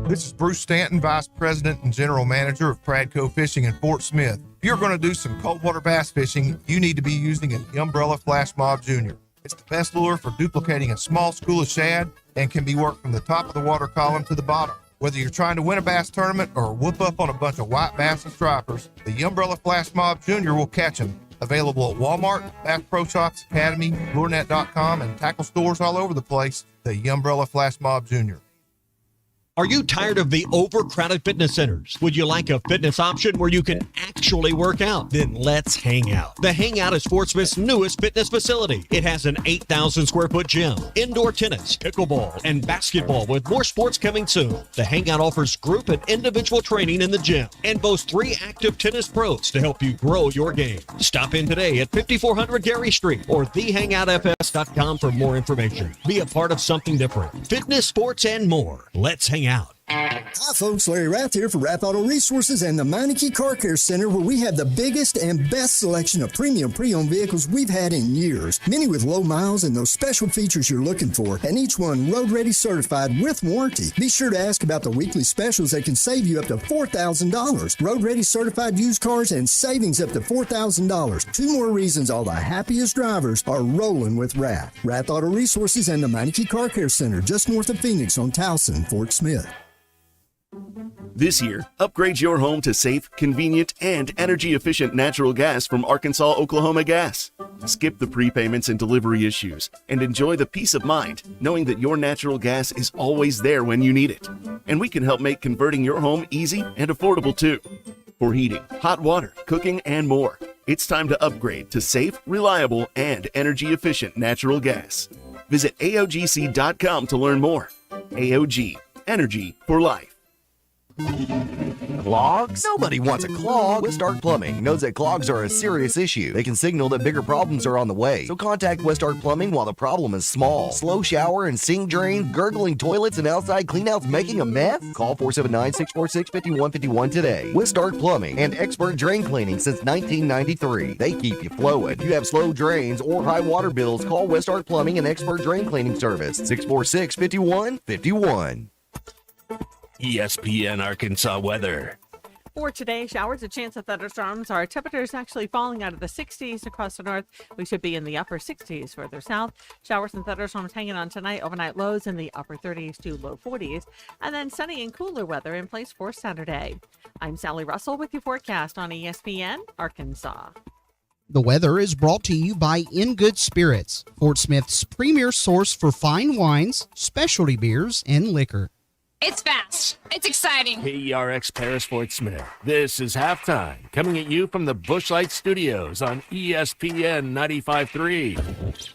This is Bruce Stanton, Vice President and General Manager of Pradco Fishing in Fort Smith. If you're going to do some cold water bass fishing, you need to be using an Umbrella Flash Mob Jr. It's the best lure for duplicating a small school of shad and can be worked from the top of the water column to the bottom. Whether you're trying to win a bass tournament or whoop up on a bunch of white bass and stripers, the Umbrella Flash Mob Jr. will catch them. Available at Walmart, Bass Pro Shops, Academy, LureNet.com, and tackle stores all over the place. The Umbrella Flash Mob Jr. Are you tired of the overcrowded fitness centers? Would you like a fitness option where you can actually work out? Then let's hang out. The Hangout is Fort Smith's newest fitness facility. It has an 8,000 square foot gym, indoor tennis, pickleball, and basketball with more sports coming soon. The Hangout offers group and individual training in the gym and boasts 3 active tennis pros to help you grow your game. Stop in today at 5400 Gary Street or thehangoutfs.com for more information. Be a part of something different. Fitness, sports, and more. Let's hang out. Hi folks, Larry Rath here for Rath Auto Resources and the Meineke Car Care Center, where we have the biggest and best selection of premium pre-owned vehicles we've had in years. Many with low miles and those special features you're looking for, and each one road ready certified with warranty. Be sure to ask about the weekly specials that can save you up to $4,000. Road ready certified used cars and savings up to $4,000. 2 more reasons all the happiest drivers are rolling with Rath. Rath Auto Resources and the Meineke Car Care Center, just north of Phoenix on Towson, Fort Smith. This year, upgrade your home to safe, convenient, and energy-efficient natural gas from Arkansas Oklahoma Gas. Skip the prepayments and delivery issues, and enjoy the peace of mind knowing that your natural gas is always there when you need it. And we can help make converting your home easy and affordable too. For heating, hot water, cooking, and more, it's time to upgrade to safe, reliable, and energy-efficient natural gas. Visit AOGC.com to learn more. AOG, Energy for Life. Clogs? Nobody wants a clog. Westart Plumbing knows that clogs are a serious issue. They can signal that bigger problems are on the way. So contact Westart Plumbing while the problem is small. Slow shower and sink drain, gurgling toilets, and outside cleanouts making a mess? Call 479-646-5151 today. Westart Plumbing and expert drain cleaning since 1993. They keep you flowing. If you have slow drains or high water bills, call Westart Plumbing and expert drain cleaning service. 646-5151. ESPN Arkansas weather. For today, showers, a chance of thunderstorms. Our temperatures actually falling out of the 60s across the north. We should be in the upper 60s further south. Showers and thunderstorms hanging on tonight. Overnight lows in the upper 30s to low 40s. And then sunny and cooler weather in place for Saturday. I'm Sally Russell with your forecast on ESPN Arkansas. The weather is brought to you by In Good Spirits, Fort Smith's premier source for fine wines, specialty beers, and liquor. It's fast. It's exciting. KERX Paris Fort Smith. This is halftime, coming at you from the Bushlight Studios on ESPN 95.3.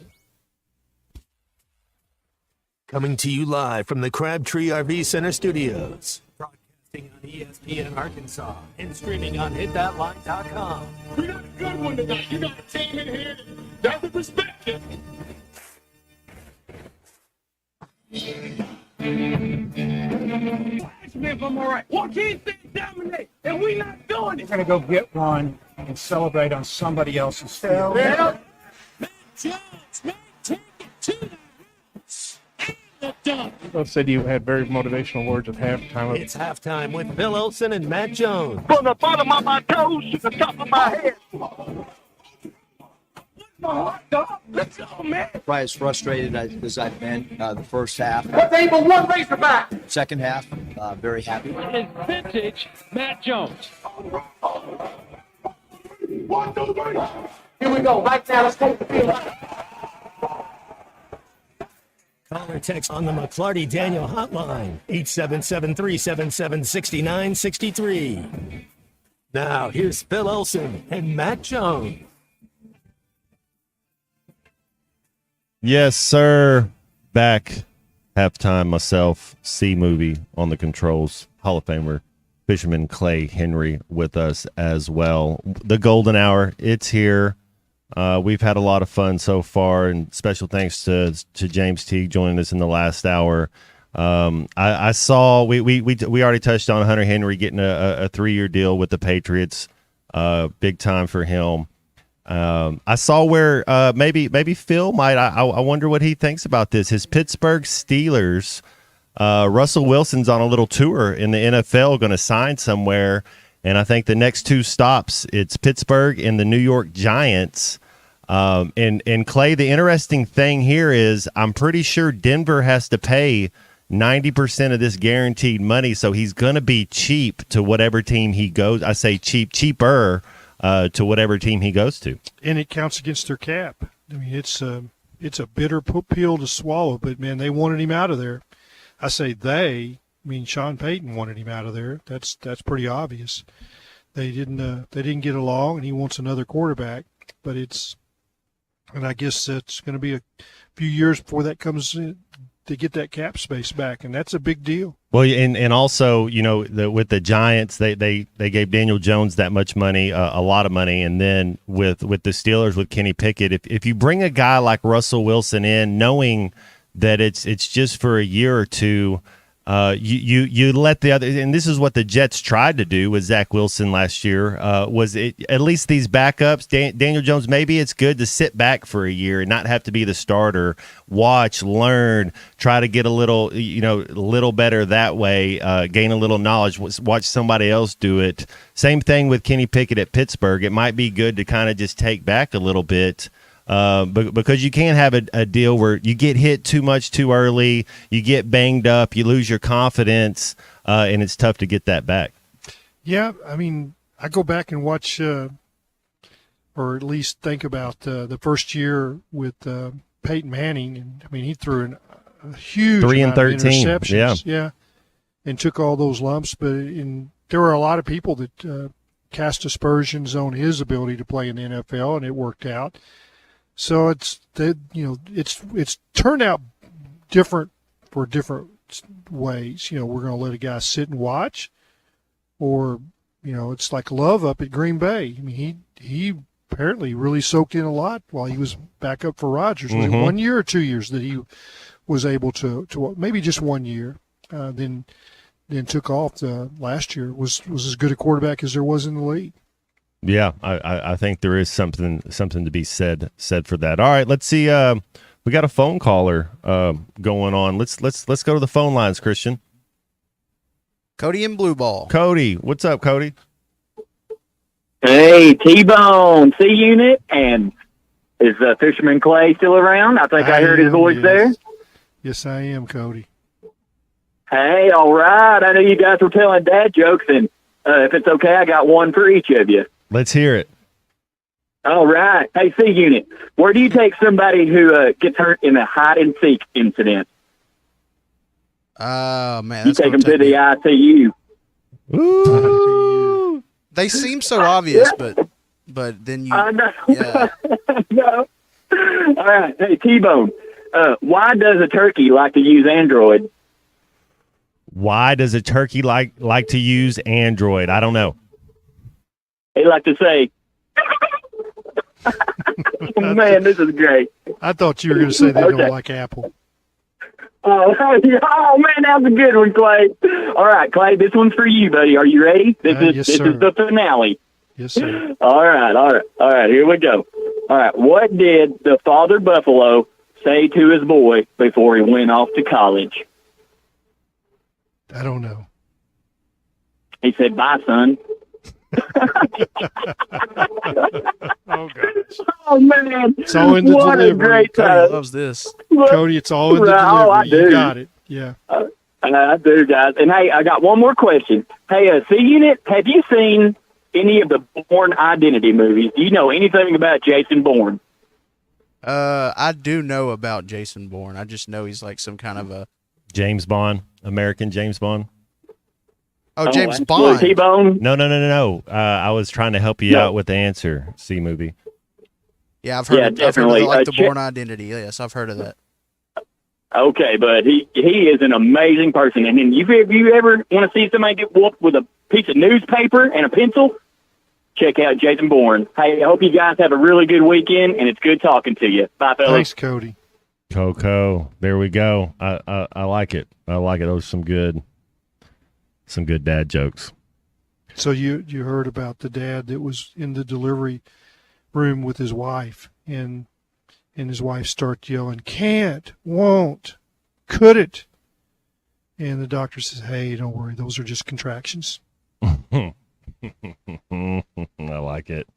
Coming to you live from the Crabtree RV Center Studios. Broadcasting on ESPN Arkansas and streaming on hitthatline.com. We got a good one tonight. You got a team in here that doesn't respect it. If I'm all right. What can't they dominate? And we not doing it. We're gonna go get one and celebrate on somebody else's field. Yeah. Matt Jones, man, take it to the house and the dunk. Both said you had very motivational words at halftime. It's halftime with Bill Olson and Matt Jones. From the bottom of my toes to the top of my head. on, dog. Let's go, man. Probably as frustrated as I've been the first half. What's able one Razorback? Second half, very happy. It's vintage Matt Jones. 1, 2, 3. Here we go. Right now, let's take the field. Call or text on the McClarty Daniel hotline, 877-377-6963. Now, here's Phil Olson and Matt Jones. Yes, sir. Back halftime myself. C movie on the controls. Hall of Famer Fisherman Clay Henry with us as well. The golden hour, it's here. We've had a lot of fun so far, and special thanks to James Teague joining us in the last hour. I saw we already touched on Hunter Henry getting a 3-year deal with the Patriots. Big time for him. I saw where maybe Phil might. I wonder what he thinks about this. His Pittsburgh Steelers. Russell Wilson's on a little tour in the NFL, going to sign somewhere. And I think the next 2 stops, it's Pittsburgh and the New York Giants. And Clay, the interesting thing here is I'm pretty sure Denver has to pay 90% of this guaranteed money, so he's going to be cheap to whatever team he goes. I say cheaper to whatever team he goes to. And it counts against their cap. I mean, it's a bitter pill to swallow, but, man, they wanted him out of there. I say they. I mean, Sean Payton wanted him out of there. That's pretty obvious. They didn't get along, and he wants another quarterback. But and I guess it's going to be a few years before that comes in to get that cap space back, and that's a big deal. Well, and also, with the Giants, they gave Daniel Jones that much money, a lot of money, and then with the Steelers with Kenny Pickett, if you bring a guy like Russell Wilson in, knowing that it's just for a year or two. You let the other, and this is what the Jets tried to do with Zach Wilson last year. Was it at least these backups? Daniel Jones, maybe it's good to sit back for a year and not have to be the starter. Watch, learn, try to get a little better that way. Gain a little knowledge. Watch somebody else do it. Same thing with Kenny Pickett at Pittsburgh. It might be good to kind of just take back a little bit. Because you can't have a deal where you get hit too much too early, you get banged up, you lose your confidence, and it's tough to get that back. Yeah, I mean, I go back and watch, or at least think about the first year with Peyton Manning, and I mean, he threw a huge 3 and amount of 13, interceptions, yeah, and took all those lumps. But there were a lot of people that cast aspersions on his ability to play in the NFL, and it worked out. So it's turned out different for different ways. We're going to let a guy sit and watch, or it's like Love up at Green Bay. I mean, he apparently really soaked in a lot while he was back up for Rodgers. Was it 1 year or 2 years that he was able to maybe just 1 year, then took off. Last year was as good a quarterback as there was in the league. Yeah, I think there is something to be said for that. All right, let's see. We got a phone caller going on. Let's go to the phone lines, Christian. Cody in Blue Ball. Cody, what's up, Cody? Hey, T-Bone, C-Unit, and is Fisherman Clay still around? I think I heard his voice there. Yes, I am, Cody. Hey, all right. I know you guys were telling dad jokes, and if it's okay, I got one for each of you. Let's hear it. All right. Hey, C-Unit, where do you take somebody who gets hurt in a hide-and-seek incident? Oh, man. You take them to the ICU. Ooh. They seem so obvious, but then you... I know. Yeah. No. All right. Hey, T-Bone, why does a turkey like to use Android? Why does a turkey like to use Android? I don't know. They like to say, oh, man, this is great. I thought you were going to say they don't like Apple. Oh, man, that's a good one, Clay. All right, Clay, this one's for you, buddy. Are you ready? This is the finale. Yes, sir. All right, here we go. All right, what did the father buffalo say to his boy before he went off to college? I don't know. He said, bye, son. Oh, gosh. Oh, man. It's all in the what delivery. a great Cody time. loves this. Cody, it's all in the delivery. Oh, I You do. got it. Yeah. I do, guys. And, hey, I got one more question. Hey, C-Unit, have you seen any of the Bourne Identity movies? Do you know anything about Jason Bourne? I do know about Jason Bourne. I just know he's like some kind of a James Bond, American James Bond. James Bond. T-Bone? No. I was trying to help you out with the answer. C movie. Yeah, I've heard. Yeah, I've heard definitely. of like the Ch- Bourne Identity. Yes, I've heard of that. Okay, but he is an amazing person. And then if you ever want to see somebody get whooped with a piece of newspaper and a pencil, check out Jason Bourne. Hey, I hope you guys have a really good weekend, and it's good talking to you. Bye, fellas. Thanks, Cody. Coco. There we go. I like it. I like it. Those are some good dad jokes. So you heard about the dad that was in the delivery room with his wife, and his wife starts yelling, "Can't, won't, couldn't," and the doctor says, "Hey, don't worry, those are just contractions." I like it.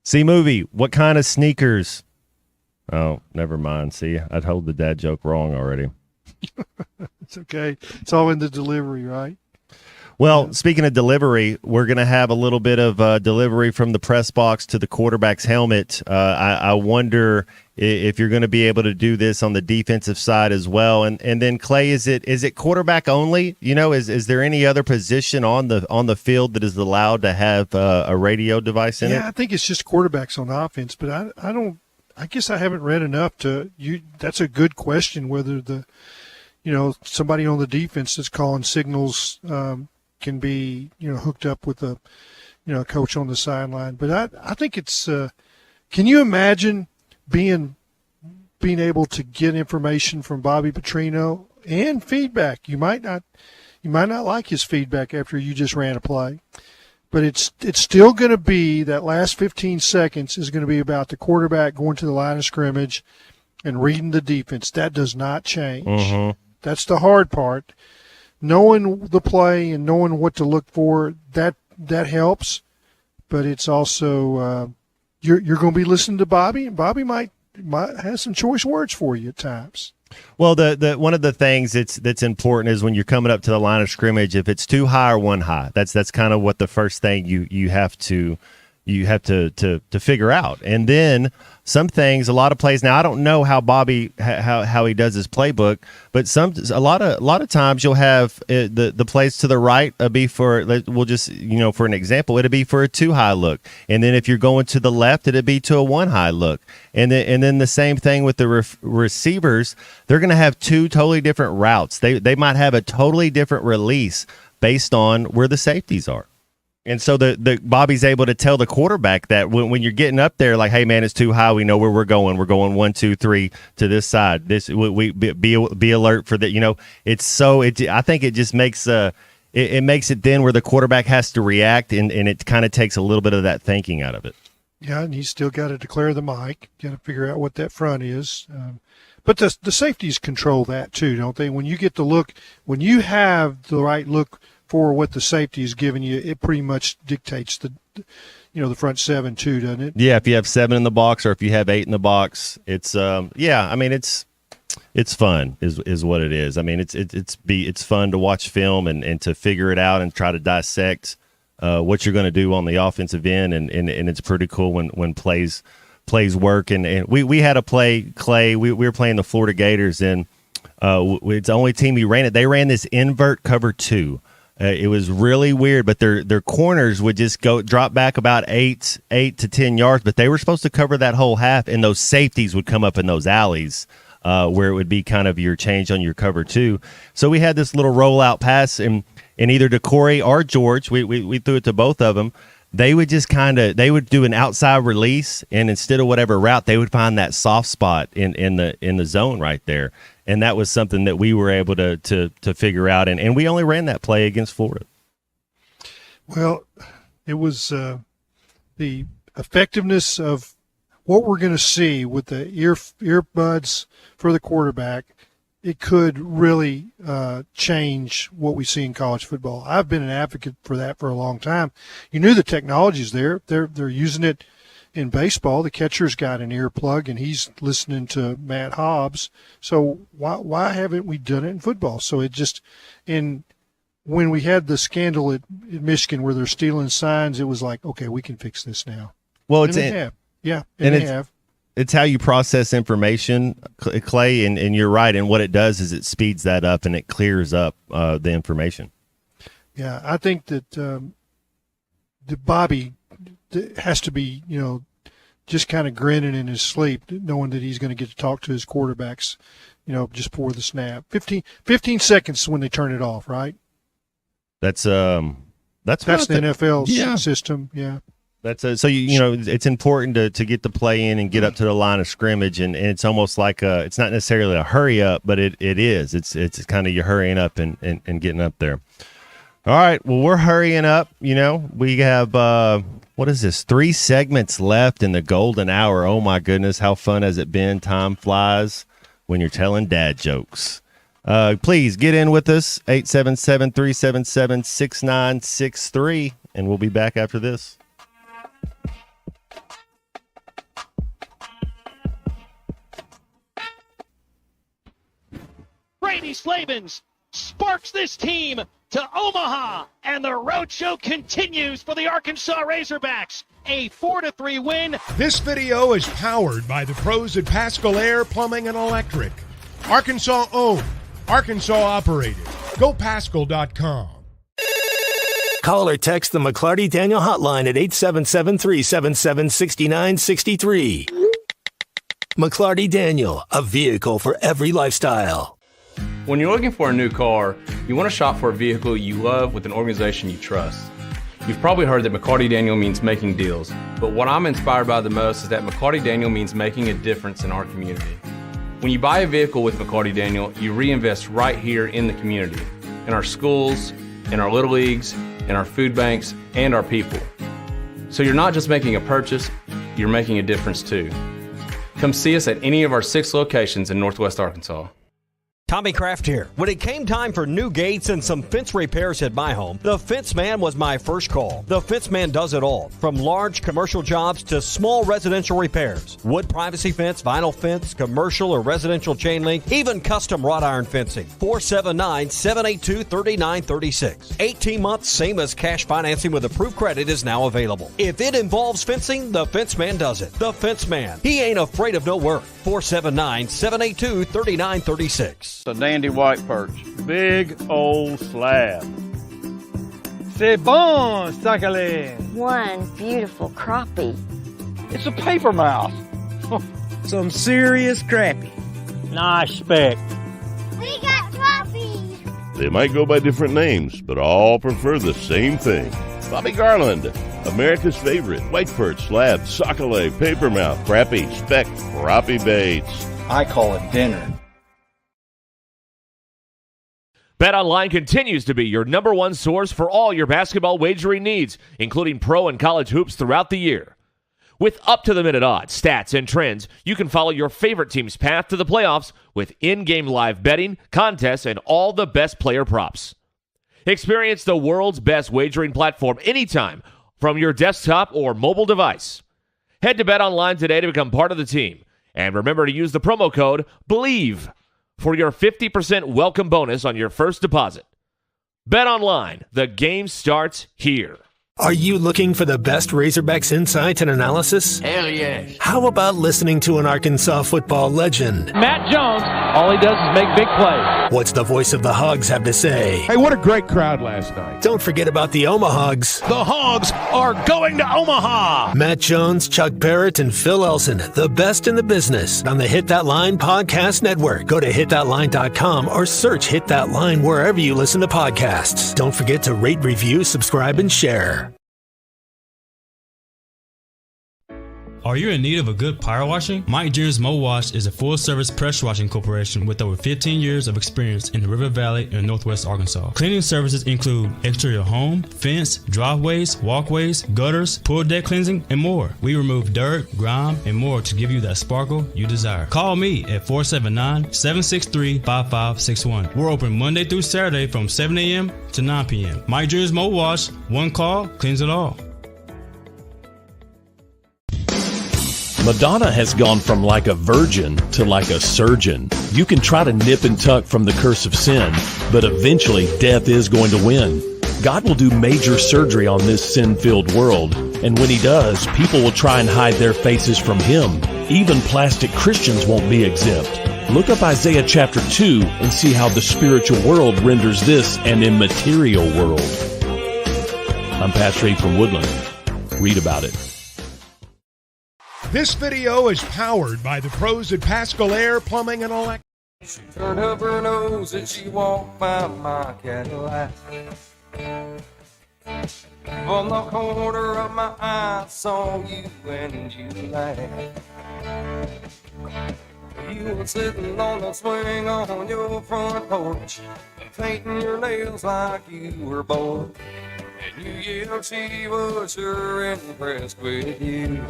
C movie. What kind of sneakers? Oh, never mind. See, I told the dad joke wrong already. It's okay. It's all in the delivery, right? Well, speaking of delivery, we're going to have a little bit of delivery from the press box to the quarterback's helmet. I wonder if you're going to be able to do this on the defensive side as well. And then Clay, is it quarterback only? You know, is there any other position on the field that is allowed to have a radio device in it? Yeah, I think it's just quarterbacks on offense, but I don't. I guess I haven't read enough to you. That's a good question. Whether somebody on the defense that's calling signals can be hooked up with a coach on the sideline. But I think it's. Can you imagine being able to get information from Bobby Petrino and feedback? You might not like his feedback after you just ran a play, but it's still going to be that last 15 seconds is going to be about the quarterback going to the line of scrimmage and reading the defense. That does not change. Mm-hmm. That's the hard part. Knowing the play and knowing what to look for, that helps. But it's also you're going to be listening to Bobby, and Bobby might have some choice words for you at times. Well, the one of the things that's important is when you're coming up to the line of scrimmage, if it's too high or one high, that's kind of what the first thing you have to figure out. And then some things, a lot of plays. Now I don't know how Bobby how he does his playbook, but a lot of times you'll have the plays to the right be for, we'll just for an example, it'll be for a 2-high look, and then if you're going to the left, it'll be to a 1-high look, and then the same thing with the receivers. They're going to have 2 totally different routes. They might have a totally different release based on where the safeties are. And so the Bobby's able to tell the quarterback that when you're getting up there, like, hey man, it's too high. We know where we're going. We're going 1, 2, 3 to this side. This we be alert for that. It's so I think it just makes it makes it then where the quarterback has to react, and it kind of takes a little bit of that thinking out of it. Yeah, and he's still got to declare the mic. Got to figure out what that front is. But the safeties control that too, don't they? When you get the look, when you have the right look for what the safety is giving you, it pretty much dictates the front 7 too, doesn't it? Yeah, if you have 7 in the box or if you have 8 in the box, it's I mean it's fun is what it is. I mean it's fun to watch film and to figure it out and try to dissect what you're going to do on the offensive end, and it's pretty cool when plays work. And we had a play, Clay. We were playing the Florida Gators, and it's the only team we ran it. They ran this invert cover 2. It was really weird, but their corners would just drop back about 8 to 10 yards, but they were supposed to cover that whole half, and those safeties would come up in those alleys where it would be kind of your change on your cover 2. So we had this little rollout pass, and either to Corey or George, we threw it to both of them. They would just they would do an outside release, and instead of whatever route, they would find that soft spot in the zone right there. And that was something that we were able to figure out, and we only ran that play against Florida. Well, it was the effectiveness of what we're going to see with the earbuds for the quarterback it could really change what we see in college football. I've been an advocate for that for a long time. You knew the technology's there. They're using it in baseball. The catcher's got an earplug and he's listening to Matt Hobbs. So why haven't we done it in football? So it just when we had the scandal at Michigan where they're stealing signs, it was like, okay, we can fix this now. Well, and they have. Yeah, and they have. It's how you process information, Clay, and you're right. And what it does is it speeds that up and it clears up the information. Yeah, I think that the Bobby has to be, just kind of grinning in his sleep, knowing that he's going to get to talk to his quarterbacks, just before the snap. 15 seconds when they turn it off, right? That's the NFL system. Yeah. That's so it's important to get the play in and get up to the line of scrimmage, and it's almost like it's not necessarily a hurry up, but it is. It's kind of you hurrying up and getting up there. All right, well, we're hurrying up. We have what is this? 3 segments left in the golden hour. Oh my goodness, how fun has it been? Time flies when you're telling dad jokes. Please get in with us, 877-377-6963, and we'll be back after this. Brady Slavens sparks this team to Omaha, and the road show continues for the Arkansas Razorbacks. A 4-3 win. This video is powered by the pros at Paschal Air Plumbing and Electric. Arkansas owned, Arkansas operated. GoPaschal.com. Call or text the McClarty Daniel hotline at 877-377-6963. McClarty Daniel, a vehicle for every lifestyle. When you're looking for a new car, you want to shop for a vehicle you love with an organization you trust. You've probably heard that McClarty Daniel means making deals, but what I'm inspired by the most is that McClarty Daniel means making a difference in our community. When you buy a vehicle with McClarty Daniel, you reinvest right here in the community, in our schools, in our little leagues, in our food banks, and our people. So you're not just making a purchase, you're making a difference too. Come see us at any of our 6 locations in Northwest Arkansas. Tommy Kraft here. When it came time for new gates and some fence repairs at my home, the Fence Man was my first call. The Fence Man does it all, from large commercial jobs to small residential repairs. Wood privacy fence, vinyl fence, commercial or residential chain link, even custom wrought iron fencing. 479-782-3936. 18 months, same as cash financing with approved credit is now available. If it involves fencing, the Fence Man does it. The Fence Man. He ain't afraid of no work. 479-782-3936. A dandy white perch. Big old slab. C'est bon, sacalé. One beautiful crappie. It's a paper mouse. Some serious crappie. Nice speck. We got crappie. They might go by different names, but all prefer the same thing. Bobby Garland, America's favorite white perch, slab, sockeye, papermouth, crappie, speck, crappie baits. I call it dinner. BetOnline continues to be your number one source for all your basketball wagering needs, including pro and college hoops throughout the year. With up-to-the-minute odds, stats, and trends, you can follow your favorite team's path to the playoffs with in-game live betting, contests, and all the best player props. Experience the world's best wagering platform anytime from your desktop or mobile device. Head to BetOnline today to become part of the team. And remember to use the promo code BELIEVE for your 50% welcome bonus on your first deposit. BetOnline, the game starts here. Are you looking for the best Razorbacks insight and analysis? Hell yes. How about listening to an Arkansas football legend? Matt Jones, all he does is make big plays. What's the voice of the Hogs have to say? Hey, what a great crowd last night. Don't forget about the Omahogs. The Hogs are going to Omaha. Matt Jones, Chuck Barrett, and Phil Elson, the best in the business on the Hit That Line Podcast Network. Go to hitthatline.com or search Hit That Line wherever you listen to podcasts. Don't forget to rate, review, subscribe, and share. Are you in need of a good power washing? Mike Jr.'s Mo Wash is a full-service pressure washing corporation with over 15 years of experience in the River Valley and Northwest Arkansas. Cleaning services include exterior home, fence, driveways, walkways, gutters, pool deck cleansing, and more. We remove dirt, grime, and more to give you that sparkle you desire. Call me at 479-763-5561. We're open Monday through Saturday from 7 a.m. to 9 p.m. Mike Jr.'s Mo Wash, one call, cleans it all. Madonna has gone from like a virgin to like a surgeon. You can try to nip and tuck from the curse of sin, but eventually death is going to win. God will do major surgery on this sin-filled world, and when he does, people will try and hide their faces from him. Even plastic Christians won't be exempt. Look up Isaiah chapter 2 and see how the spiritual world renders this an immaterial world. I'm Pastor Abe from Woodland. Read about it. This video is powered by the pros at Paschal Air Plumbing and Electric. She turned up her nose and she walked by my Cadillac. From the corner of my eye, I saw you and you laughed. You were sitting on the swing on your front porch, painting your nails like you were bored. And you yelled she was sure impressed with you.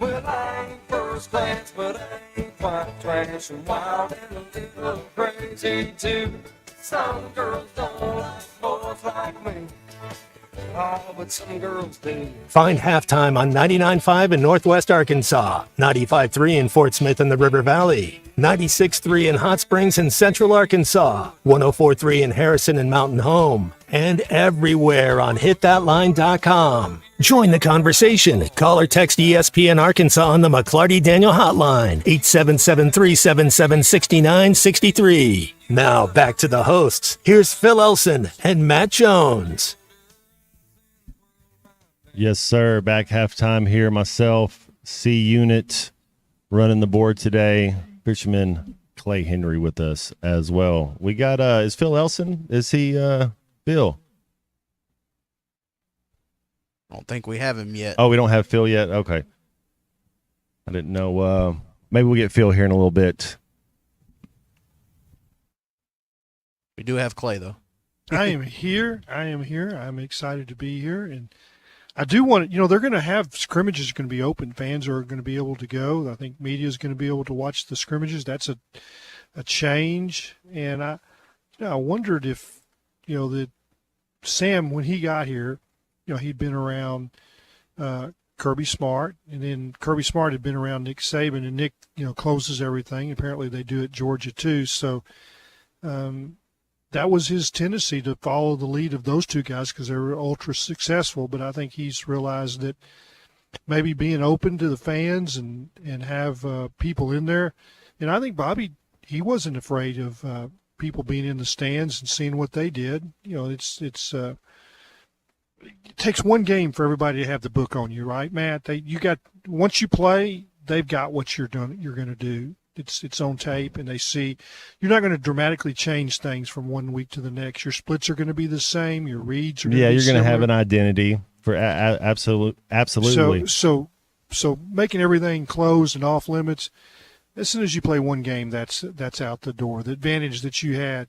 Well, I ain't first class, but I ain't quite trash, and wild and a little crazy too. Some girls don't like boys like me. Oh, but some girls do. Find Halftime on 99.5 in Northwest Arkansas, 95.3 in Fort Smith in the River Valley, 96.3 in Hot Springs in Central Arkansas, 104.3 in Harrison and Mountain Home, and everywhere on hitthatline.com. Join the conversation. Call or text ESPN Arkansas on the McClarty Daniel hotline, 877-377-6963. Now back to the hosts. Here's Phil Elson and Matt Jones. Yes, sir. Back halftime here. Myself, C Unit, running the board today. Fisherman Clay Henry with us as well. We got, is Phil Elson? Is he, Phil? I don't think we have him yet. Oh, we don't have Phil yet? Okay. I didn't know. Maybe we'll get Phil here in a little bit. We do have Clay, though. I am here. I'm excited to be here. And I do want to, they're going to have scrimmages going to be open. Fans are going to be able to go. I think media is going to be able to watch the scrimmages. That's a change. And I wondered if, that Sam, when he got here, he'd been around Kirby Smart, and then Kirby Smart had been around Nick Saban, and Nick, closes everything. Apparently they do at Georgia too. So that was his tendency, to follow the lead of those two guys because they were ultra successful. But I think he's realized that maybe being open to the fans and have people in there. And I think Bobby, he wasn't afraid of people being in the stands and seeing what they did. It takes one game for everybody to have the book on you, right, Matt? Once you play, they've got what you're going to do. It's on tape, and they see you're not going to dramatically change things from one week to the next. Your splits are going to be the same. Your reads are going to be you're going to have similar. an identity for absolutely. So making everything closed and off limits. As soon as you play one game, that's out the door. The advantage that you had,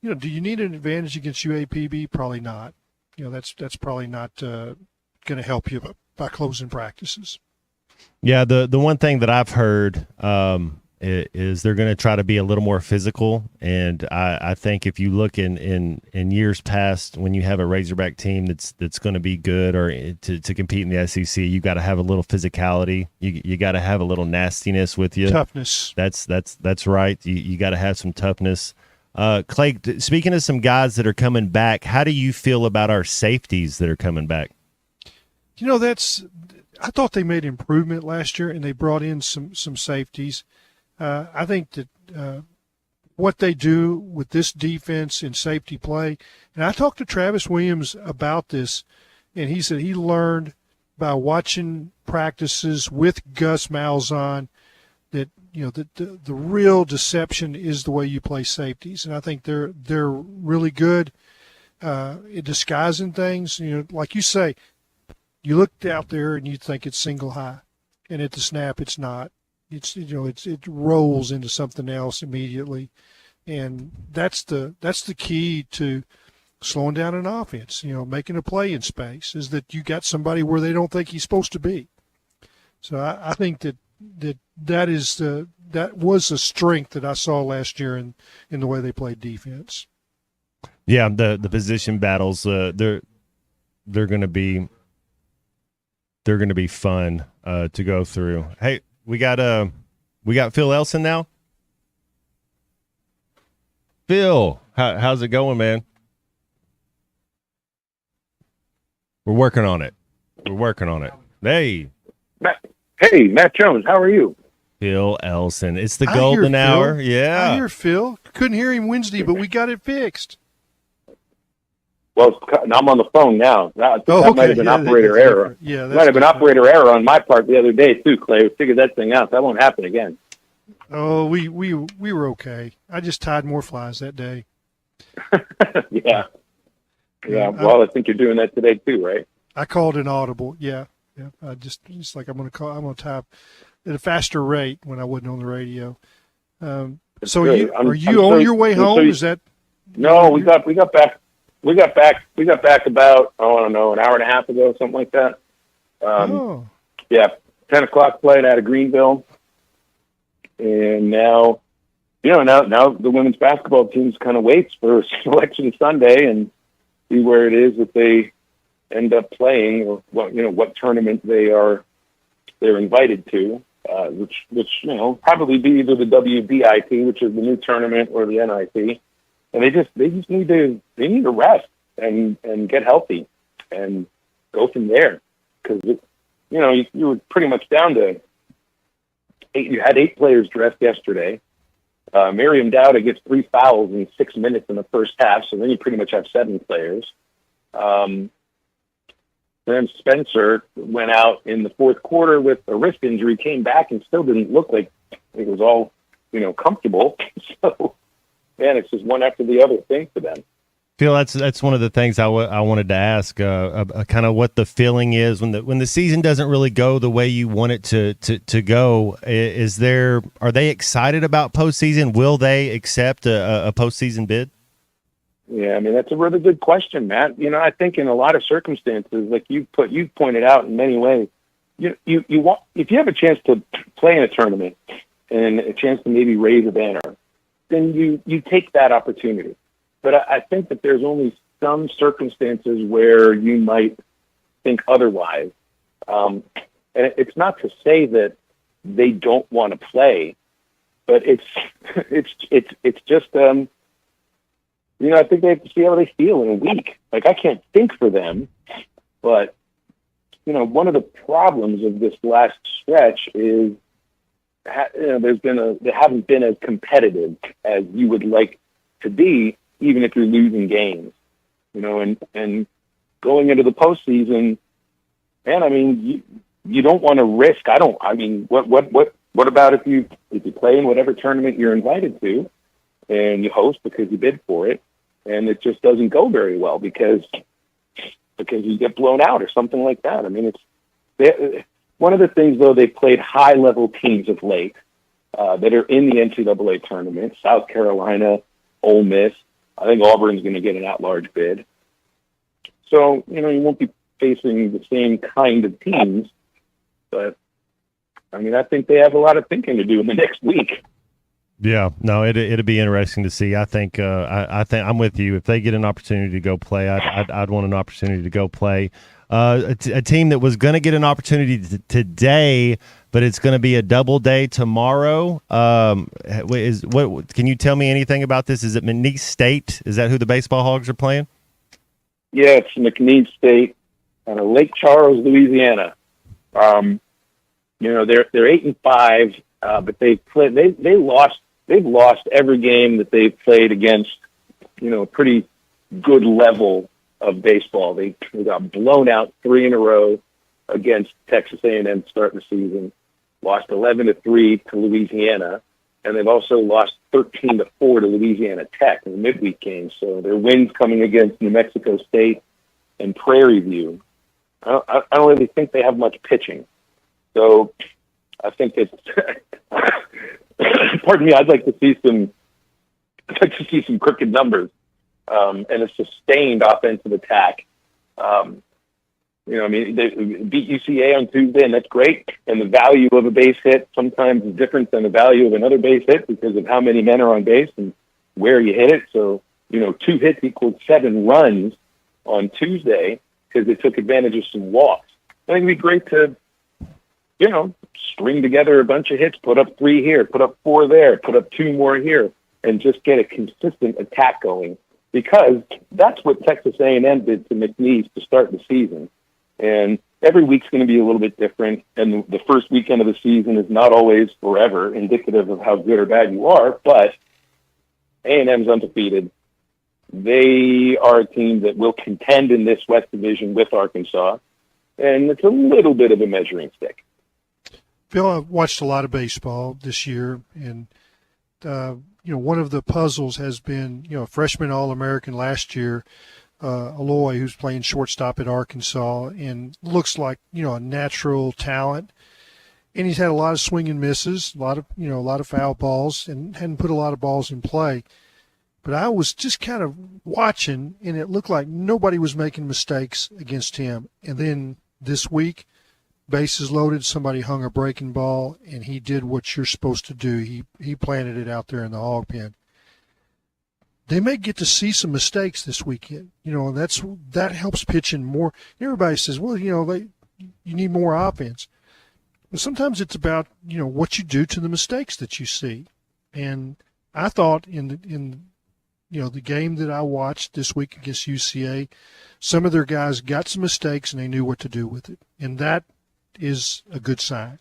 do you need an advantage against UAPB? Probably not. That's probably not going to help you by closing practices. Yeah, the one thing that I've heard is they're going to try to be a little more physical, and I think if you look in years past, when you have a Razorback team that's going to be good or to compete in the SEC, you got to have a little physicality. You got to have a little nastiness with you. Toughness. That's right. You got to have some toughness. Clay, speaking of some guys that are coming back, how do you feel about our safeties that are coming back? I thought they made improvement last year, and they brought in some safeties. I think that what they do with this defense in safety play, and I talked to Travis Williams about this, and he said he learned by watching practices with Gus Malzahn that the real deception is the way you play safeties, and I think they're really good at disguising things. Like you say, you look out there and you think it's single high, and at the snap it's not. It rolls into something else immediately, and that's the key to slowing down an offense. Making a play in space is that you got somebody where they don't think he's supposed to be. So I think that was a strength that I saw last year in the way they played defense. Yeah, the position battles they're going to be fun to go through. Hey, we got Phil Elson now. Phil, how's it going, man? We're working on it. Hey. Hey, Matt Jones, how are you? Phil Elson. It's the golden hour. Yeah. I hear Phil. Couldn't hear him Wednesday, but we got it fixed. Well, I'm on the phone now. That might have been operator error. Yeah, might have been operator error on my part the other day too, Clay. We figured that thing out. That won't happen again. Oh, we were okay. I just tied more flies that day. Yeah. Well, I think you're doing that today too, right? I called an audible. Yeah. I just like I'm going to type at a faster rate when I wasn't on the radio. So are you on your way home? Is that? No, we got back. We got back about, I don't know, an hour and a half ago, something like that. Yeah, 10 o'clock flight out of Greenville. And now the women's basketball team kind of waits for Selection Sunday and see where it is that they end up playing, or what tournament they're invited to, which probably be either the WBIT, which is the new tournament, or the NIT. And they just need to rest and get healthy and go from there, because you were pretty much down to 8. You had 8 players dressed yesterday. Miriam Dowda gets 3 fouls in 6 minutes in the first half, so then you pretty much have 7 players. Then Spencer went out in the fourth quarter with a wrist injury, came back and still didn't look like it was all comfortable. So. Man, it's just one after the other thing for them. Phil, that's one of the things I wanted to ask, kind of what the feeling is when the season doesn't really go the way you want it to go. Are they excited about postseason? Will they accept a postseason bid? Yeah, I mean, that's a really good question, Matt. I think in a lot of circumstances, like you've pointed out in many ways, you want, if you have a chance to play in a tournament and a chance to maybe raise a banner, then you take that opportunity. But I think that there's only some circumstances where you might think otherwise. And it's not to say that they don't want to play, but it's just I think they have to see how they feel in a week. Like, I can't think for them, but one of the problems of this last stretch is they haven't been as competitive as you would like to be, even if you're losing games, and going into the postseason, man, I mean, you don't want to risk. What about if you play in whatever tournament you're invited to and you host because you bid for it and it just doesn't go very well because you get blown out or something like that. I mean, one of the things, though, they played high-level teams of late that are in the NCAA tournament. South Carolina, Ole Miss. I think Auburn's going to get an at-large bid. So, you won't be facing the same kind of teams. But, I mean, I think they have a lot of thinking to do in the next week. Yeah, no, it'd be interesting to see. I think I'm with you. If they get an opportunity to go play, I'd want an opportunity to go play. A team that was going to get an opportunity today, but it's going to be a double day tomorrow. Can you tell me anything about this? Is it McNeese State? Is that who the Baseball Hogs are playing? Yeah, it's McNeese State out of Lake Charles, Louisiana. They're 8-5, but they've lost every game that they've played against, a pretty good level of baseball. They got blown out 3 in a row against Texas A&M starting the season, lost 11-3 to Louisiana, and they've also lost 13-4 to Louisiana Tech in the midweek game. So their wins coming against New Mexico State and Prairie View. I don't really think they have much pitching. So I think it's pardon me, I'd like to see some crooked numbers and a sustained offensive attack. They beat UCA on Tuesday, and that's great. And the value of a base hit sometimes is different than the value of another base hit because of how many men are on base and where you hit it. So, 2 hits equaled 7 runs on Tuesday because they took advantage of some walks. I think it'd be great to, string together a bunch of hits, put up 3 here, put up 4 there, put up 2 more here, and just get a consistent attack going. Because that's what Texas A&M did to McNeese to start the season. And every week's going to be a little bit different, and the first weekend of the season is not always forever indicative of how good or bad you are, but A&M's undefeated. They are a team that will contend in this West Division with Arkansas, and it's a little bit of a measuring stick. Phil, I've watched a lot of baseball this year, and one of the puzzles has been, a freshman All-American last year, Aloy, who's playing shortstop at Arkansas and looks like, a natural talent. And he's had a lot of swing and misses, a lot of foul balls, and hadn't put a lot of balls in play. But I was just kind of watching, and it looked like nobody was making mistakes against him. And then this week, bases loaded, somebody hung a breaking ball, and he did what you're supposed to do. He planted it out there in the hog pen. They may get to see some mistakes this weekend, and that helps pitching more. Everybody says, well, you need more offense. But sometimes it's about, what you do to the mistakes that you see. And I thought in the game that I watched this week against UCA, some of their guys got some mistakes and they knew what to do with it. And that is a good sign.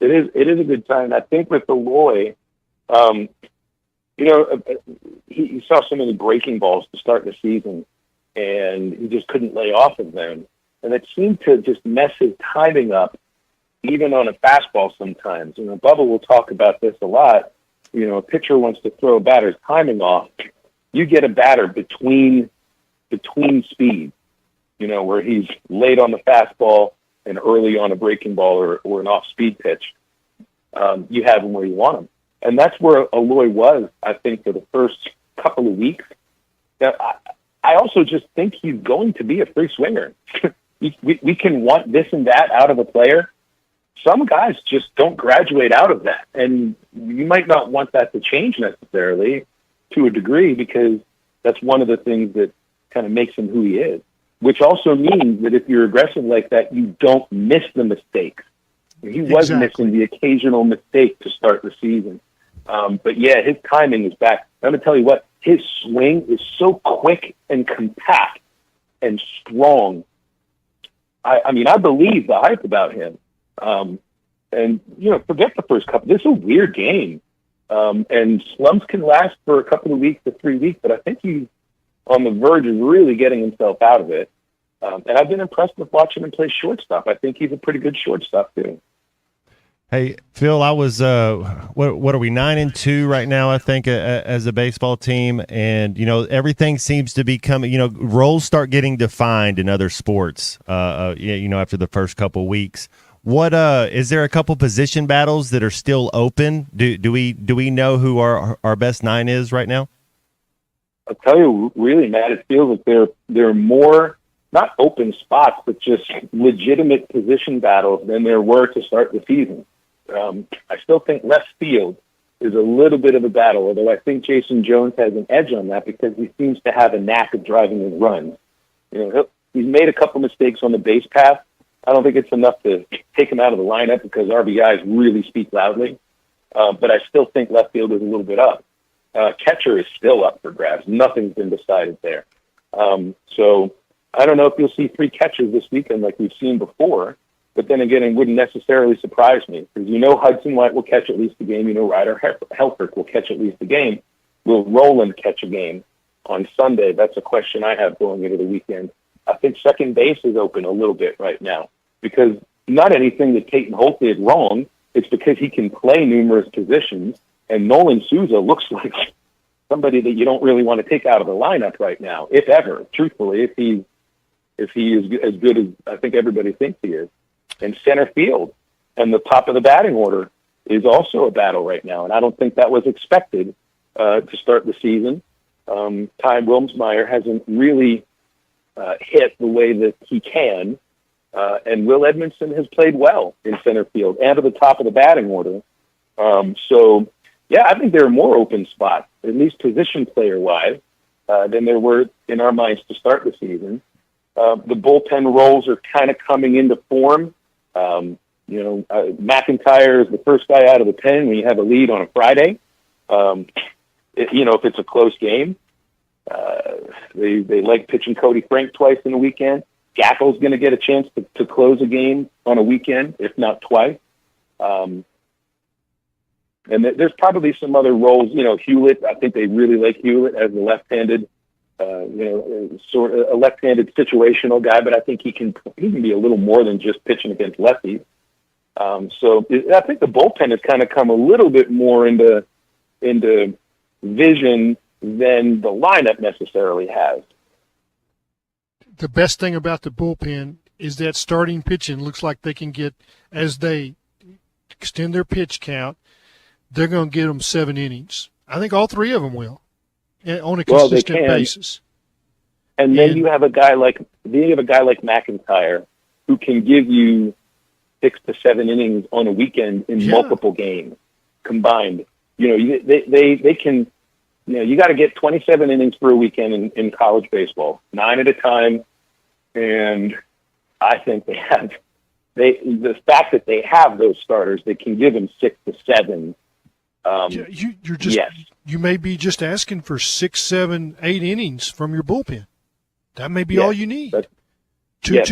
It is a good sign. I think with Aloy, he saw so many breaking balls to start the season, and he just couldn't lay off of them. And it seemed to just mess his timing up, even on a fastball sometimes. Bubba will talk about this a lot. A pitcher wants to throw a batter's timing off. You get a batter between speeds, where he's late on the fastball and early on a breaking ball or an off-speed pitch. You have him where you want him. And that's where Aloy was, I think, for the first couple of weeks. Now, I also just think he's going to be a free swinger. we can want this and that out of a player. Some guys just don't graduate out of that. And you might not want that to change necessarily to a degree because that's one of the things that kind of makes him who he is, which also means that if you're aggressive like that, you don't miss the mistakes. He was missing the occasional mistake to start the season. But yeah, his timing is back. I'm going to tell you what, his swing is so quick and compact and strong. I believe the hype about him. And forget the first couple. This is a weird game. And slumps can last for a couple of weeks to 3 weeks, but I think he's on the verge of really getting himself out of it. And I've been impressed with watching him play shortstop. I think he's a pretty good shortstop too. Hey, Phil, I was, what are we, 9-2 right now, I think, as a baseball team. And, everything seems to be coming, roles start getting defined in other sports, after the first couple of weeks. What, is there a couple position battles that are still open? Do we know who our best 9 is right now? I'll tell you, really, Matt, it feels like there are more, not open spots, but just legitimate position battles than there were to start the season. I still think left field is a little bit of a battle, although I think Jason Jones has an edge on that because he seems to have a knack of driving in runs. He's made a couple mistakes on the base path. I don't think it's enough to take him out of the lineup because RBIs really speak loudly. But I still think left field is a little bit up. Catcher is still up for grabs. Nothing's been decided there. So I don't know if you'll see 3 catchers this weekend like we've seen before. But then again, it wouldn't necessarily surprise me because Hudson White will catch at least a game. Ryder Helfrich will catch at least a game. Will Roland catch a game on Sunday? That's a question I have going into the weekend. I think second base is open a little bit right now because not anything that Peyton Holt did wrong. It's because he can play numerous positions, and Nolan Souza looks like somebody that you don't really want to take out of the lineup right now, if ever. Truthfully, if he's if he is as good as I think everybody thinks he is. And center field and the top of the batting order is also a battle right now, and I don't think that was expected to start the season. Ty Wilmsmeyer hasn't really hit the way that he can, and Will Edmondson has played well in center field and at the top of the batting order. So, yeah, I think there are more open spots, at least position player-wise, than there were in our minds to start the season. The bullpen roles are kind of coming into form. McIntyre is the first guy out of the pen when you have a lead on a Friday. If it's a close game, they like pitching Cody Frank twice in a weekend. Gackel's going to get a chance to close a game on a weekend, if not twice. And there's probably some other roles. Hewlett, I think they really like Hewlett as the left-handed, sort of a left-handed situational guy, but I think he can be a little more than just pitching against lefties. So I think the bullpen has kind of come a little bit more into vision than the lineup necessarily has. The best thing about the bullpen is that starting pitching looks like they can get, as they extend their pitch count, they're going to get them 7 innings. I think all 3 of them will, on a consistent basis. And then you have a guy like McIntyre who can give you 6 to 7 innings on a weekend in multiple games combined. They can. You got to get 27 innings for a weekend in college baseball, 9 at a time, and I think the fact that they have those starters, they can give them 6 to 7. You may be just asking for 6, 7, 8 innings from your bullpen. That may be all you need. 2,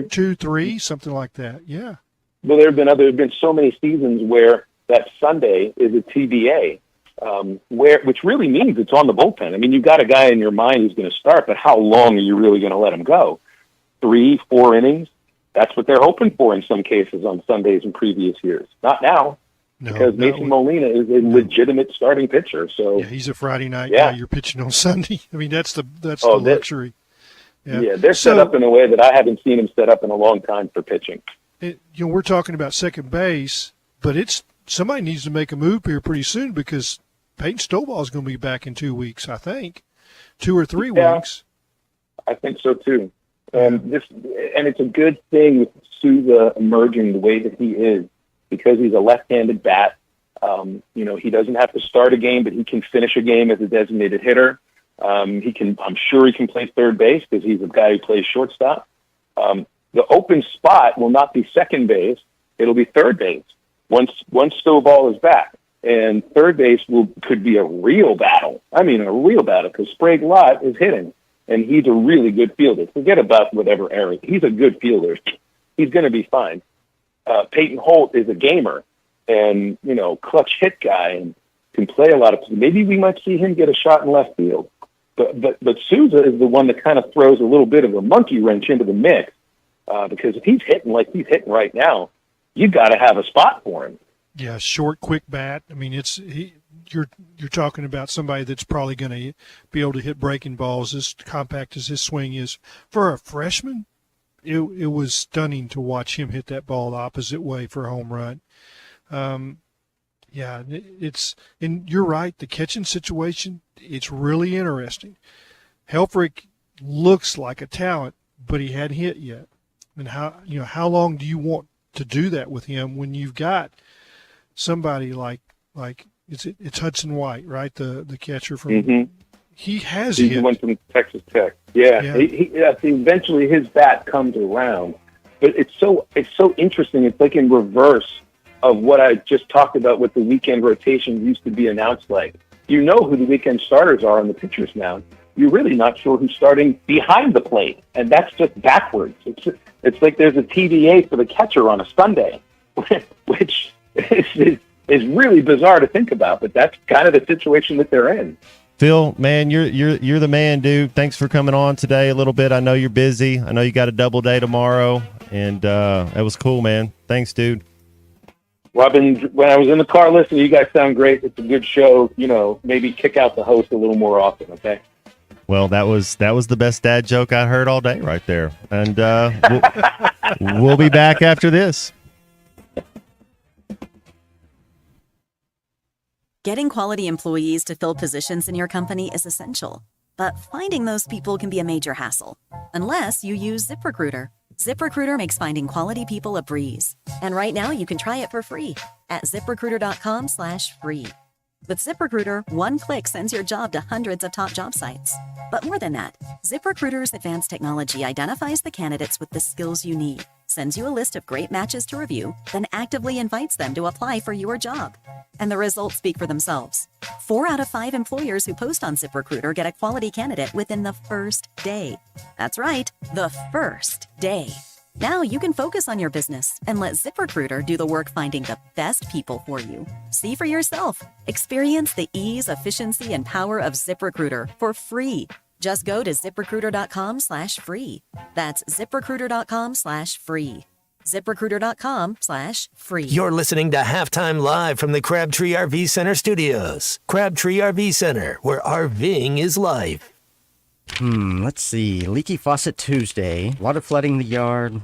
2, 3, something like that. Yeah. Well, there have been so many seasons where that Sunday is a TBA, which really means it's on the bullpen. I mean, you've got a guy in your mind who's going to start, but how long are you really going to let him go? 3, 4 innings? That's what they're hoping for in some cases on Sundays in previous years. Not now, because Mason Molina is a legitimate starting pitcher. So he's a Friday night guy. You're pitching on Sunday. I mean, that's the luxury. They're set up in a way that I haven't seen him set up in a long time for pitching. We're talking about second base, but somebody needs to make a move here pretty soon because Peyton Stovall is going to be back in 2 weeks, I think, 2 or 3 weeks. I think so too. And it's a good thing with Souza emerging the way that he is because he's a left-handed bat. He doesn't have to start a game, but he can finish a game as a designated hitter. I'm sure he can play third base because he's a guy who plays shortstop. The open spot will not be second base; it'll be third base once Stovall is back. And third base could be a real battle. I mean, a real battle because Sprague Lott is hitting, and he's a really good fielder. Forget about whatever error. He's a good fielder. He's going to be fine. Peyton Holt is a gamer and clutch hit guy and can play a lot of. Maybe we might see him get a shot in left field. But Souza is the one that kind of throws a little bit of a monkey wrench into the mix because if he's hitting like he's hitting right now, you've got to have a spot for him. Yeah, short, quick bat. I mean, you're talking about somebody that's probably going to be able to hit breaking balls as compact as his swing is. For a freshman, it was stunning to watch him hit that ball the opposite way for a home run. And you're right, the catching situation, it's really interesting. Helfrich looks like a talent, but he hadn't hit yet. And how long do you want to do that with him when you've got somebody like it's Hudson White, right? The catcher from he has He's hit. the one from Texas Tech. Yeah. Eventually his bat comes around, but it's so interesting. It's like in reverse of what I just talked about. What the weekend rotation used to be announced like. You know who the weekend starters are on the pitcher's mound. You're really not sure who's starting behind the plate, and that's just backwards. It's like there's a TBA for the catcher on a Sunday, which is really bizarre to think about, but that's kind of the situation that they're in. Phil, man, you're the man, dude. Thanks for coming on today a little bit. I know you're busy. I know you got a double day tomorrow, and that was cool, man. Thanks, dude. Well, when I was in the car listening, you guys sound great. It's a good show. Maybe kick out the host a little more often, okay? Well, that was the best dad joke I heard all day right there. And we'll be back after this. Getting quality employees to fill positions in your company is essential, but finding those people can be a major hassle, unless you use ZipRecruiter. ZipRecruiter makes finding quality people a breeze. And right now you can try it for free at ZipRecruiter.com/free. With ZipRecruiter, one click sends your job to hundreds of top job sites. But more than that, ZipRecruiter's advanced technology identifies the candidates with the skills you need, sends you a list of great matches to review, then actively invites them to apply for your job. And the results speak for themselves. 4 out of 5 employers who post on ZipRecruiter get a quality candidate within the first day. That's right, the first day. Now you can focus on your business and let ZipRecruiter do the work finding the best people for you. See for yourself. Experience the ease, efficiency, and power of ZipRecruiter for free. Just go to ZipRecruiter.com/free. That's ZipRecruiter.com/free. ZipRecruiter.com/free. You're listening to Halftime Live from the Crabtree RV Center studios. Crabtree RV Center, where RVing is life. Let's see. Leaky faucet Tuesday. Water flooding the yard.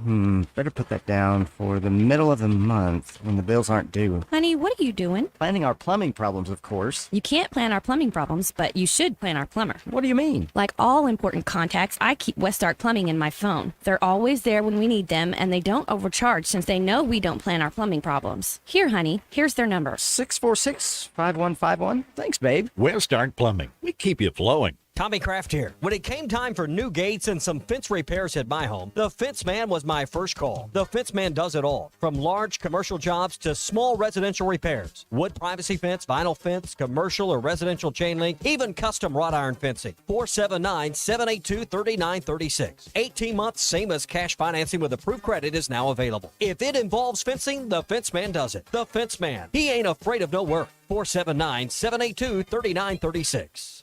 Better put that down for the middle of the month when the bills aren't due. Honey, what are you doing? Planning our plumbing problems, of course. You can't plan our plumbing problems, but you should plan our plumber. What do you mean? Like all important contacts, I keep Westark Plumbing in my phone. They're always there when we need them, and they don't overcharge since they know we don't plan our plumbing problems. Here, honey, here's their number. 646-5151. Thanks, babe. Westark Plumbing. We keep you flowing. Tommy Kraft here. When it came time for new gates and some fence repairs at my home, the Fence Man was my first call. The Fence Man does it all, from large commercial jobs to small residential repairs. Wood privacy fence, vinyl fence, commercial or residential chain link, even custom wrought iron fencing. 479-782-3936. 18 months, same as cash financing with approved credit is now available. If it involves fencing, the Fence Man does it. The Fence Man. He ain't afraid of no work. 479-782-3936.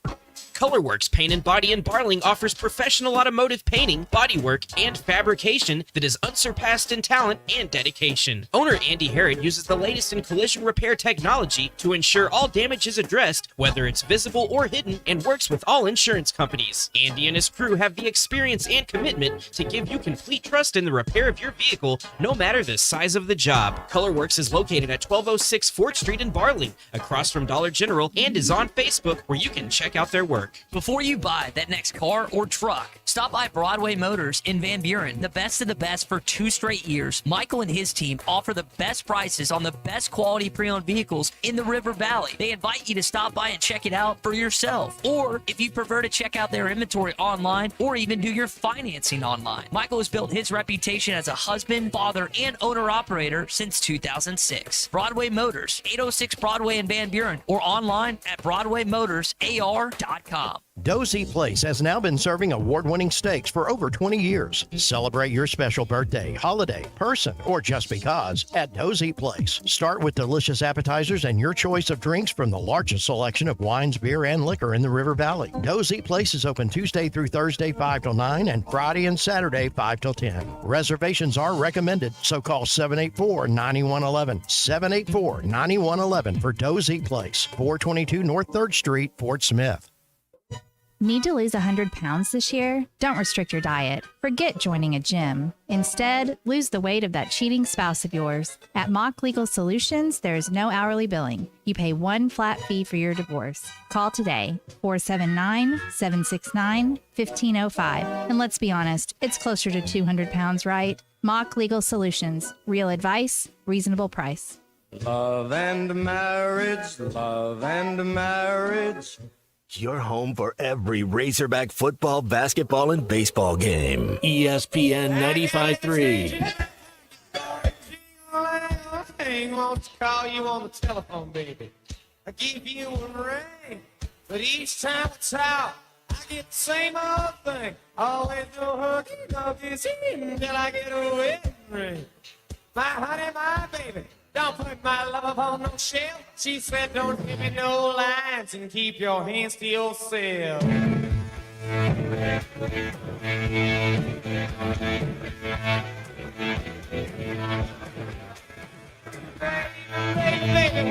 Colorworks Paint and Body in Barling offers professional automotive painting, bodywork, and fabrication that is unsurpassed in talent and dedication. Owner Andy Herod uses the latest in collision repair technology to ensure all damage is addressed, whether it's visible or hidden, and works with all insurance companies. Andy and his crew have the experience and commitment to give you complete trust in the repair of your vehicle, no matter the size of the job. Colorworks is located at 1206 4th Street in Barling, across from Dollar General, and is on Facebook, where you can check out their work. Before you buy that next car or truck, stop by Broadway Motors in Van Buren. The best of the best for 2 straight years. Michael and his team offer the best prices on the best quality pre-owned vehicles in the River Valley. They invite you to stop by and check it out for yourself. Or if you prefer to check out their inventory online or even do your financing online. Michael has built his reputation as a husband, father, and owner-operator since 2006. Broadway Motors, 806 Broadway in Van Buren, or online at BroadwayMotorsAR.com. Dozy Place has now been serving award-winning steaks for over 20 years. Celebrate your special birthday, holiday, person, or just because at Dozy Place. Start with delicious appetizers and your choice of drinks from the largest selection of wines, beer, and liquor in the River Valley. Dozy Place is open Tuesday through Thursday 5 till 9 and Friday and Saturday 5 till 10. Reservations are recommended, so call 784-9111. 784-9111 for Dozy Place, 422 North 3rd Street, Fort Smith. Need to lose 100 pounds this year? Don't restrict your diet. Forget joining a gym. Instead, lose the weight of that cheating spouse of yours. At Mock Legal Solutions, there is no hourly billing. You pay one flat fee for your divorce. Call today, 479-769-1505. And let's be honest, it's closer to 200 pounds, right? Mock Legal Solutions. Real advice, reasonable price. Love and marriage, love and marriage. Your home for every Razorback football, basketball, and baseball game. ESPN 95.3. Hey, won't call you on the telephone, baby? I give you a ring, but each time I talk, I get the same old thing. Always no hooky, cookies till I get a wedding ring. My honey, my baby. Don't put my love upon no shelf. She said, don't give me no lines and keep your hands to yourself. Baby,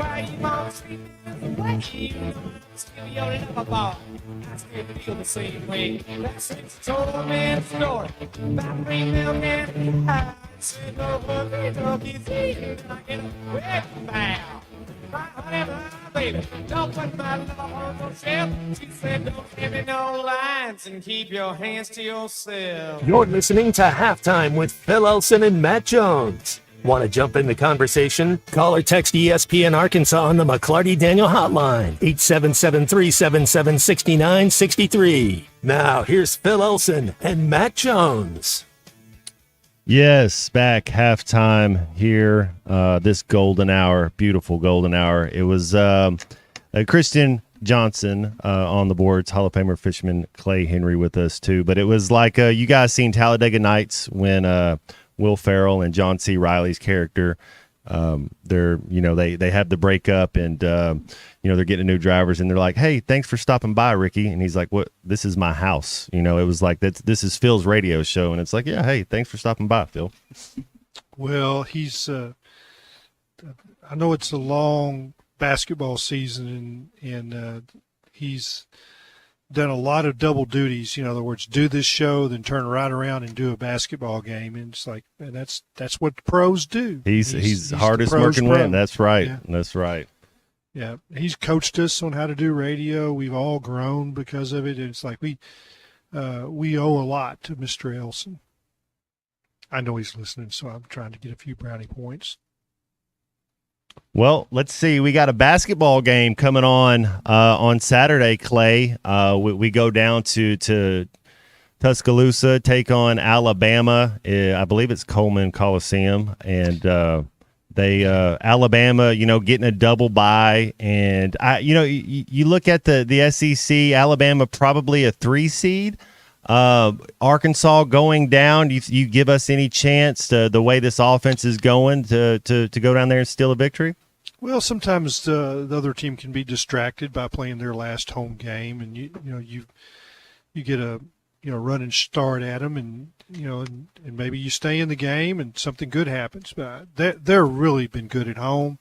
why you want to sleep away? Even though I'm still yelling at my ball, I still feel the same way. That six told me a story about free milk and pie. Said no one free milk is easy, I get a red bow. My honey, my baby, don't put my love on your shelf. She said don't give me no lines and keep your hands to yourself. You're listening to Halftime with Phil Elson and Matt Jones. Want to jump in the conversation? Call or text ESPN Arkansas on the McClarty Daniel hotline, 877-377-6963. Now, here's Phil Elson and Matt Jones. Yes, back halftime here. This golden hour, beautiful golden hour. It was Christian Johnson on the boards, Hall of Famer fisherman Clay Henry with us too. But it was like you guys seen Talladega Nights when Will Ferrell and John C. Reilly's character, they have the breakup and they're getting new drivers and they're like, hey, thanks for stopping by, Ricky. And he's like, what? This is my house. It was like this is Phil's radio show, and it's like, yeah, hey, thanks for stopping by, Phil. Well, he's I know it's a long basketball season and he's done a lot of double duties. In other words, do this show, then turn right around and do a basketball game. And it's like, man, that's what the pros do. He's hardest working man. That's right. Yeah. That's right. Yeah. He's coached us on how to do radio. We've all grown because of it. And it's like we owe a lot to Mr. Elson. I know he's listening, so I'm trying to get a few brownie points. Well, let's see. We got a basketball game coming on Saturday, Clay. We go down to Tuscaloosa, take on Alabama. I believe it's Coleman Coliseum, and Alabama, getting a double bye. And you look at the SEC, Alabama probably a 3 seed. Arkansas going down. You give us any chance the way this offense is going to go down there and steal a victory? Well, sometimes the other team can be distracted by playing their last home game, and you get a running start at them, and and maybe you stay in the game and something good happens. But they're really been good at home.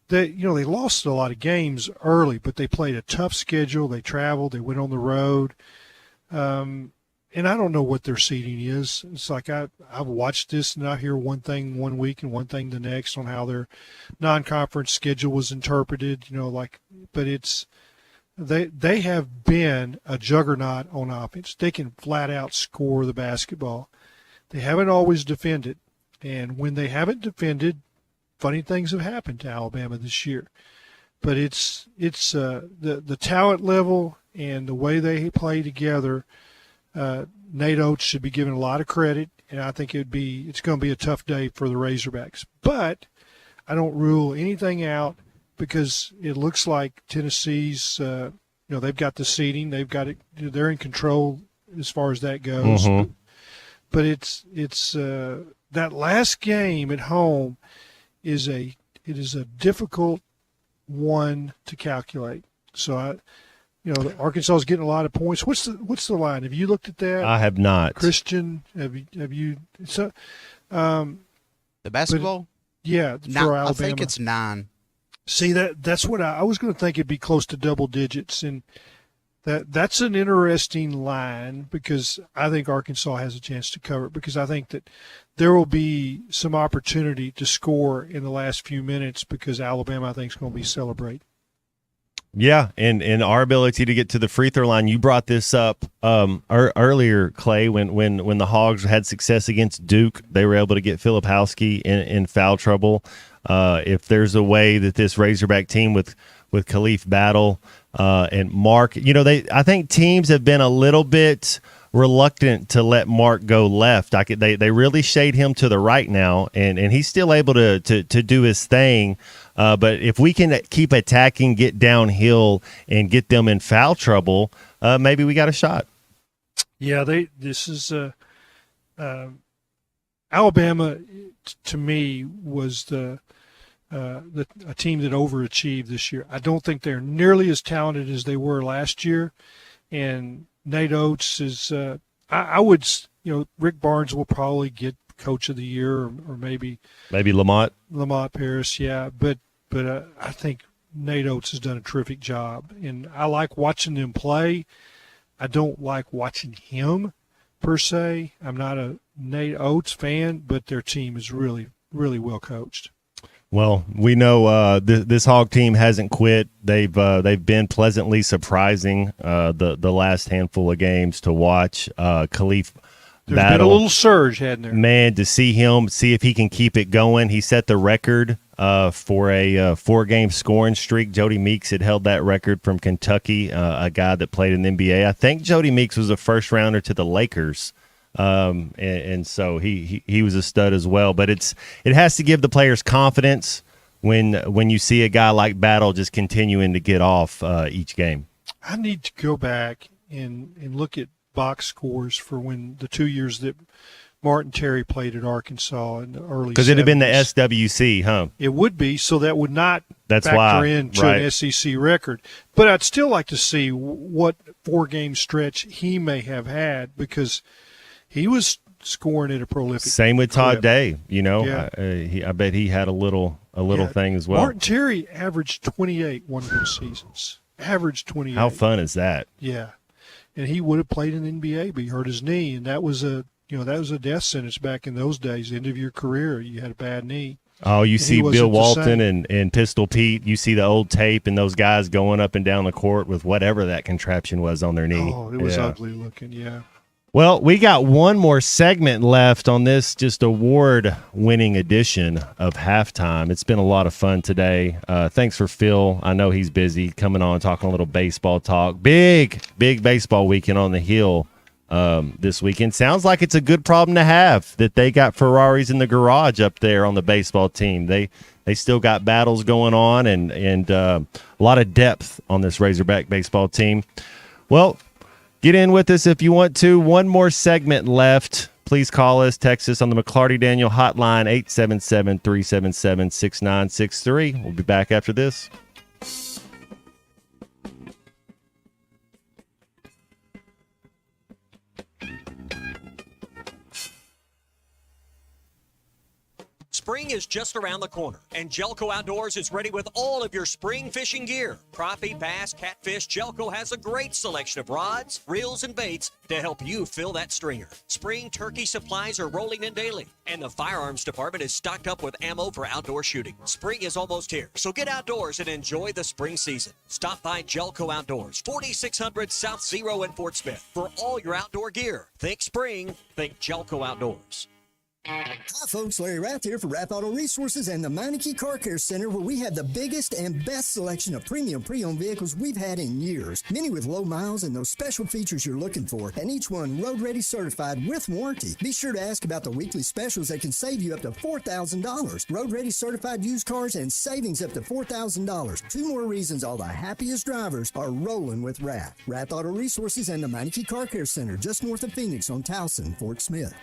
They lost a lot of games early, but they played a tough schedule. They traveled, they went on the road. And I don't know what their seeding is. It's like I've watched this and I hear one thing one week and one thing the next on how their non-conference schedule was interpreted. But it's they have been a juggernaut on offense. They can flat out score the basketball. They haven't always defended, and when they haven't defended, funny things have happened to Alabama this year. But it's the talent level and the way they play together. Nate Oates should be given a lot of credit, and I think it's going to be a tough day for the Razorbacks. But I don't rule anything out because it looks like Tennessee's, they've got the seeding, they've got it, they're in control as far as that goes. Mm-hmm. But it's that last game at home is a difficult one to calculate. So Arkansas is getting a lot of points. What's the line? Have you looked at that? I have not. Christian, have you? So, the basketball? Yeah, for Alabama. I think it's 9. See, that's what I was going to think. It'd be close to double digits, and that's an interesting line because I think Arkansas has a chance to cover it because I think that there will be some opportunity to score in the last few minutes because Alabama, I think, is going to be celebrating. Yeah, and our ability to get to the free throw line. You brought this up earlier, Clay, when the Hogs had success against Duke. They were able to get Filipowski in foul trouble. If there's a way that this Razorback team with Khalif Battle and Mark, I think teams have been a little bit reluctant to let Mark go left. They really shade him to the right now, and he's still able to do his thing. But if we can keep attacking, get downhill, and get them in foul trouble, maybe we got a shot. Yeah, this is Alabama. To me, was a team that overachieved this year. I don't think they're nearly as talented as they were last year, and Nate Oates is. I would, Rick Barnes will probably get Coach of the Year, or maybe Lamont Paris, yeah. But I think Nate Oates has done a terrific job, and I like watching them play. I don't like watching him per se. I'm not a Nate Oates fan, but their team is really, really well coached. Well, we know this Hog team hasn't quit. They've been pleasantly surprising the last handful of games to watch. Khalif There's battle. been a little surge, hadn't there? Man, to see if he can keep it going. He set the record for a 4-game scoring streak. Jody Meeks had held that record from Kentucky, a guy that played in the NBA. I think Jody Meeks was a first rounder to the Lakers. And so he was a stud as well. But it has to give the players confidence when you see a guy like Battle just continuing to get off each game. I need to go back and look at box scores for when the 2 years that Martin Terry played at Arkansas in the early 70s. Because it'd have been the SWC, huh? It would be, so that would not That's factor why, into right. an SEC record. But I'd still like to see what 4-game stretch he may have had, because he was scoring at a prolific Same with Todd clip. Day. You know, Yeah. I bet he had a little thing as well. Martin Terry averaged 28 one-goal seasons. Averaged 28. How fun is that? Yeah, and he would have played in the NBA, but he hurt his knee, and that was a death sentence back in those days. End of your career, you had a bad knee. Oh, you And see he Bill wasn't the same. Walton and Pistol Pete. You see the old tape and those guys going up and down the court with whatever that contraption was on their knee. Oh, it was Yeah. ugly looking. Yeah. Well, we got one more segment left on this just award-winning edition of Halftime. It's been a lot of fun today. Thanks for Phil. I know he's busy coming on, talking a little baseball talk. Big baseball weekend on the Hill this weekend. Sounds like it's a good problem to have that they got Ferraris in the garage up there on the baseball team. They still got battles going on and a lot of depth on this Razorback baseball team. Well, get in with us if you want to. One more segment left. Please call us, text us on the McLarty Daniel hotline, 877-377-6963. We'll be back after this. Spring is just around the corner, and Jelco Outdoors is ready with all of your spring fishing gear. Crappie, bass, catfish, Jelco has a great selection of rods, reels, and baits to help you fill that stringer. Spring turkey supplies are rolling in daily, and the firearms department is stocked up with ammo for outdoor shooting. Spring is almost here, so get outdoors and enjoy the spring season. Stop by Jelco Outdoors, 4600 South Zero in Fort Smith, for all your outdoor gear. Think spring, think Jelco Outdoors. Hi folks, Larry Rath here for Rath Auto Resources and the Meineke Car Care Center, where we have the biggest and best selection of premium pre-owned vehicles we've had in years. Many with low miles and those special features you're looking for, and each one road ready certified with warranty. Be sure to ask about the weekly specials that can save you up to $4,000. Road ready certified used cars and savings up to $4,000. 2 more reasons all the happiest drivers are rolling with Rath. Rath Auto Resources and the Meineke Car Care Center, just north of Phoenix on Towson, Fort Smith.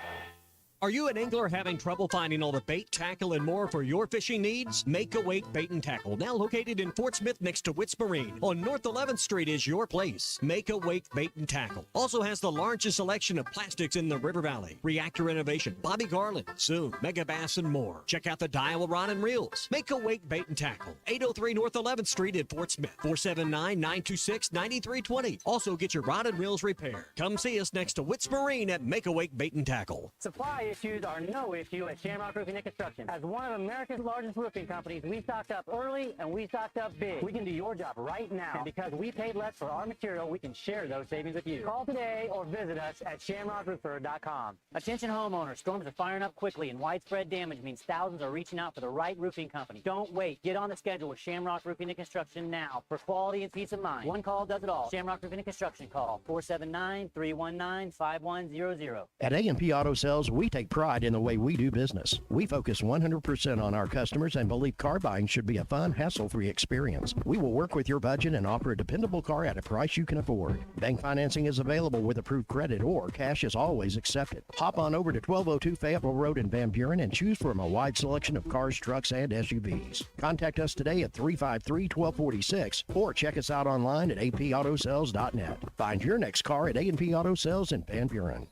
Are you an angler having trouble finding all the bait, tackle, and more for your fishing needs? Make Awake Bait and Tackle, now located in Fort Smith next to Witts Marine on North 11th Street, is your place. Make Awake Bait and Tackle also has the largest selection of plastics in the River Valley. Reactor Innovation, Bobby Garland, Zoom, Mega Bass, and more. Check out the Daiwa Rod and Reels. Make Awake Bait and Tackle, 803 North 11th Street in Fort Smith, 479-926-9320. Also get your rod and reels repaired. Come see us next to Witts Marine at Make Awake Bait and Tackle. Supply issues are no issue at Shamrock Roofing and Construction. As one of America's largest roofing companies, we stocked up early and we stocked up big. We can do your job right now. And because we paid less for our material, we can share those savings with you. Call today or visit us at shamrockroofer.com. Attention homeowners, storms are firing up quickly and widespread damage means thousands are reaching out for the right roofing company. Don't wait. Get on the schedule with Shamrock Roofing and Construction now for quality and peace of mind. One call does it all. Shamrock Roofing and Construction, call 479-319-5100. At A&P Auto Sales, we take pride in the way we do business. We focus 100% on our customers and believe car buying should be a fun, hassle-free experience. We will work with your budget and offer a dependable car at a price you can afford. Bank financing is available with approved credit, or cash is always accepted. Hop on over to 1202 Fayetteville Road in Van Buren and choose from a wide selection of cars, trucks, and SUVs. Contact us today at 353-1246 or check us out online at apautosales.net. Find your next car at A&P Auto Sales in Van Buren.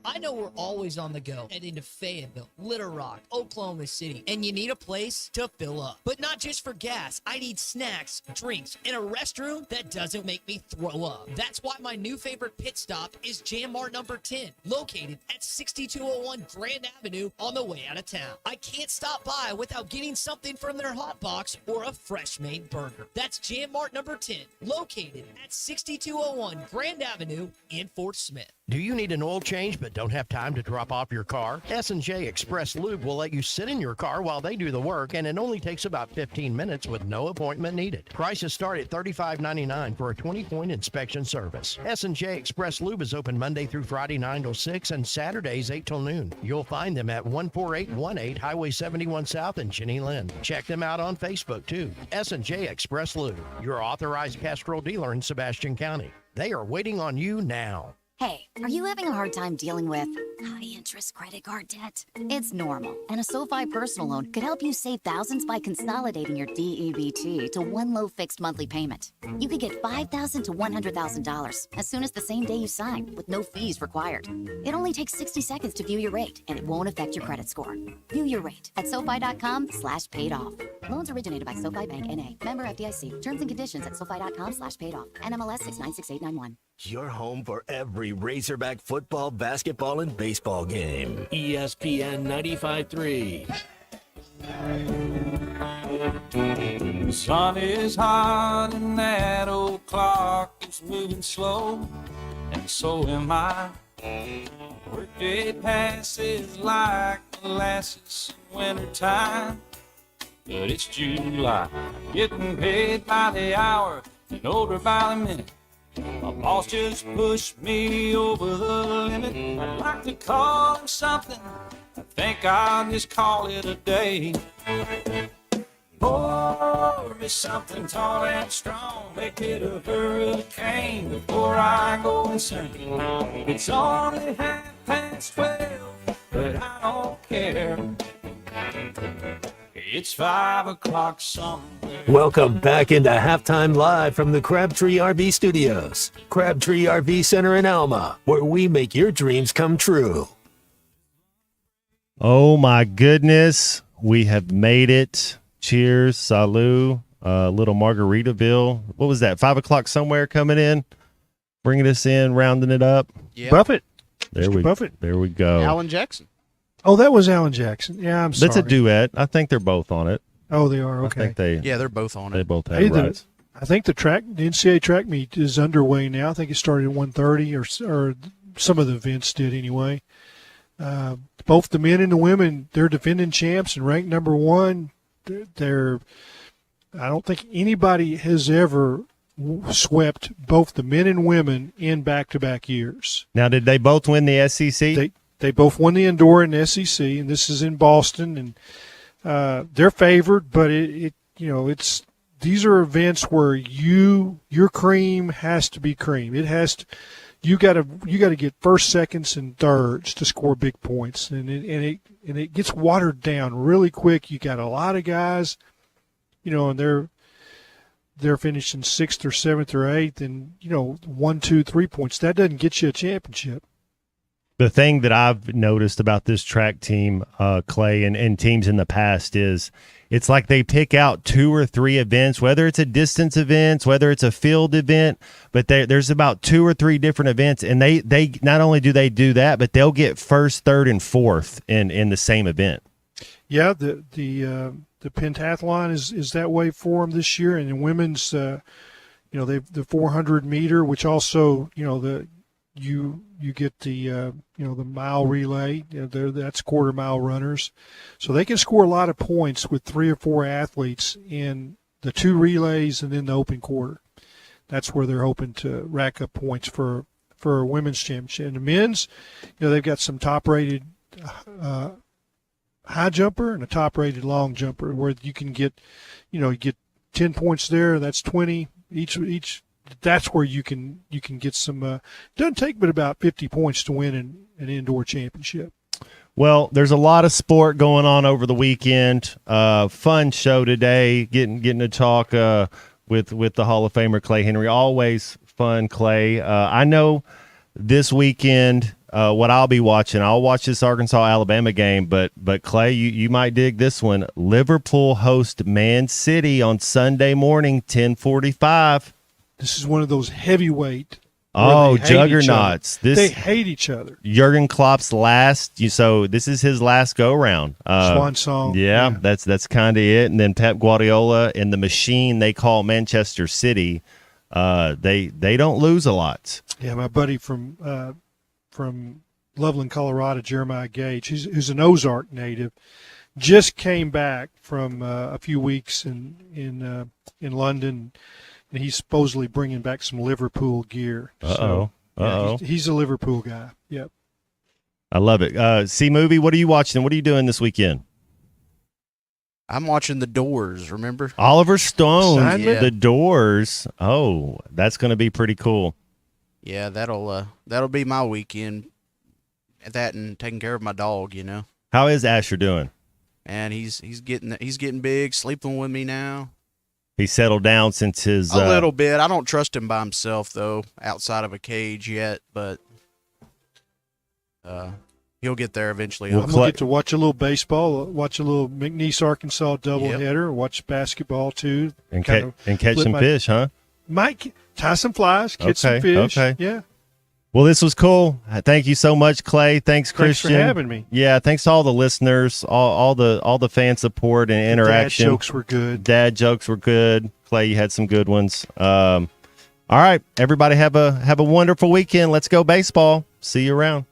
I know we're always on the go, heading to Fayetteville, Little Rock, Oklahoma City, and you need a place to fill up. But not just for gas. I need snacks, drinks, and a restroom that doesn't make me throw up. That's why my new favorite pit stop is Jam Mart number 10, located at 6201 Grand Avenue on the way out of town. I can't stop by without getting something from their hot box or a fresh made burger. That's Jam Mart number 10, located at 6201 Grand Avenue in Fort Smith. Do you need an oil change but don't have time to drop off your car? S&J Express Lube will let you sit in your car while they do the work, and it only takes about 15 minutes with no appointment needed. Prices start at $35.99 for a 20-point inspection service. S&J Express Lube is open Monday through Friday 9 till 6 and Saturdays 8 till noon. You'll find them at 14818 Highway 71 South in Jenny Lind. Check them out on Facebook too. S&J Express Lube, your authorized Castrol dealer in Sebastian County. They are waiting on you now. Hey, are you having a hard time dealing with high-interest credit card debt? It's normal, and a SoFi personal loan could help you save thousands by consolidating your DEBT to one low fixed monthly payment. You could get $5,000 to $100,000 as soon as the same day you sign, with no fees required. It only takes 60 seconds to view your rate, and it won't affect your credit score. View your rate at SoFi.com/paid-off. Loans originated by SoFi Bank N.A. Member FDIC. Terms and conditions at SoFi.com/paid-off. NMLS 6968891. Your home for every Razorback football, basketball, and baseball game. ESPN 95.3. The sun is hot and that old clock is moving slow, and so am I. Workday passes like molasses in wintertime, but it's July. Getting paid by the hour and older by the minute. My boss just pushed me over the limit. I'd like to call him something. I think I'll just call it a day. Pour me something tall and strong. Make it a hurricane before I go insane. It's only 12:30, but I don't care. It's 5 o'clock somewhere. Welcome back into Halftime Live from the Crabtree RV Studios. Crabtree RV Center in Alma, where we make your dreams come true. Oh my goodness, we have made it. Cheers, salut, little Margaritaville. What was that? 5 o'clock somewhere coming in, bringing us in, rounding it up. Yep. Buffett. There Mr. we Buffett. There we go. Alan Jackson. Oh, that was Alan Jackson. Yeah, I'm sorry. That's a duet. I think they're both on it. Oh, they are. Okay. I think Yeah, they're both on they it. both have Hey, rights. I think the NCAA track meet is underway now. I think it started at 1:30, or some of the events did anyway. Both the men and the women, they're defending champs and ranked number one. I don't think anybody has ever swept both the men and women in back-to-back years. Now, did they both win the SEC? They both won the Indoor and SEC, and this is in Boston, and they're favored. But these are events where your cream has to be cream. It has to. You got to get first, seconds, and thirds to score big points, and it gets watered down really quick. You got a lot of guys, and they're finishing 6th or 7th or 8th, and 1, 2, 3 points. That doesn't get you a championship. The thing that I've noticed about this track team, Clay, and teams in the past is it's like they pick out 2 or 3 events, whether it's a distance event, whether it's a field event, but there's about 2 or 3 different events, and they not only do they do that, but they'll get 1st, 3rd, and 4th in the same event. Yeah, the pentathlon is that way for them this year, and in women's, the 400 meter, which also you get the the mile relay. That's quarter mile runners, so they can score a lot of points with 3 or 4 athletes in the 2 relays and then the open quarter. That's where they're hoping to rack up points for a women's championship. And the men's, they've got some top rated high jumper and a top rated long jumper where you can get, you get 10 points there. That's 20 each. That's where you can get some. It doesn't take but about 50 points to win an indoor championship. Well, there's a lot of sport going on over the weekend. Fun show today. Getting to talk with the Hall of Famer Clay Henry. Always fun, Clay. I know this weekend what I'll be watching. I'll watch this Arkansas-Alabama game, but Clay, you might dig this one. Liverpool host Man City on Sunday morning, 10:45. This is one of those heavyweight. Oh, juggernauts! They hate each other. Jurgen Klopp's last. So this is his last go round. Swan song. Yeah, that's kind of it. And then Pep Guardiola and the machine they call Manchester City. They don't lose a lot. Yeah, my buddy from Loveland, Colorado, Jeremiah Gage, who's an Ozark native, just came back from a few weeks in London. And he's supposedly bringing back some Liverpool gear. He's a Liverpool guy. Yep. I love it. C-Movie, what are you watching? What are you doing this weekend? I'm watching The Doors, remember? Oliver Stone, Yeah. The Doors. Oh, that's going to be pretty cool. Yeah, that'll be my weekend. That and taking care of my dog, you know. How is Asher doing? And he's getting big, sleeping with me now. He settled down since his A little bit. I don't trust him by himself though, outside of a cage yet, but he'll get there eventually. I'm gonna get to watch a little baseball, watch a little McNeese Arkansas doubleheader, watch basketball too, and catch some fish, huh? Might tie some flies, catch some fish. Okay. Yeah. Well, this was cool. Thank you so much, Clay. Thanks, Christian. Thanks for having me. Yeah, thanks to all the listeners, all the fan support and interaction. Dad jokes were good. Dad jokes were good. Clay, you had some good ones. All right, everybody have a wonderful weekend. Let's go baseball. See you around.